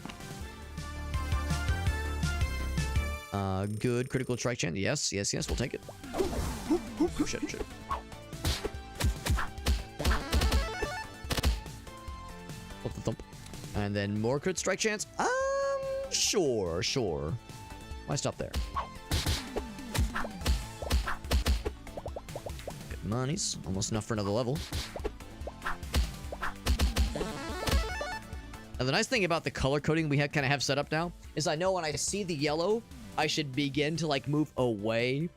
Good critical strike chance. Yes, yes, yes. We'll take it. Oh, shit, shit. Thump. And then more crit strike chance. Sure. Why stop there? Good monies. Almost enough for another level. Now, the nice thing about the color coding we kind of have set up now is I know when I see the yellow, I should begin to like move away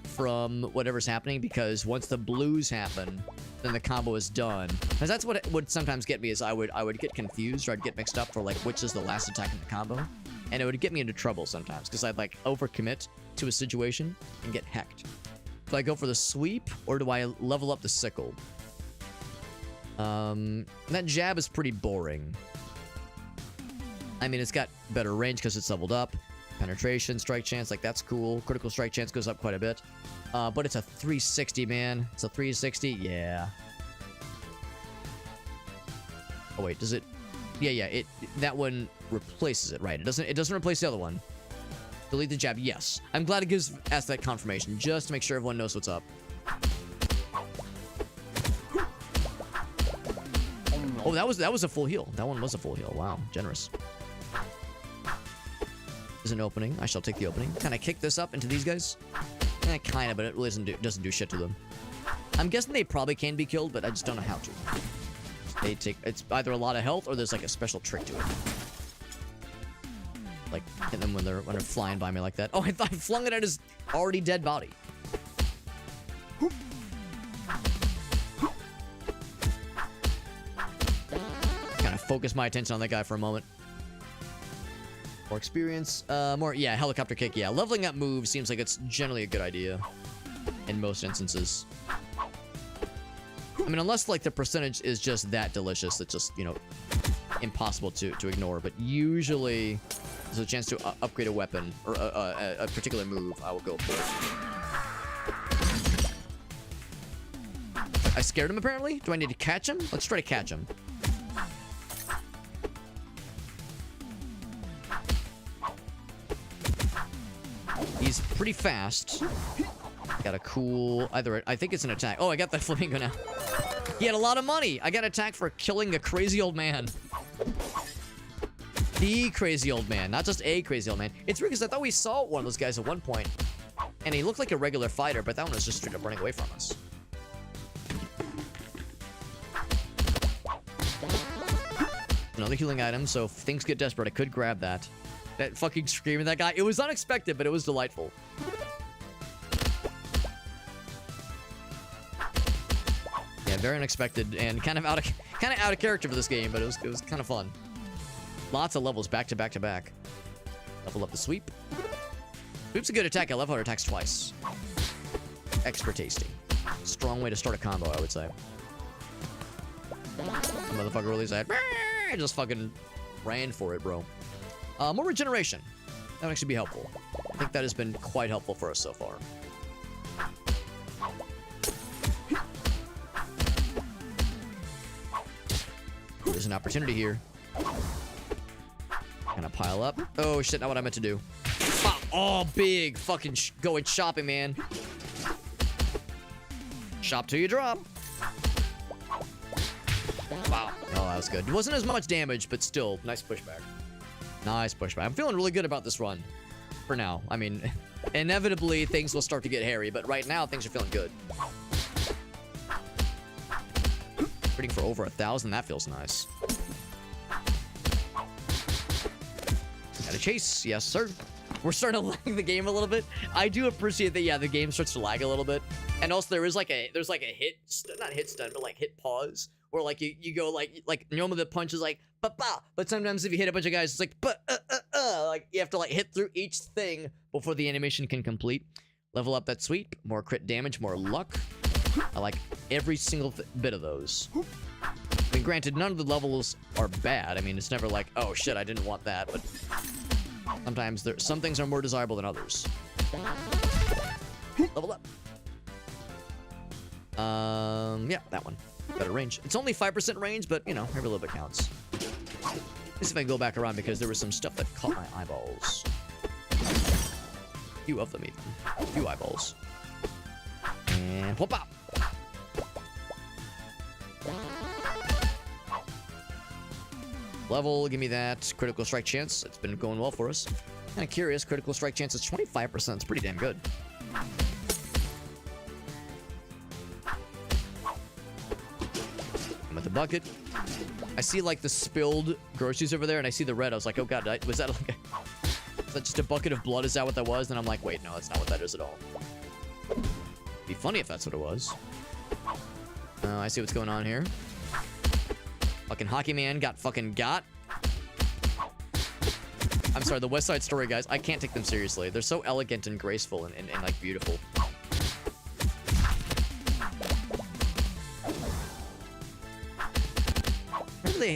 from whatever's happening, because once the blues happen, then the combo is done. Because that's what it would sometimes get me, is I would get confused, or I'd get mixed up for like which is the last attack in the combo, and it would get me into trouble sometimes because I'd like overcommit to a situation and get hecked. Do I go for the sweep or do I level up the sickle? That jab is pretty boring. I mean, it's got better range because it's leveled up. Penetration, strike chance, like that's cool. Critical strike chance goes up quite a bit. But it's a 360, man. It's a 360, yeah. Oh wait, does it? Yeah. That one replaces it, right? It doesn't replace the other one. Delete the jab, yes. I'm glad it gives us that confirmation, just to make sure everyone knows what's up. Oh, that was a full heal. That one was a full heal. Wow, generous. Is an opening. I shall take the opening. Can I kick this up into these guys? Kind of, but it really doesn't do shit to them. I'm guessing they probably can be killed, but I just don't know how to. It's either a lot of health or there's like a special trick to it. Like hit them when they're flying by me like that. Oh, I thought I flung it at his already dead body. Kind of focus my attention on that guy for a moment. More experience, yeah, helicopter kick, yeah. Leveling up moves seems like it's generally a good idea in most instances. I mean, unless, like, the percentage is just that delicious, it's just, you know, impossible to ignore. But usually, there's a chance to upgrade a weapon or a particular move, I will go for it. I scared him, apparently? Do I need to catch him? Let's try to catch him. He's pretty fast. Got a cool... I think it's an attack. Oh, I got the flamingo now. He had a lot of money. I got an attack for killing a crazy old man. The crazy old man. Not just a crazy old man. It's weird because I thought we saw one of those guys at one point. And he looked like a regular fighter, but that one was just straight up running away from us. Another healing item, so if things get desperate, I could grab that. That fucking scream of that guy. It was unexpected, but it was delightful. Yeah, very unexpected and kind of out of character for this game, but it was kind of fun. Lots of levels back to back to back. Level up the sweep. Sweep's a good attack. I love how it attacks twice. Extra tasty. Strong way to start a combo, I would say. The motherfucker really said, just fucking ran for it, bro. More regeneration. That would actually be helpful. I think that has been quite helpful for us so far. There's an opportunity here. Gonna pile up. Oh shit, not what I meant to do. Oh, big fucking going shopping, man. Shop till you drop. Wow. Oh, that was good. It wasn't as much damage, but still, nice pushback. Nice pushback. I'm feeling really good about this run. For now. I mean, inevitably, things will start to get hairy, but right now, things are feeling good. Hitting for over 1,000, that feels nice. Got a chase. Yes, sir. We're starting to lag the game a little bit. I do appreciate that, yeah, the game starts to lag a little bit. And also, there's like a hit, not hit stun, but like hit pause. Where like you go like normally the punch is like ba-ba, but sometimes if you hit a bunch of guys, it's like like you have to like hit through each thing before the animation can complete. Level up that sweep, more crit damage, more luck. I like every single bit of those. I mean, granted, none of the levels are bad. I mean, it's never like, oh shit, I didn't want that, but sometimes some things are more desirable than others. Level up. Yeah, that one. Better range. It's only 5% range, but, you know, every little bit counts. Let's see if I can go back around, because there was some stuff that caught my eyeballs. A few of them, even. A few eyeballs. And whoop up! Level, give me that. Critical strike chance. It's been going well for us. Kind of curious. Critical strike chance is 25%. It's pretty damn good. I'm at the bucket. I see like the spilled groceries over there, and I see the red. I was like, oh god, was that like is that just a bucket of blood? Is that what that was? And I'm like, wait, no, that's not what that is at all. Be funny if that's what it was. I see what's going on here. Fucking hockey man got fucking got. I'm sorry, the West Side Story guys, I can't take them seriously. They're so elegant and graceful and like beautiful.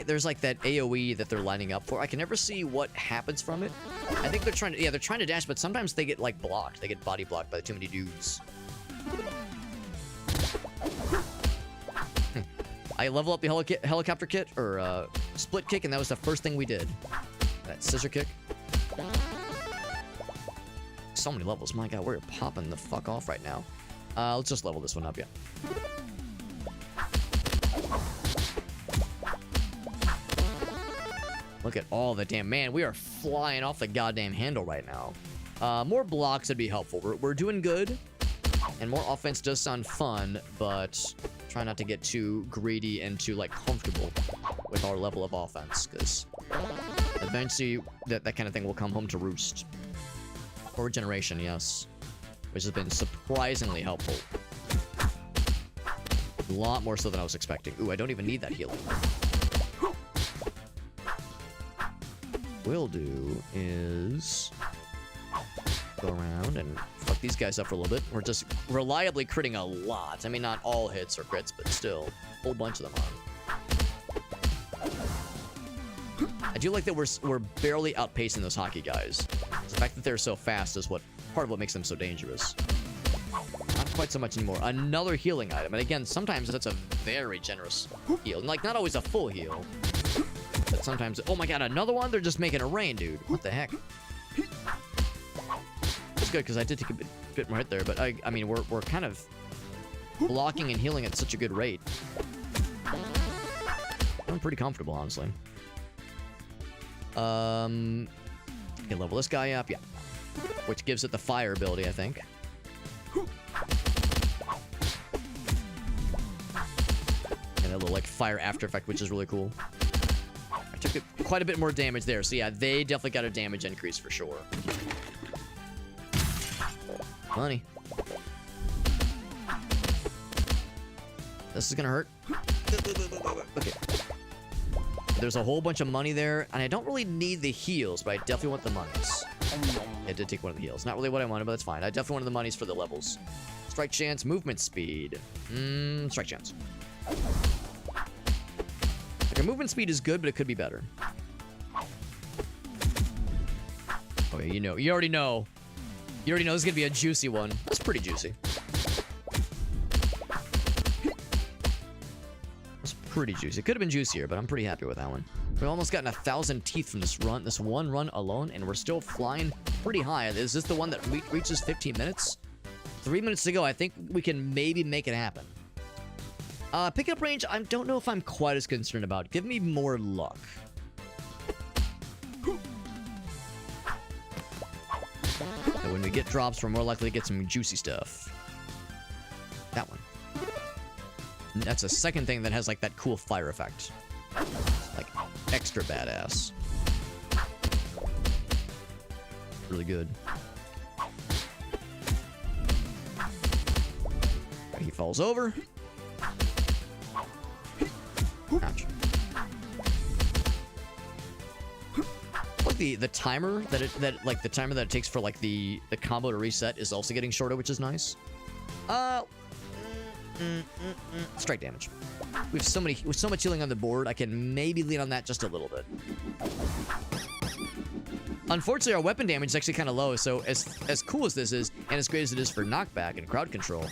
There's like that AoE that they're lining up for. I can never see what happens from it. I think they're trying to, they're trying to dash, but sometimes they get like blocked. They get body blocked by too many dudes. I level up the helicopter kit, or split kick, and that was the first thing we did. That scissor kick. So many levels. My god, we're popping the fuck off right now. Let's just level this one up, yeah. Look at all the damn... Man, we are flying off the goddamn handle right now. More blocks would be helpful. We're doing good. And more offense does sound fun, but try not to get too greedy and too, like, comfortable with our level of offense, because eventually that kind of thing will come home to roost. Forward generation, yes. Which has been surprisingly helpful. A lot more so than I was expecting. Ooh, I don't even need that healing. We'll do is go around and fuck these guys up for a little bit. We're just reliably critting a lot. I mean, not all hits or crits, but still, a whole bunch of them are. I do like that we're barely outpacing those hockey guys. The fact that they're so fast is part of what makes them so dangerous. Not quite so much anymore. Another healing item, and again, sometimes that's a very generous heal. Like, not always a full heal. But sometimes, oh my god, another one? They're just making a rain, dude. What the heck? It's good, because I did take a bit more hit there, but I mean, we're kind of blocking and healing at such a good rate. I'm pretty comfortable, honestly. Okay, level this guy up, yeah. Which gives it the fire ability, I think. And a little, like, fire after effect, which is really cool. I took quite a bit more damage there, so yeah, they definitely got a damage increase for sure. Money. This is gonna hurt. Okay. There's a whole bunch of money there, and I don't really need the heals, but I definitely want the monies. I did take one of the heals. Not really what I wanted, but that's fine. I definitely wanted the monies for the levels. Strike chance, movement speed. Strike chance. Okay, movement speed is good, but it could be better. Okay, you already know. You already know this is gonna be a juicy one. That's pretty juicy. It's pretty juicy. It could have been juicier, but I'm pretty happy with that one. We've almost gotten 1,000 teeth from this one run alone, and we're still flying pretty high. Is this the one that reaches 15 minutes? 3 minutes to go. I think we can maybe make it happen. Pickup range, I don't know if I'm quite as concerned about. Give me more luck. And when we get drops, we're more likely to get some juicy stuff. That one. That's a second thing that has, like, that cool fire effect. Like, extra badass. Really good. He falls over. Ouch. Like the timer that it takes for like the combo to reset is also getting shorter, which is nice. Strike damage. With so much healing on the board, I can maybe lean on that just a little bit. Unfortunately, our weapon damage is actually kind of low, so as cool as this is, and as great as it is for knockback and crowd control,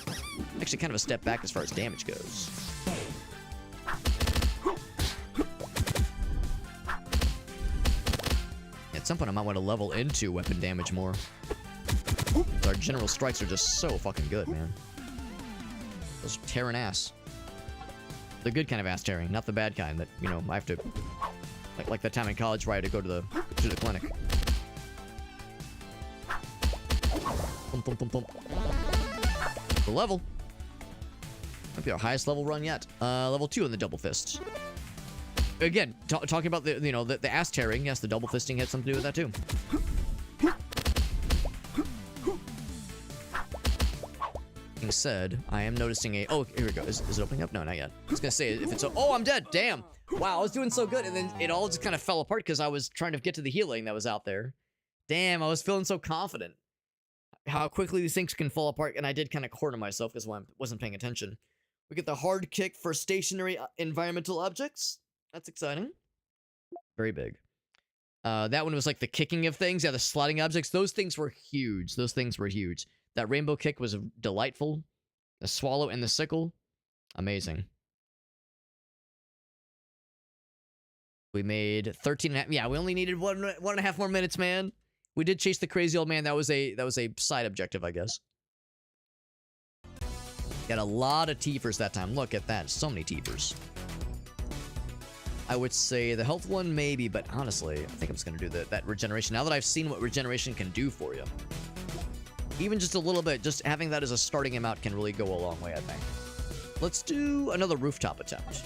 actually kind of a step back as far as damage goes. At some point, I might want to level into weapon damage more. Our general strikes are just so fucking good, man. Those tearing ass. The good kind of ass tearing, not the bad kind that, I have to Like that time in college where I had to go to the clinic. Thump, thump, thump, thump. The level. Might be our highest level run yet. Level 2 in the double fist. Again, talking about the ass tearing. Yes, the double fisting had something to do with that too. Being said, I am noticing a... Oh, here we go. Is it opening up? No, not yet. I was gonna say, if it's... Oh, I'm dead! Damn! Wow, I was doing so good, and then it all just kind of fell apart because I was trying to get to the healing that was out there. Damn, I was feeling so confident. How quickly these things can fall apart, and I did kind of corner myself because I wasn't paying attention. We get the hard kick for stationary environmental objects. That's exciting. Very big. That one was like the kicking of things. Yeah, the sliding objects. Those things were huge. Those things were huge. That rainbow kick was delightful. The swallow and the sickle. Amazing. We made 13 and a half. Yeah, we only needed one and a half more minutes, man. We did chase the crazy old man. That was a side objective, I guess. Got a lot of Tiefers that time. Look at that. So many Tiefers. I would say the health one maybe, but honestly, I think I'm just going to do that regeneration. Now that I've seen what regeneration can do for you. Even just a little bit, just having that as a starting amount can really go a long way, I think. Let's do another rooftop attempt.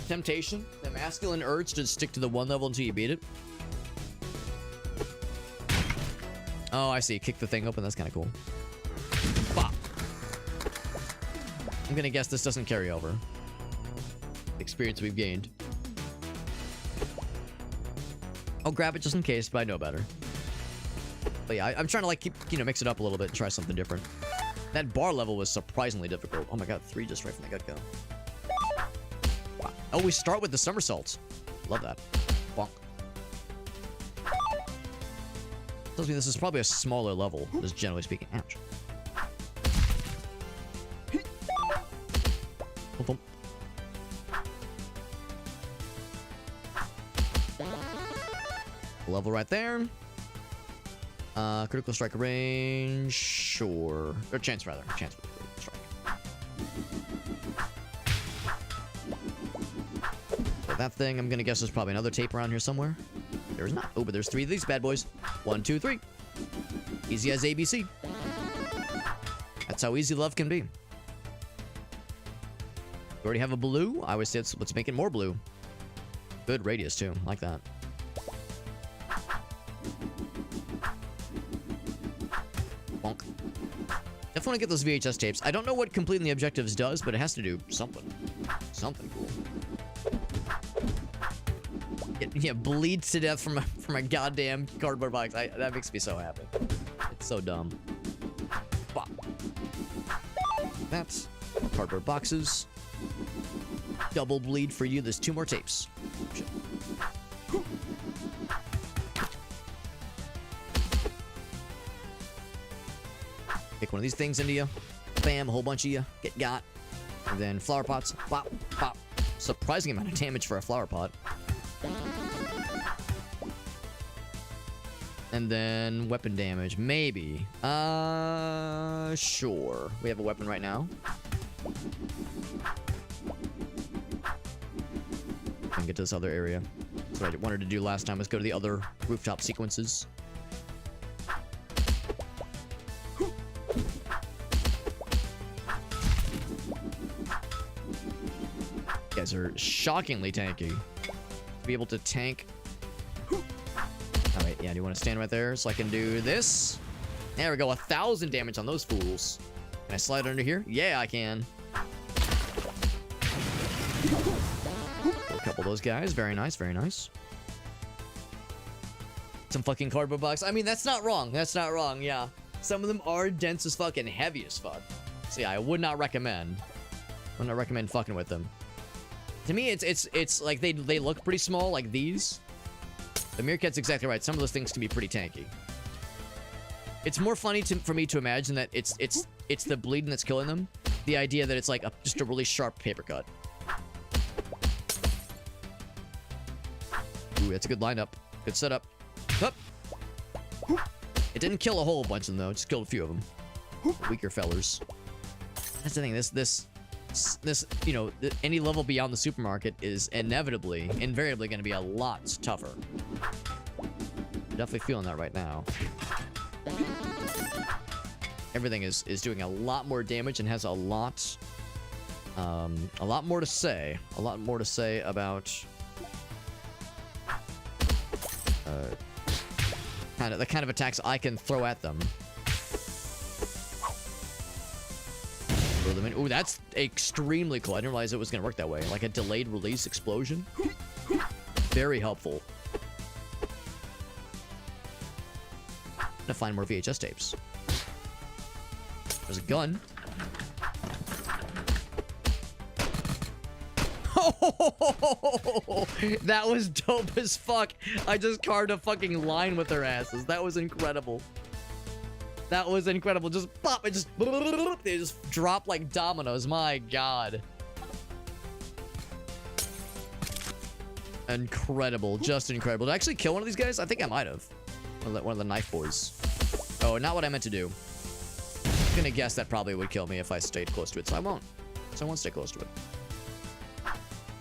Temptation, the masculine urge to stick to the one level until you beat it. Oh, I see. Kick the thing open. That's kind of cool. Bop. I'm going to guess this doesn't carry over. Experience we've gained. I'll grab it just in case, but I know better. But yeah, I'm trying to like keep, mix it up a little bit and try something different. That bar level was surprisingly difficult. Oh my god, 3 just right from the get-go. Wow. Oh, we start with the somersaults. Love that. Bonk. Tells me this is probably a smaller level, just generally speaking. Ouch. Bump, bump. Level right there. Critical strike range, sure. Or chance, rather. Chance for the critical strike. So that thing, I'm gonna guess there's probably another tape around here somewhere. There's not. Oh, but there's 3 of these bad boys. 1, 2, 3. Easy as ABC. That's how easy love can be. We already have a blue. I would say let's make it more blue. Good radius, too. Like that. Bonk. Definitely want to get those VHS tapes. I don't know what completing the objectives does, but it has to do something. Something cool. Yeah, bleeds to death from a goddamn cardboard box. That makes me so happy. It's so dumb. Bop. That's cardboard boxes. Double bleed for you. There's 2 more tapes. Shit. Pick one of these things into you. Bam, a whole bunch of you. Get got. And then flower pots. Pop, pop. Surprising amount of damage for a flower pot. And then weapon damage, maybe. Sure. We have a weapon right now. And get to this other area. That's what I wanted to do last time, was go to the other rooftop sequences. You guys are shockingly tanky. To be able to tank. Oh, wait, yeah, do you want to stand right there so I can do this? There we go, 1,000 damage on those fools. Can I slide under here? Yeah, I can. A couple of those guys. Very nice, very nice. Some fucking cardboard box. I mean, that's not wrong. That's not wrong, yeah. Some of them are dense as fuck and heavy as fuck. So yeah, I would not recommend. I would not recommend fucking with them. To me, it's like they look pretty small, like these. The Meerkat's exactly right. Some of those things can be pretty tanky. It's more funny for me to imagine that it's the bleeding that's killing them. The idea that it's like just a really sharp paper cut. Ooh, that's a good lineup. Good setup. Up. It didn't kill a whole bunch of them though. It just killed a few of them. Weaker fellers. That's the thing. This this, you know, any level beyond the supermarket is inevitably, invariably going to be a lot tougher. Definitely feeling that right now. Everything is doing a lot more damage and has a lot more to say. A lot more to say about the kind of attacks I can throw at them. Ooh, that's extremely cool. I didn't realize it was going to work that way. Like a delayed release explosion. Very helpful. I'm gonna find more VHS tapes. There's a gun. Oh, that was dope as fuck. I just carved a fucking line with their asses. That was incredible. That was incredible. Just pop. It just... They just drop like dominoes. My god. Incredible. Just incredible. Did I actually kill one of these guys? I think I might have. One of the knife boys. Oh, not what I meant to do. I'm gonna guess that probably would kill me if I stayed close to it, so I won't. So I won't stay close to it.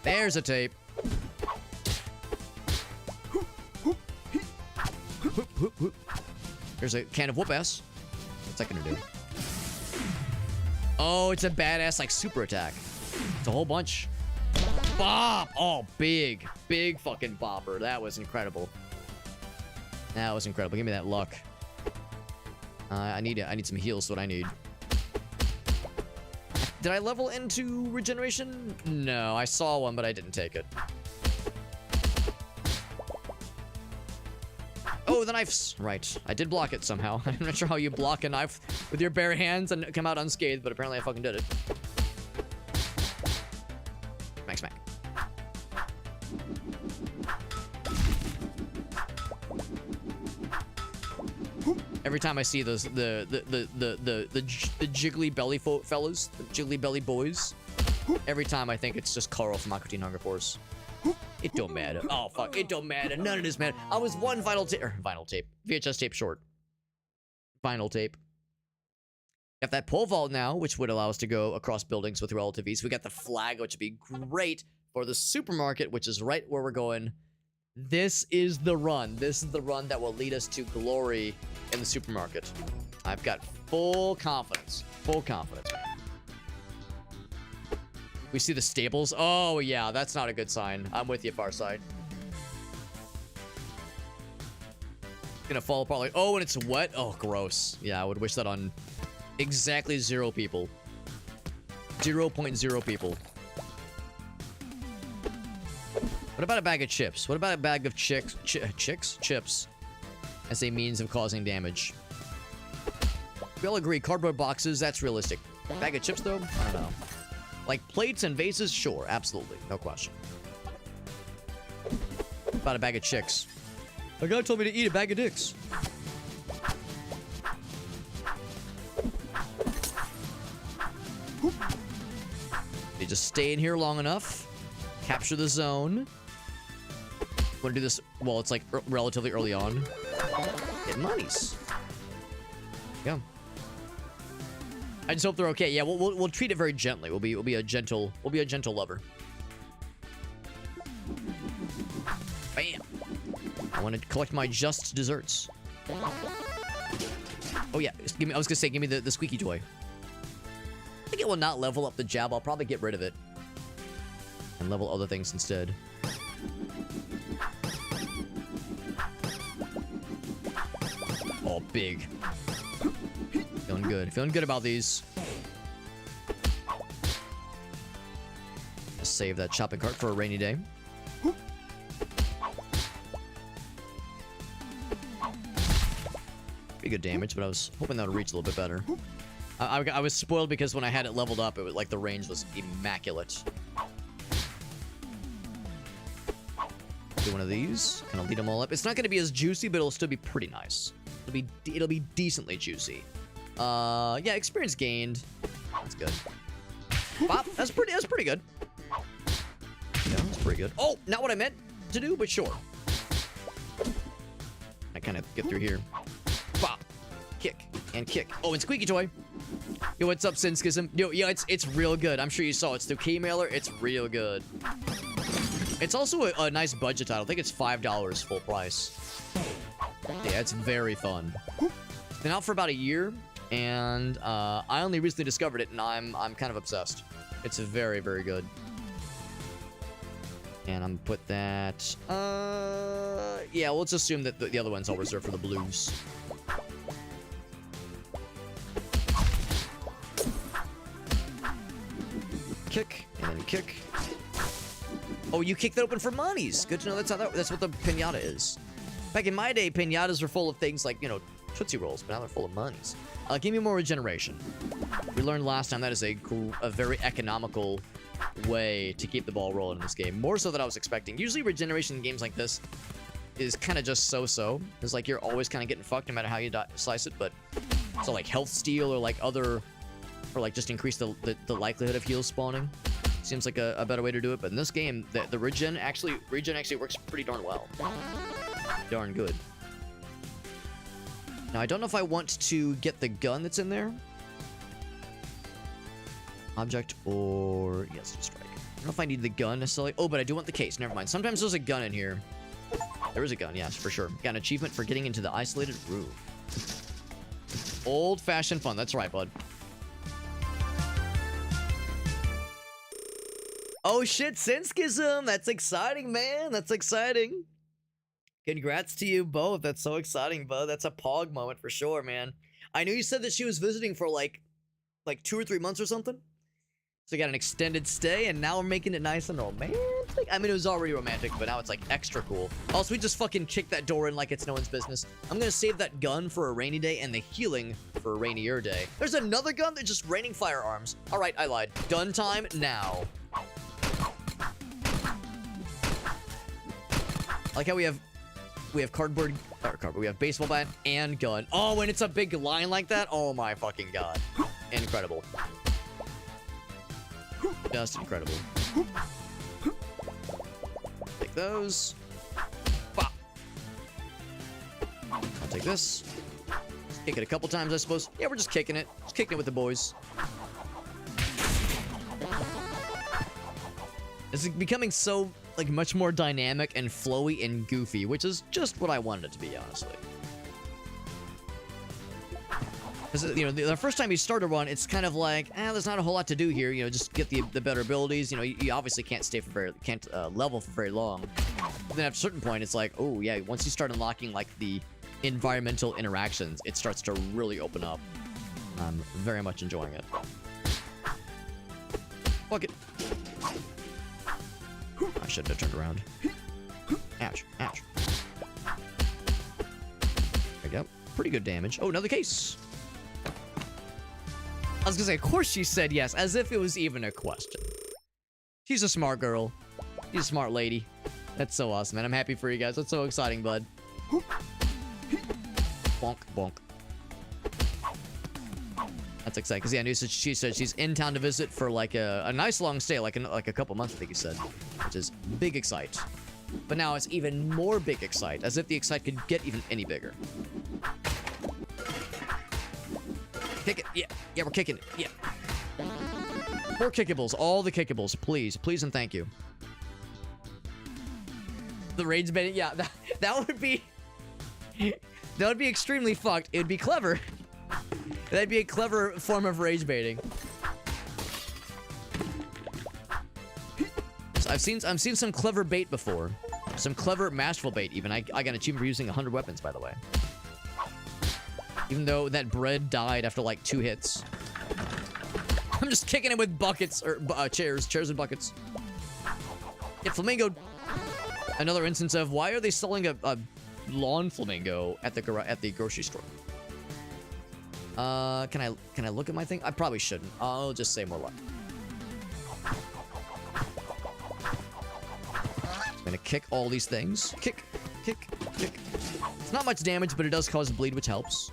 There's a tape. There's a can of whoop ass. What's that gonna do? Oh, it's a badass like super attack. It's a whole bunch. Bop! Oh, big fucking bopper. That was incredible. That was incredible. Give me that luck. I need some heals. Is what I need. Did I level into regeneration? No, I saw one, but I didn't take it. Oh, the knifes. Right. I did block it somehow. I'm not sure how you block a knife with your bare hands and come out unscathed, but apparently I fucking did it. Smack, smack. Every time I see those the jiggly belly fellas, the jiggly belly boys, every time I think it's just Carl from Aqua Teen Hunger Force. It don't matter. Oh fuck, it don't matter. None of this matter. I was one vinyl tape, VHS tape short. Vinyl tape. Got that pole vault now, which would allow us to go across buildings with relative ease. We got the flag, which would be great for the supermarket, which is right where we're going. This is the run. This is the run that will lead us to glory in the supermarket. I've got full confidence. Full confidence. We see the stables. Oh, yeah. That's not a good sign. I'm with you, Farside. Gonna fall apart like... Oh, and it's wet? Oh, gross. Yeah, I would wish that on exactly 0 people. 0.0 people. What about a bag of chips? What about a bag of chips as a means of causing damage? We all agree, cardboard boxes, that's realistic. Bag of chips, though? I don't know. Like plates and vases? Sure, absolutely. No question. What about a bag of chicks? A guy told me to eat a bag of dicks. They just stay in here long enough. Capture the zone. Want to do this while it's like relatively early on. Get monies. Yeah. I just hope they're okay. Yeah, we'll treat it very gently. We'll be a gentle lover. Bam. I want to collect my just desserts. Oh yeah, I was gonna say, give me the squeaky toy. I think it will not level up the jab. I'll probably get rid of it and level other things instead. Oh, big. Feeling good. Feeling good about these. Just save that shopping cart for a rainy day. Pretty good damage, but I was hoping that would reach a little bit better. I was spoiled because when I had it leveled up, it was like the range was immaculate. Do one of these. Kind of lead them all up. It's not going to be as juicy, but it'll still be pretty nice. It'll be decently juicy. Yeah, experience gained. That's good. Bop. That's pretty good. Yeah, that's pretty good. Oh, not what I meant to do, but sure. I kind of get through here. Bop. Kick and kick. Oh, and squeaky toy. Yo, what's up, Sinskism? Yo, yeah, it's real good. I'm sure you saw it. It's through Keymailer. It's real good. It's also a nice budget title. I think it's $5 full price. Yeah, it's very fun. It's been out for about a year, and I only recently discovered it, and I'm kind of obsessed. It's very, very good. And I'm gonna put that. Yeah, let's assume that the other one's all reserved for the blues. Kick and then kick. Oh, you kick that open for monies. Good to know. That's what the pinata is. Back in my day, pinatas were full of things like, you know, Tootsie Rolls, but now they're full of monies. Give me more regeneration. We learned last time that is a very economical way to keep the ball rolling in this game. More so than I was expecting. Usually regeneration in games like this is kind of just so-so. It's like you're always kind of getting fucked no matter how you slice it, but so like health steal or like other, or like just increase the likelihood of heals spawning. Seems like a better way to do it, but in this game, the regen actually works pretty darn well. Darn good. Now, I don't know if I want to get the gun that's in there. Object or... yes, strike. I don't know if I need the gun necessarily. Oh, but I do want the case. Never mind. Sometimes there's a gun in here. There is a gun, yes, for sure. Got an achievement for getting into the isolated room. Old-fashioned fun. That's right, bud. Oh, shit, Sinskism. That's exciting, man. That's exciting. Congrats to you both. That's so exciting, bud. That's a pog moment for sure, man. I knew you said that she was visiting for like 2 or 3 months or something. So you got an extended stay, and now we're making it nice and romantic. I mean, it was already romantic, but now it's like extra cool. Also, we just fucking kick that door in like it's no one's business. I'm gonna save that gun for a rainy day and the healing for a rainier day. There's another gun that's just raining firearms. All right, I lied. Gun time now. I like how we have cardboard, we have baseball bat and gun. Oh, and it's a big line like that? Oh my fucking god. Incredible. Just incredible. Take those. Bop. I'll take this. Kick it a couple times, I suppose. Yeah, we're just kicking it. Just kicking it with the boys. This is becoming so, like, much more dynamic and flowy and goofy, which is just what I wanted it to be, honestly. Because, you know, the first time you start a run, it's kind of like, there's not a whole lot to do here. You know, just get the better abilities. You know, you obviously can't level for very long. But then at a certain point, it's like, oh yeah, once you start unlocking like the environmental interactions, it starts to really open up. I'm very much enjoying it. Fuck it. I shouldn't have turned around. Ouch, ouch. There we go. Pretty good damage. Oh, another case. I was gonna say, of course she said yes, as if it was even a question. She's a smart girl. She's a smart lady. That's so awesome, man. I'm happy for you guys. That's so exciting, bud. Bonk, bonk. That's exciting, because yeah, I knew she said she's in town to visit for like a nice long stay, like a couple months, I think you said, which is big excite. But now it's even more big excite, as if the excite could get even any bigger. Kick it, yeah, we're kicking it, yeah. More kickables, all the kickables, please, please and thank you. The raids baiting, yeah, that would be, that would be extremely fucked. It would be clever. That'd be a clever form of rage baiting. So I've seen some clever bait before. Some clever masterful bait even. I got an achievement for using 100 weapons, by the way. Even though that bread died after like 2 hits. I'm just kicking it with buckets or chairs and buckets. Yeah, flamingo. Another instance of why are they selling a lawn flamingo at the grocery store? Can I look at my thing? I probably shouldn't. I'll just say more luck. I'm gonna kick all these things. Kick, kick, kick. It's not much damage, but it does cause bleed, which helps.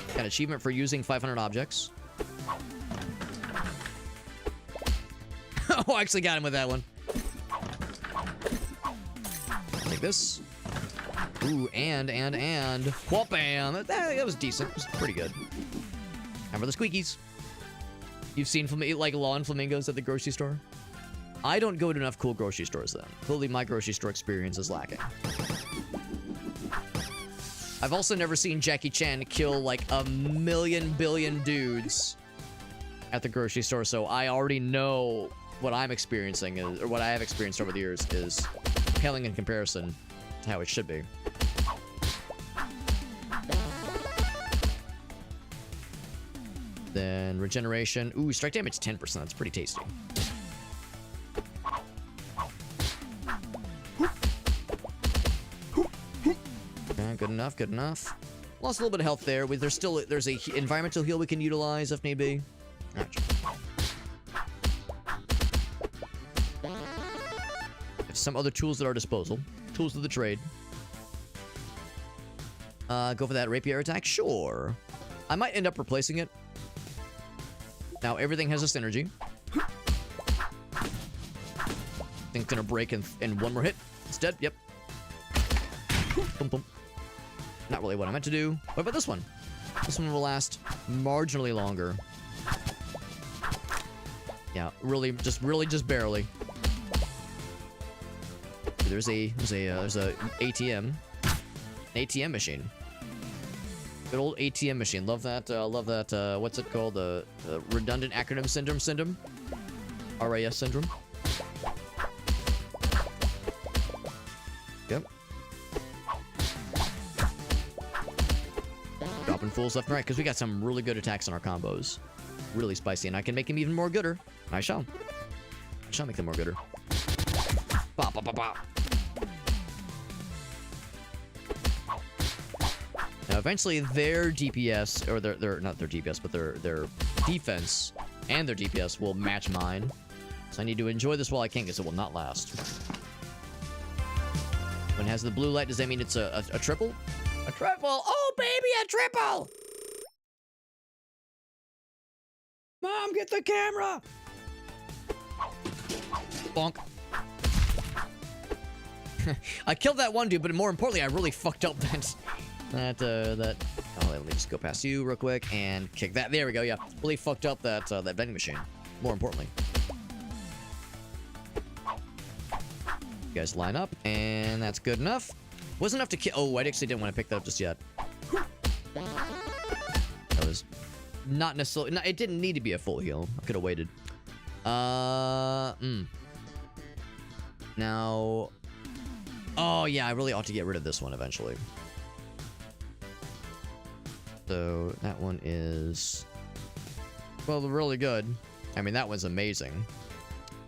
Got an achievement for using 500 objects. Oh, I actually got him with that one. Take this. Ooh, and. Whoop-bam! That was decent. It was pretty good. Time for the squeakies. You've seen like lawn flamingos at the grocery store? I don't go to enough cool grocery stores then. Clearly my grocery store experience is lacking. I've also never seen Jackie Chan kill like a million billion dudes at the grocery store, so I already know what I'm experiencing, or what I have experienced over the years, is paling in comparison to how it should be. Then regeneration. Ooh, strike damage 10%. That's pretty tasty. Good enough, good enough. Lost a little bit of health there. There's a environmental heal we can utilize if need be. Ouch. Some other tools at our disposal. Tools of the trade. Go for that rapier attack? Sure. I might end up replacing it. Now everything has a synergy. Thing's gonna break in one more hit. It's dead. Yep. Boom, boom. Not really what I meant to do. What about this one? This one will last marginally longer. Yeah, really just barely. There's a ATM. An ATM machine. Good old ATM machine. Love that, what's it called? Redundant acronym syndrome? RAS syndrome. Yep. Dropping fools left and right, because we got some really good attacks on our combos. Really spicy, and I can make them even more gooder. I shall. I shall make them more gooder. Bop, bop, bop, bop. Now, eventually, their DPS, or their not their DPS, but their defense and their DPS will match mine. So I need to enjoy this while I can, because it will not last. When it has the blue light, does that mean it's a triple? A triple! Oh, baby, a triple! Mom, get the camera! Bonk. I killed that one dude, but more importantly, I really fucked up that. Oh, let me just go past you real quick and kick that. There we go. Yeah, really fucked up that vending machine. More importantly, you guys line up, and that's good enough. Wasn't enough to kill. Oh, I actually didn't want to pick that up just yet. That was not necessarily. No, it didn't need to be a full heal. I could have waited. Now. Oh yeah, I really ought to get rid of this one eventually. So that one is, well, really good. I mean, that one's amazing.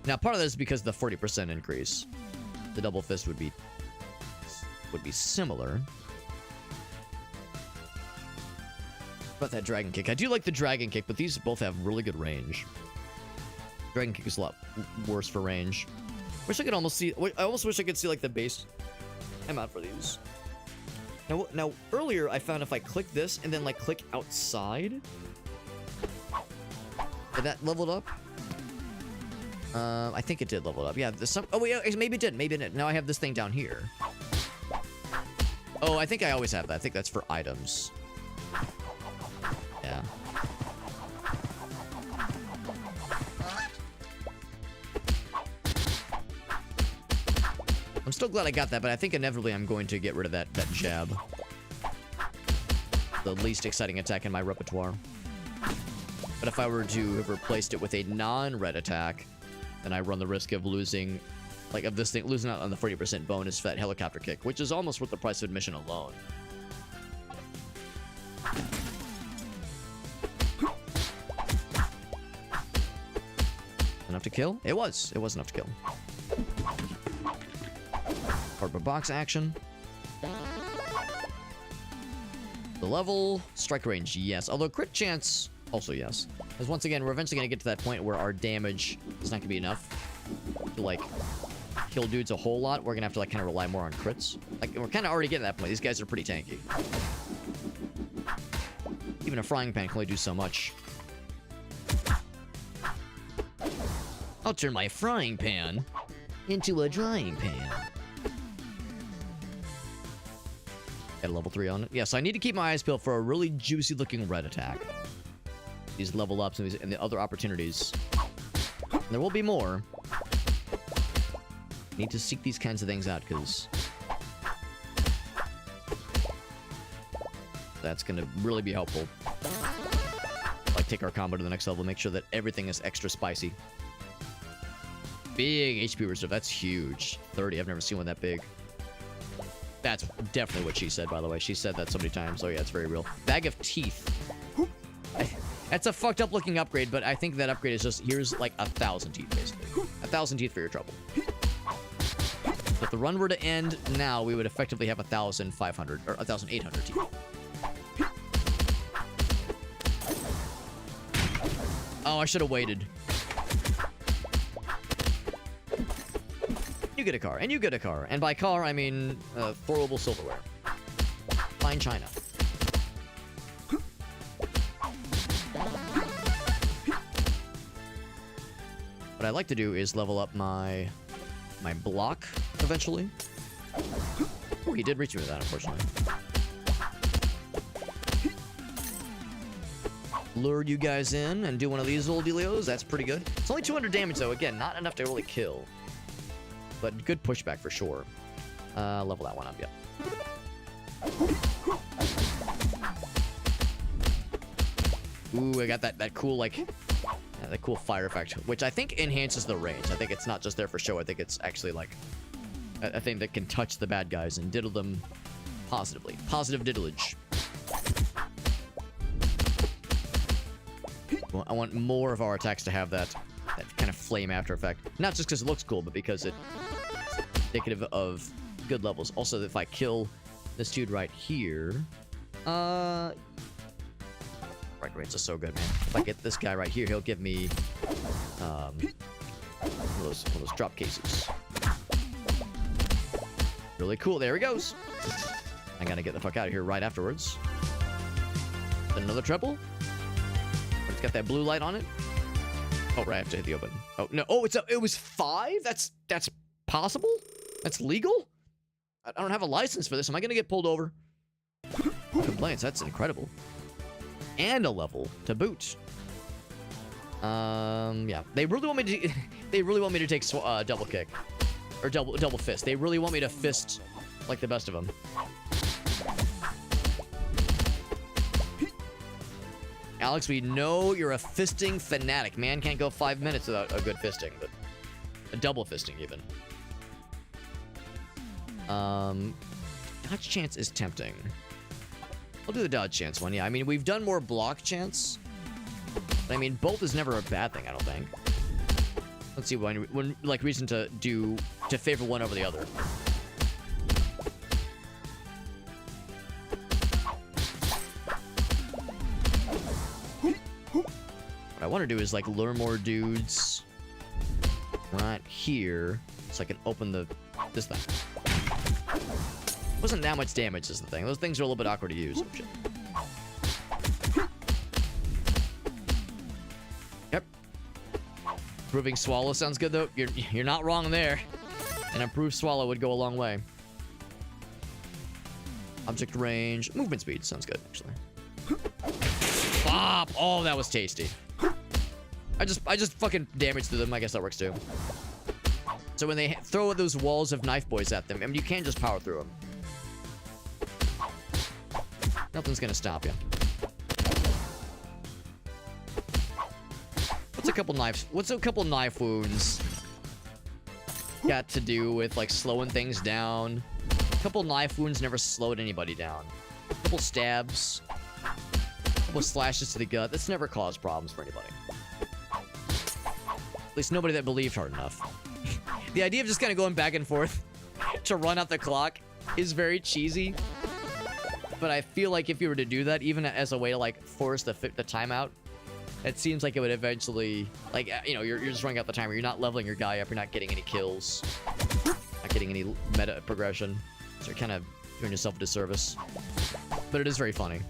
Now, part of this is because of the 40% increase. The double fist would be similar. About that dragon kick. I do like the dragon kick, but these both have really good range. Dragon kick is a lot worse for range. Wish I could almost see. I almost wish I could see like the base amount for these. Now, earlier I found if I click this and then like click outside, that leveled up. I think it did level up. Yeah, there's some. Oh wait, maybe it did. Maybe it didn't. Now I have this thing down here. Oh, I think I always have that. I think that's for items. Yeah. I'm still glad I got that, but I think inevitably I'm going to get rid of that jab. The least exciting attack in my repertoire. But if I were to have replaced it with a non-red attack, then I run the risk of losing, like, of this thing, losing out on the 40% bonus for that helicopter kick, which is almost worth the price of admission alone. Enough to kill? It was. It was enough to kill. Cardboard box action. The level, strike range, yes. Although crit chance, also yes. Because once again, we're eventually going to get to that point where our damage is not going to be enough to, like, kill dudes a whole lot. We're going to have to, like, kind of rely more on crits. Like, we're kind of already getting to that point. These guys are pretty tanky. Even a frying pan can only do so much. I'll turn my frying pan into a drying pan. Got a level 3 on it. Yeah, so I need to keep my eyes peeled for a really juicy looking red attack. these level ups and the other opportunities. And there will be more. Need to seek these kinds of things out, because that's going to really be helpful. Like, take our combo to the next level, make sure that everything is extra spicy. Big HP reserve. That's huge. 30. I've never seen one that big. That's definitely what she said, by the way. She said that so many times. Oh, yeah, it's very real. Bag of teeth. That's a fucked up looking upgrade, but I think that upgrade is just, here's like 1,000 teeth, basically. 1,000 teeth for your trouble. If the run were to end now, we would effectively have 1,500 or 1,800 teeth. Oh, I should have waited. You get a car, and you get a car. And by car, I mean throwable silverware. Fine china. What I like to do is level up my block eventually. Oh, he did reach me with that, unfortunately. Lure you guys in and do one of these little dealios. That's pretty good. It's only 200 damage, though. Again, not enough to really kill. But good pushback for sure. Level that one up, yeah. Ooh, I got that cool, like... that cool fire effect, which I think enhances the range. I think it's not just there for show. I think it's actually, like, a thing that can touch the bad guys and diddle them positively. Positive diddlage. Well, I want more of our attacks to have that kind of flame after effect. Not just because it looks cool, but because it's indicative of good levels. Also, if I kill this dude right here... Right range is so good, man. If I get this guy right here, he'll give me one of those drop cases. Really cool. There he goes. I gotta get the fuck out of here right afterwards. Another treble. It's got that blue light on it. Oh, right. I have to hit the open. Oh no. Oh, it was 5. That's possible. That's legal. I don't have a license for this. Am I gonna get pulled over? Complaints. That's incredible. And a level to boot. Yeah. They really want me to. They really want me to take double kick, or double fist. They really want me to fist like the best of them. Alex, we know you're a fisting fanatic. Man can't go 5 minutes without a good fisting, but a double fisting even. Dodge chance is tempting. I'll do the dodge chance one. Yeah, I mean, we've done more block chance. But, I mean, both is never a bad thing, I don't think. Let's see when like reason to favor one over the other. What I want to do is like lure more dudes right here, so I can open this thing. Wasn't that much damage is the thing. Those things are a little bit awkward to use. Yep. Improving swallow sounds good though. You're not wrong there. An improved swallow would go a long way. Object range, movement speed sounds good actually. Bop! Oh, that was tasty. I just fucking damage through them. I guess that works too. So when they throw those walls of knife boys at them, I mean, you can't just power through them. Nothing's gonna stop you. What's a couple knife wounds got to do with like slowing things down? A couple knife wounds never slowed anybody down. A couple stabs, a couple slashes to the gut. That's never caused problems for anybody. At least nobody that believed hard enough. The idea of just kind of going back and forth to run out the clock is very cheesy. But I feel like if you were to do that, even as a way to like force the timeout, it seems like it would eventually, like, you know, you're just running out the timer. You're not leveling your guy up. You're not getting any kills. Not getting any meta progression. So you're kind of doing yourself a disservice. But it is very funny.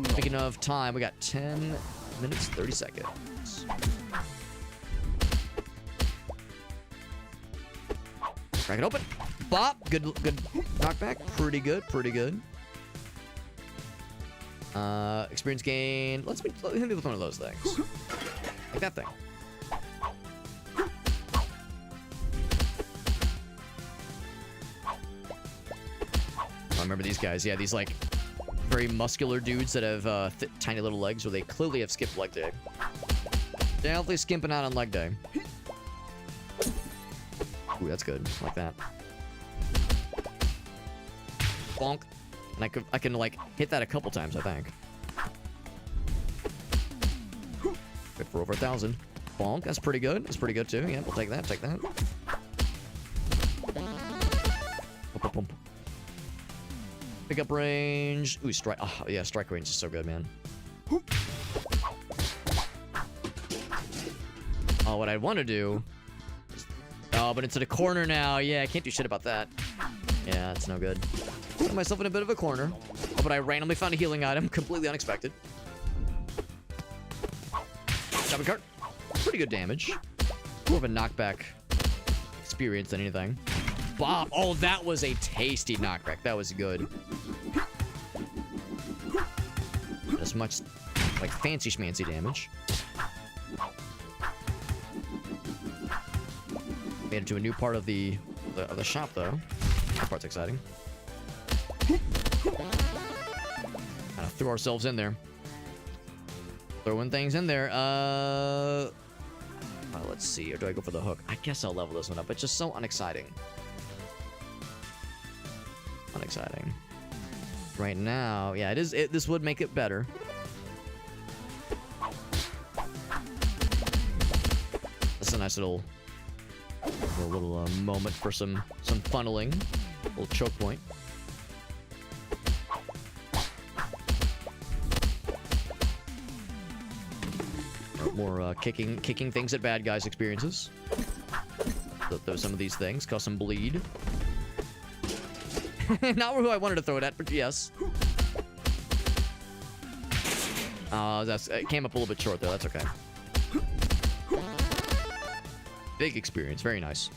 Speaking of time, we got 10 minutes, 30 seconds. Crack it open. Bop. Good knockback. Pretty good. Pretty good. Experience gain. Let me hit with one of those things. Like that thing. I remember these guys. Yeah, these like very muscular dudes that have tiny little legs where they clearly have skipped leg day. They're definitely skimping out on leg day. Ooh, that's good. Like that. Bonk. And I can like hit that a couple times, I think. Good for over 1,000. Bonk. That's pretty good. That's pretty good too. Yeah, we'll take that. Take that. Pickup range. Ooh, strike. Oh, yeah, strike range is so good, man. Oh, what I want to do. Oh, but it's in a corner now. Yeah, I can't do shit about that. Yeah, it's no good. Put myself in a bit of a corner. Oh, but I randomly found a healing item. Completely unexpected. Shopping cart. Pretty good damage. More of a knockback experience than anything. Bob. Oh, that was a tasty knockback. That was good. Not as much like fancy schmancy damage. Made it to a new part of the shop though. That part's exciting. Kind of threw ourselves in there. Throwing things in there. Let's see. Or do I go for the hook? I guess I'll level this one up. It's just so unexciting. Unexciting. Right now, yeah, it is. This would make it better. That's a nice little moment for some funneling. Little choke point. More kicking things at bad guys experiences. Throw some of these things, cause some bleed. Not who I wanted to throw it at, but yes. It came up a little bit short though. That's okay. Big experience, very nice.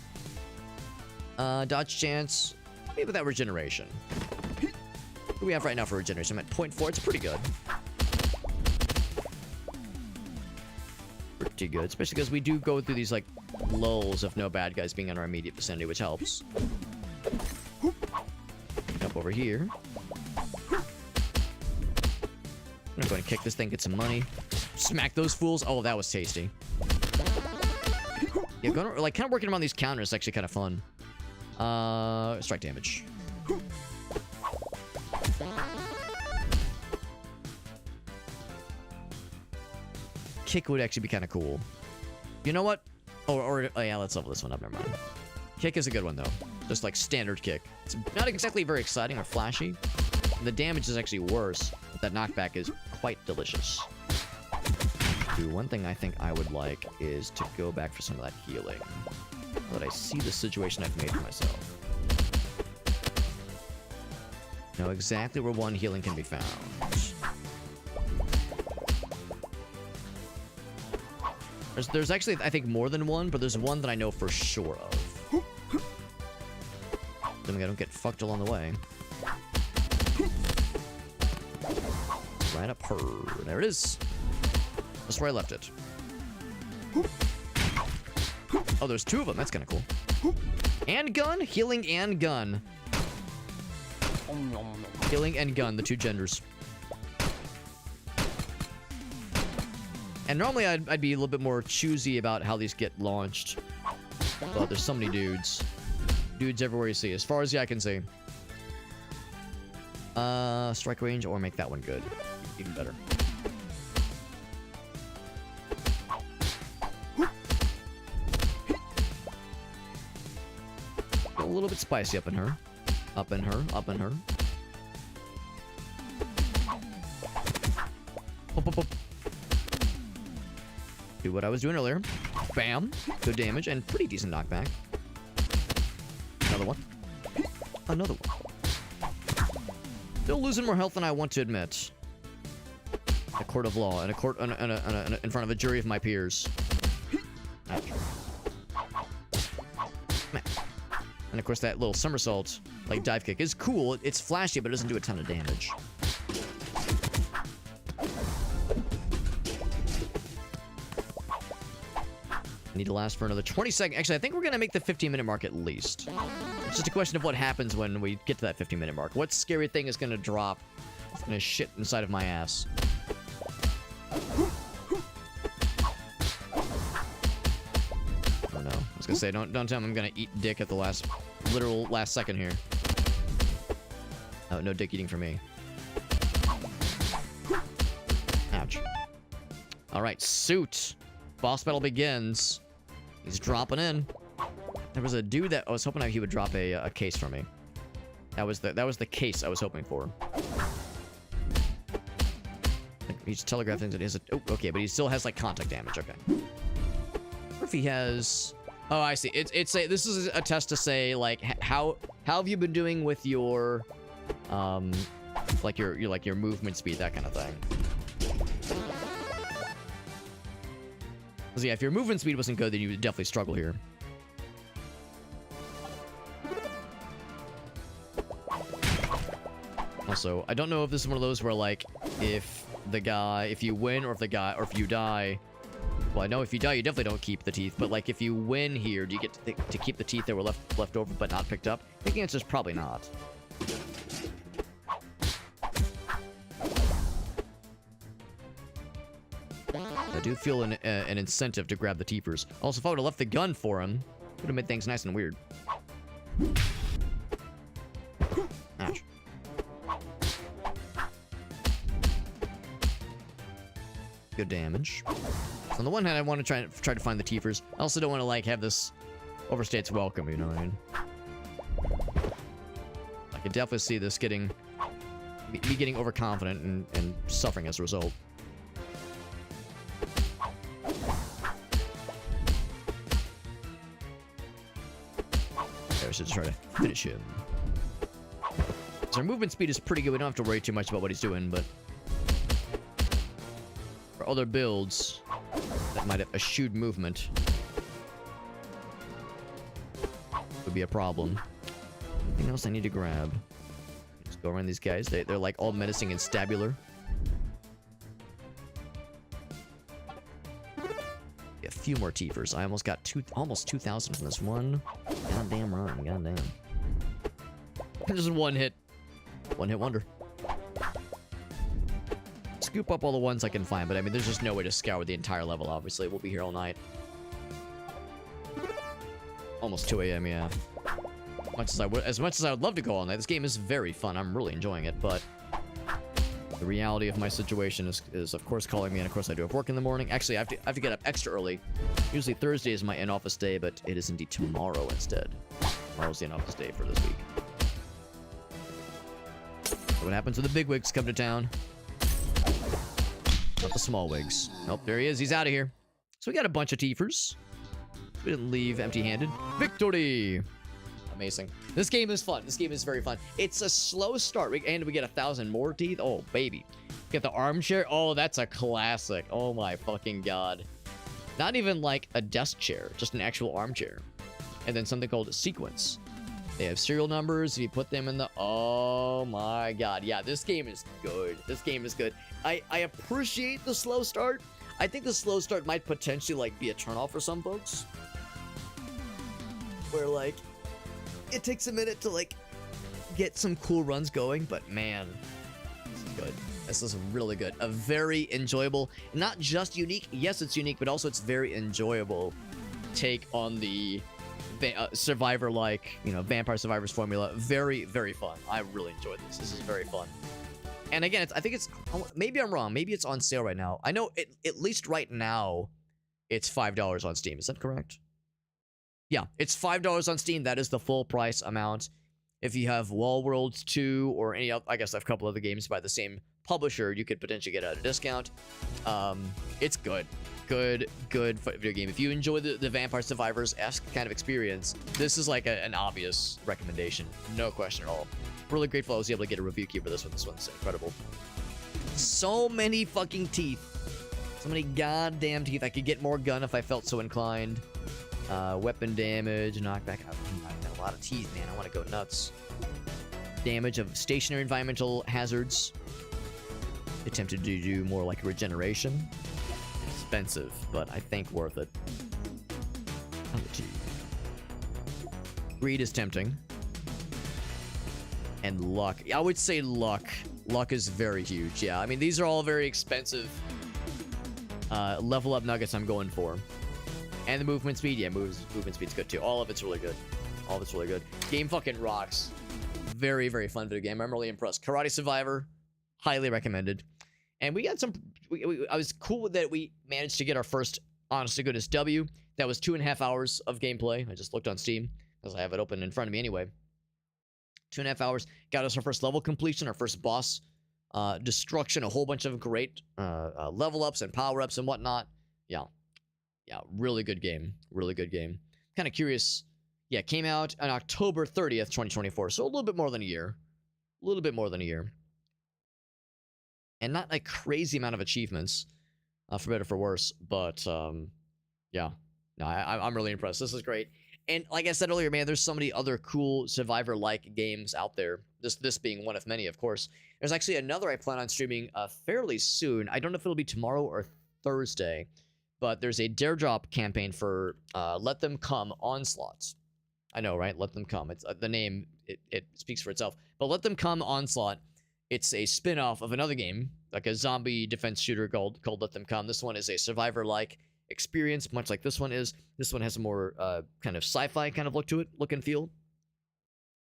Dodge chance, maybe that regeneration. What do we have right now for regeneration? I'm at 0.4. It's pretty good. Pretty good, especially because we do go through these like lulls of no bad guys being in our immediate vicinity, which helps. Up over here. I'm gonna go and kick this thing, get some money. Smack those fools. Oh, that was tasty. Yeah, going like kind of working around these counters is actually kind of fun. Strike damage. Kick would actually be kind of cool. You know what? Oh yeah, let's level this one up. Never mind. Kick is a good one though. Just like standard kick. It's not exactly very exciting or flashy. The damage is actually worse, but that knockback is quite delicious. One thing I think I would like is to go back for some of that healing. So that I see the situation I've made for myself. Know exactly where one healing can be found. There's actually, I think, more than one, but there's one that I know for sure of. Then I don't get fucked along the way. Right up her. There it is. That's where I left it. Oh, there's two of them. That's kind of cool. And gun? Healing and gun. Healing and gun, the two genders. And normally I'd be a little bit more choosy about how these get launched. But there's so many dudes. Dudes everywhere you see, as far as the eye can see. Strike range or make that one good. Even better. A little bit spicy up in her. Up in her. Up in her. Up, up, up. Do what I was doing earlier. Bam. Good damage and pretty decent knockback. Another one. Another one. Still losing more health than I want to admit. A court of law and a court in front of a jury of my peers. Ouch. Man. And of course that little somersault, like dive kick, is cool. It's flashy, but it doesn't do a ton of damage. Need to last for another 20 seconds. Actually, I think we're going to make the 15-minute mark at least. It's just a question of what happens when we get to that 15-minute mark. What scary thing is going to drop? It's going to shit inside of my ass. Oh no. I was going to say, don't tell me I'm going to eat dick at the literal last second here. Oh, no dick eating for me. Ouch. Alright, suit. Boss battle begins. He's dropping in. There was a dude that I was hoping he would drop a case for me. That was the case I was hoping for. He's telegraphing that he has a... Oh, okay, but he still has, like, contact damage. Okay. Or if he has... Oh, I see. This is a test to say, like, how have you been doing with your... like, your movement speed, that kind of thing. Because, yeah, if your movement speed wasn't good, then you would definitely struggle here. Also, I don't know if this is one of those where, like, if you win or if you die... Well, I know if you die, you definitely don't keep the teeth. But, like, if you win here, do you get to keep the teeth that were left over but not picked up? I think the answer is probably not. I do feel an incentive to grab the teepers. Also, if I would have left the gun for him, it would have made things nice and weird. Ouch. Good damage. So on the one hand, I want to try to find the teepers. I also don't want to, like, have this overstay its welcome, you know what I mean? I can definitely see this me getting overconfident and suffering as a result. To try to finish him. So our movement speed is pretty good. We don't have to worry too much about what he's doing, but for other builds that might have eschewed movement would be a problem. Anything else I need to grab? Just go around these guys. They're like all menacing and stabular. A few more teepers. I almost got almost 2,000 from this one. Goddamn run, goddamn. Just one hit wonder. Scoop up all the ones I can find, but I mean, there's just no way to scour the entire level. Obviously, we'll be here all night. Almost 2 a.m. Yeah. As much as I would love to go all night, this game is very fun. I'm really enjoying it, but the reality of my situation is of course calling me, and of course I do have work in the morning. Actually, I have to get up extra early. Usually Thursday is my in-office day, but it is indeed tomorrow instead. Tomorrow's the in-office day for this week. So what happens when the big wigs come to town? Not the small wigs. Nope, there he is. He's out of here. So we got a bunch of teepers. We didn't leave empty-handed. Victory! Amazing. This game is fun. This game is very fun. It's a slow start, and we get 1,000 more teeth. Oh, baby. Get the armchair. Oh, that's a classic. Oh, my fucking God. Not even like a desk chair, just an actual armchair. And then something called a sequence. They have serial numbers. If you put them in the... Oh, my God. Yeah, this game is good. This game is good. I appreciate the slow start. I think the slow start might potentially, like, be a turnoff for some folks. Where, like... It takes a minute to, like, get some cool runs going, but man, this is good. This is really good. A very enjoyable, not just unique, yes, it's unique, but also it's very enjoyable take on the Survivor-like, you know, Vampire Survivors formula. Very, very fun. I really enjoyed this. This is very fun. And again, I think it's, maybe I'm wrong. Maybe it's on sale right now. I know at least right now, it's $5 on Steam. Is that correct? Yeah, it's $5 on Steam. That is the full price amount. If you have Wall Worlds 2 or any other, I guess I have a couple other games by the same publisher, you could potentially get it at a discount. It's good. Good video game. If you enjoy the Vampire Survivors-esque kind of experience, this is like an obvious recommendation. No question at all. Really grateful I was able to get a review key for this one. This one's incredible. So many fucking teeth. So many goddamn teeth. I could get more gun if I felt so inclined. Weapon damage, knockback. I've got a lot of teeth, man. I want to go nuts. Damage of stationary environmental hazards. Attempted to do more like regeneration. Expensive, but I think worth it. Greed is tempting. And luck. I would say luck. Luck is very huge. Yeah, I mean, these are all very expensive level up nuggets I'm going for. And the movement speed. Yeah, movement speed's good too. All of it's really good. All of it's really good. Game fucking rocks. Very, very fun video game. I'm really impressed. Karate Survivor. Highly recommended. And we got some... I was cool with that we managed to get our first honest to goodness W. That was 2.5 hours of gameplay. I just looked on Steam, because I have it open in front of me anyway. 2.5 hours. Got us our first level completion, our first boss destruction, a whole bunch of great level ups and power ups and whatnot. Yeah. Yeah, really good game. Really good game. Kind of curious. Yeah, came out on October 30th, 2024. So a little bit more than a year. A little bit more than a year. And not a crazy amount of achievements, for better or for worse. But, yeah. No, I'm really impressed. This is great. And like I said earlier, man, there's so many other cool Survivor-like games out there. This being one of many, of course. There's actually another I plan on streaming fairly soon. I don't know if it'll be tomorrow or Thursday. But there's a Dare Drop campaign for Let Them Come Onslaught. I know, right? Let Them Come. It's the name, it speaks for itself. But Let Them Come Onslaught, it's a spin-off of another game, like a zombie defense shooter called Let Them Come. This one is a Survivor-like experience, much like this one is. This one has a more kind of sci-fi kind of look and feel.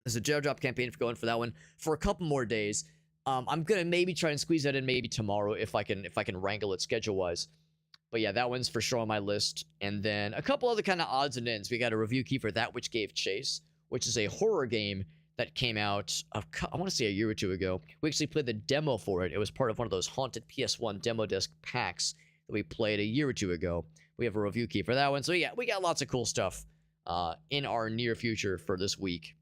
There's a Dare Drop campaign for going for that one for a couple more days. I'm gonna maybe try and squeeze that in maybe tomorrow if I can wrangle it schedule-wise. But yeah, that one's for sure on my list. And then a couple other kind of odds and ends. We got a review key for That Which Gave Chase, which is a horror game that came out, I want to say a year or two ago. We actually played the demo for it. It was part of one of those haunted PS1 demo disc packs that we played a year or two ago. We have a review key for that one. So yeah, we got lots of cool stuff in our near future for this week.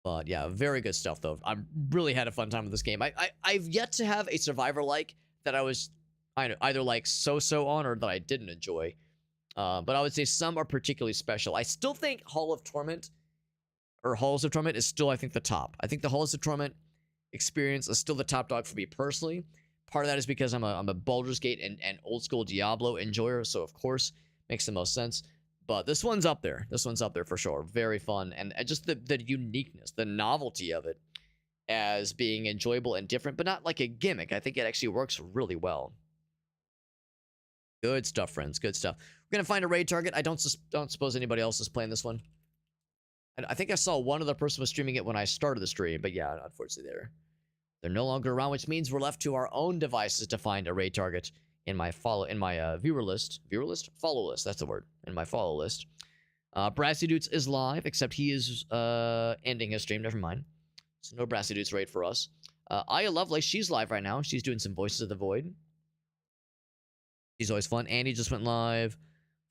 But yeah, very good stuff though. I really had a fun time with this game. I've yet to have a Survivor-like that I was either like so-so on or that I didn't enjoy. But I would say some are particularly special. I still think Halls of Torment is still, I think, the top. I think the Halls of Torment experience is still the top dog for me personally. Part of that is because I'm a Baldur's Gate and old school Diablo enjoyer, so of course makes the most sense. But this one's up there. This one's up there for sure. Very fun. And just the uniqueness, the novelty of it as being enjoyable and different, but not like a gimmick. I think it actually works really well. Good stuff, friends. Good stuff. We're going to find a raid target. I don't suppose anybody else is playing this one. I think I saw one other person was streaming it when I started the stream, but yeah, unfortunately they're no longer around, which means we're left to our own devices to find a raid target in my viewer list. Follow list, that's the word. In my follow list. Brassy Doots is live, except he is ending his stream. Never mind. So no Brassy Doots raid for us. Aya Lovelace, she's live right now. She's doing some Voices of the Void. She's always fun. Andy just went live.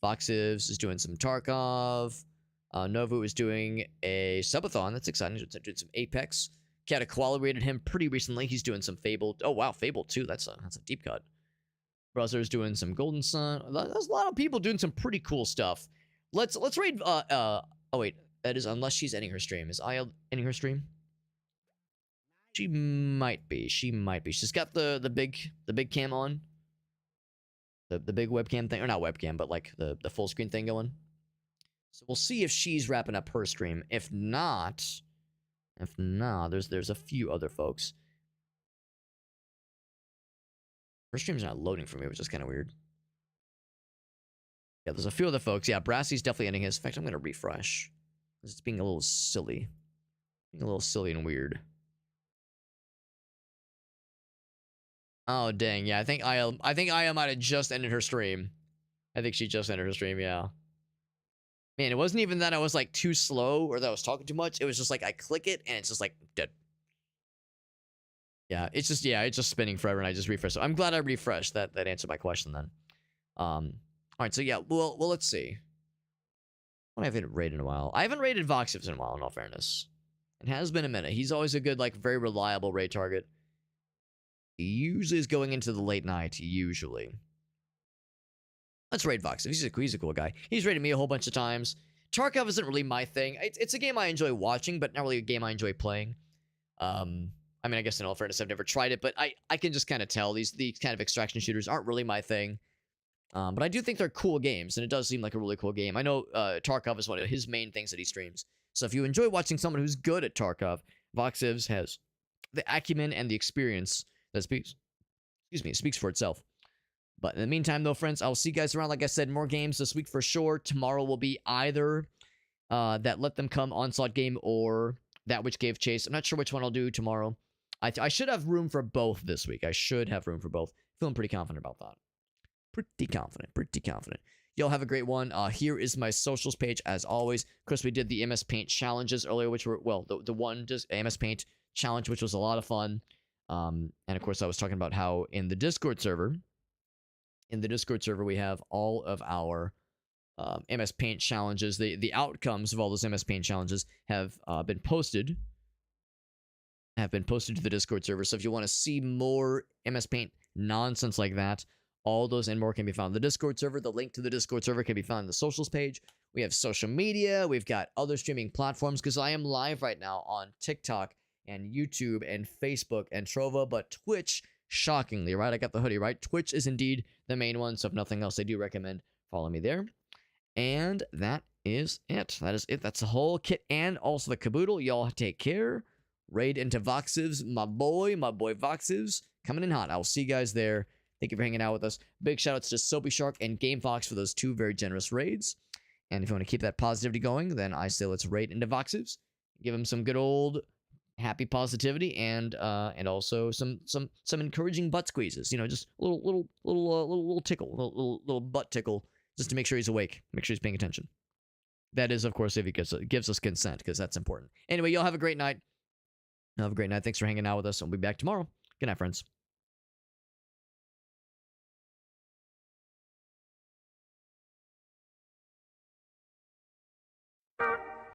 Foxivs is doing some Tarkov. Novu is doing a subathon. That's exciting. He's doing some Apex. Cataquala rated him pretty recently. He's doing some Fable. Oh, wow. Fable 2. That's a deep cut. Brothers doing some Golden Sun. There's a lot of people doing some pretty cool stuff. Let's raid. Oh, wait. That is unless she's ending her stream. Is Aya ending her stream? She might be. She might be. She's got the big cam on. The big webcam thing, or not webcam, but like the full screen thing going. So we'll see if she's wrapping up her stream. If not, there's a few other folks. Her stream's not loading for me, which is kind of weird. Yeah, there's a few other folks. Yeah, Brassy's definitely ending his. In fact, I'm gonna refresh. It's being a little silly. Being a little silly and weird. Oh dang, yeah, I think Aya might have just ended her stream. I think she just ended her stream, yeah. Man, it wasn't even that I was like too slow or that I was talking too much. It was just like I click it and it's just like dead. Yeah, it's just spinning forever and I just refresh. So I'm glad I refreshed. That answered my question then. Alright, so yeah, well let's see. I haven't raided in a while. I haven't raided Voxivs in a while, in all fairness. It has been a minute. He's always a good, like, very reliable raid target. He usually is going into the late night, usually. Let's raid Vox. He's a cool guy. He's raided me a whole bunch of times. Tarkov isn't really my thing. It's a game I enjoy watching, but not really a game I enjoy playing. I mean, I guess in all fairness, I've never tried it, but I can just kind of tell these kind of extraction shooters aren't really my thing. But I do think they're cool games, and it does seem like a really cool game. I know Tarkov is one of his main things that he streams. So if you enjoy watching someone who's good at Tarkov, Voxivs has the acumen and the experience that speaks for itself. But in the meantime, though, friends, I'll see you guys around. Like I said, more games this week for sure. Tomorrow will be either that Let Them Come Onslaught game or that which gave chase. I'm not sure which one I'll do tomorrow. I should have room for both this week. I should have room for both. Feeling pretty confident about that. Pretty confident. Y'all have a great one. Here is my socials page as always. Of course, we did the MS Paint challenges earlier, which were, well, the one just MS Paint challenge, which was a lot of fun. And of course, I was talking about how in the Discord server, we have all of our MS Paint challenges. The outcomes of all those MS Paint challenges have been posted. To the Discord server. So if you want to see more MS Paint nonsense like that, all those and more can be found in the Discord server. The link to the Discord server can be found in the socials page. We have social media. We've got other streaming platforms because I am live right now on TikTok and YouTube and Facebook and Trova, but Twitch, shockingly, right? I got the hoodie, right? Twitch is indeed the main one, so if nothing else, I do recommend follow me there. And that is it. That's the whole kit and also the caboodle. Y'all take care. Raid into Voxivs, my boy Voxivs, coming in hot. I'll see you guys there. Thank you for hanging out with us. Big shout outs to Soapy Shark and Game Fox for those 2 very generous raids. And if you want to keep that positivity going, then I say let's raid into Voxivs. Give him some good old happy positivity and also some encouraging butt squeezes. You know, just a little tickle, little butt tickle, just to make sure he's awake, make sure he's paying attention. That is, of course, if he gives us consent, because that's important. Anyway, y'all have a great night. Have a great night. Thanks for hanging out with us. I'll be back tomorrow. Good night, friends.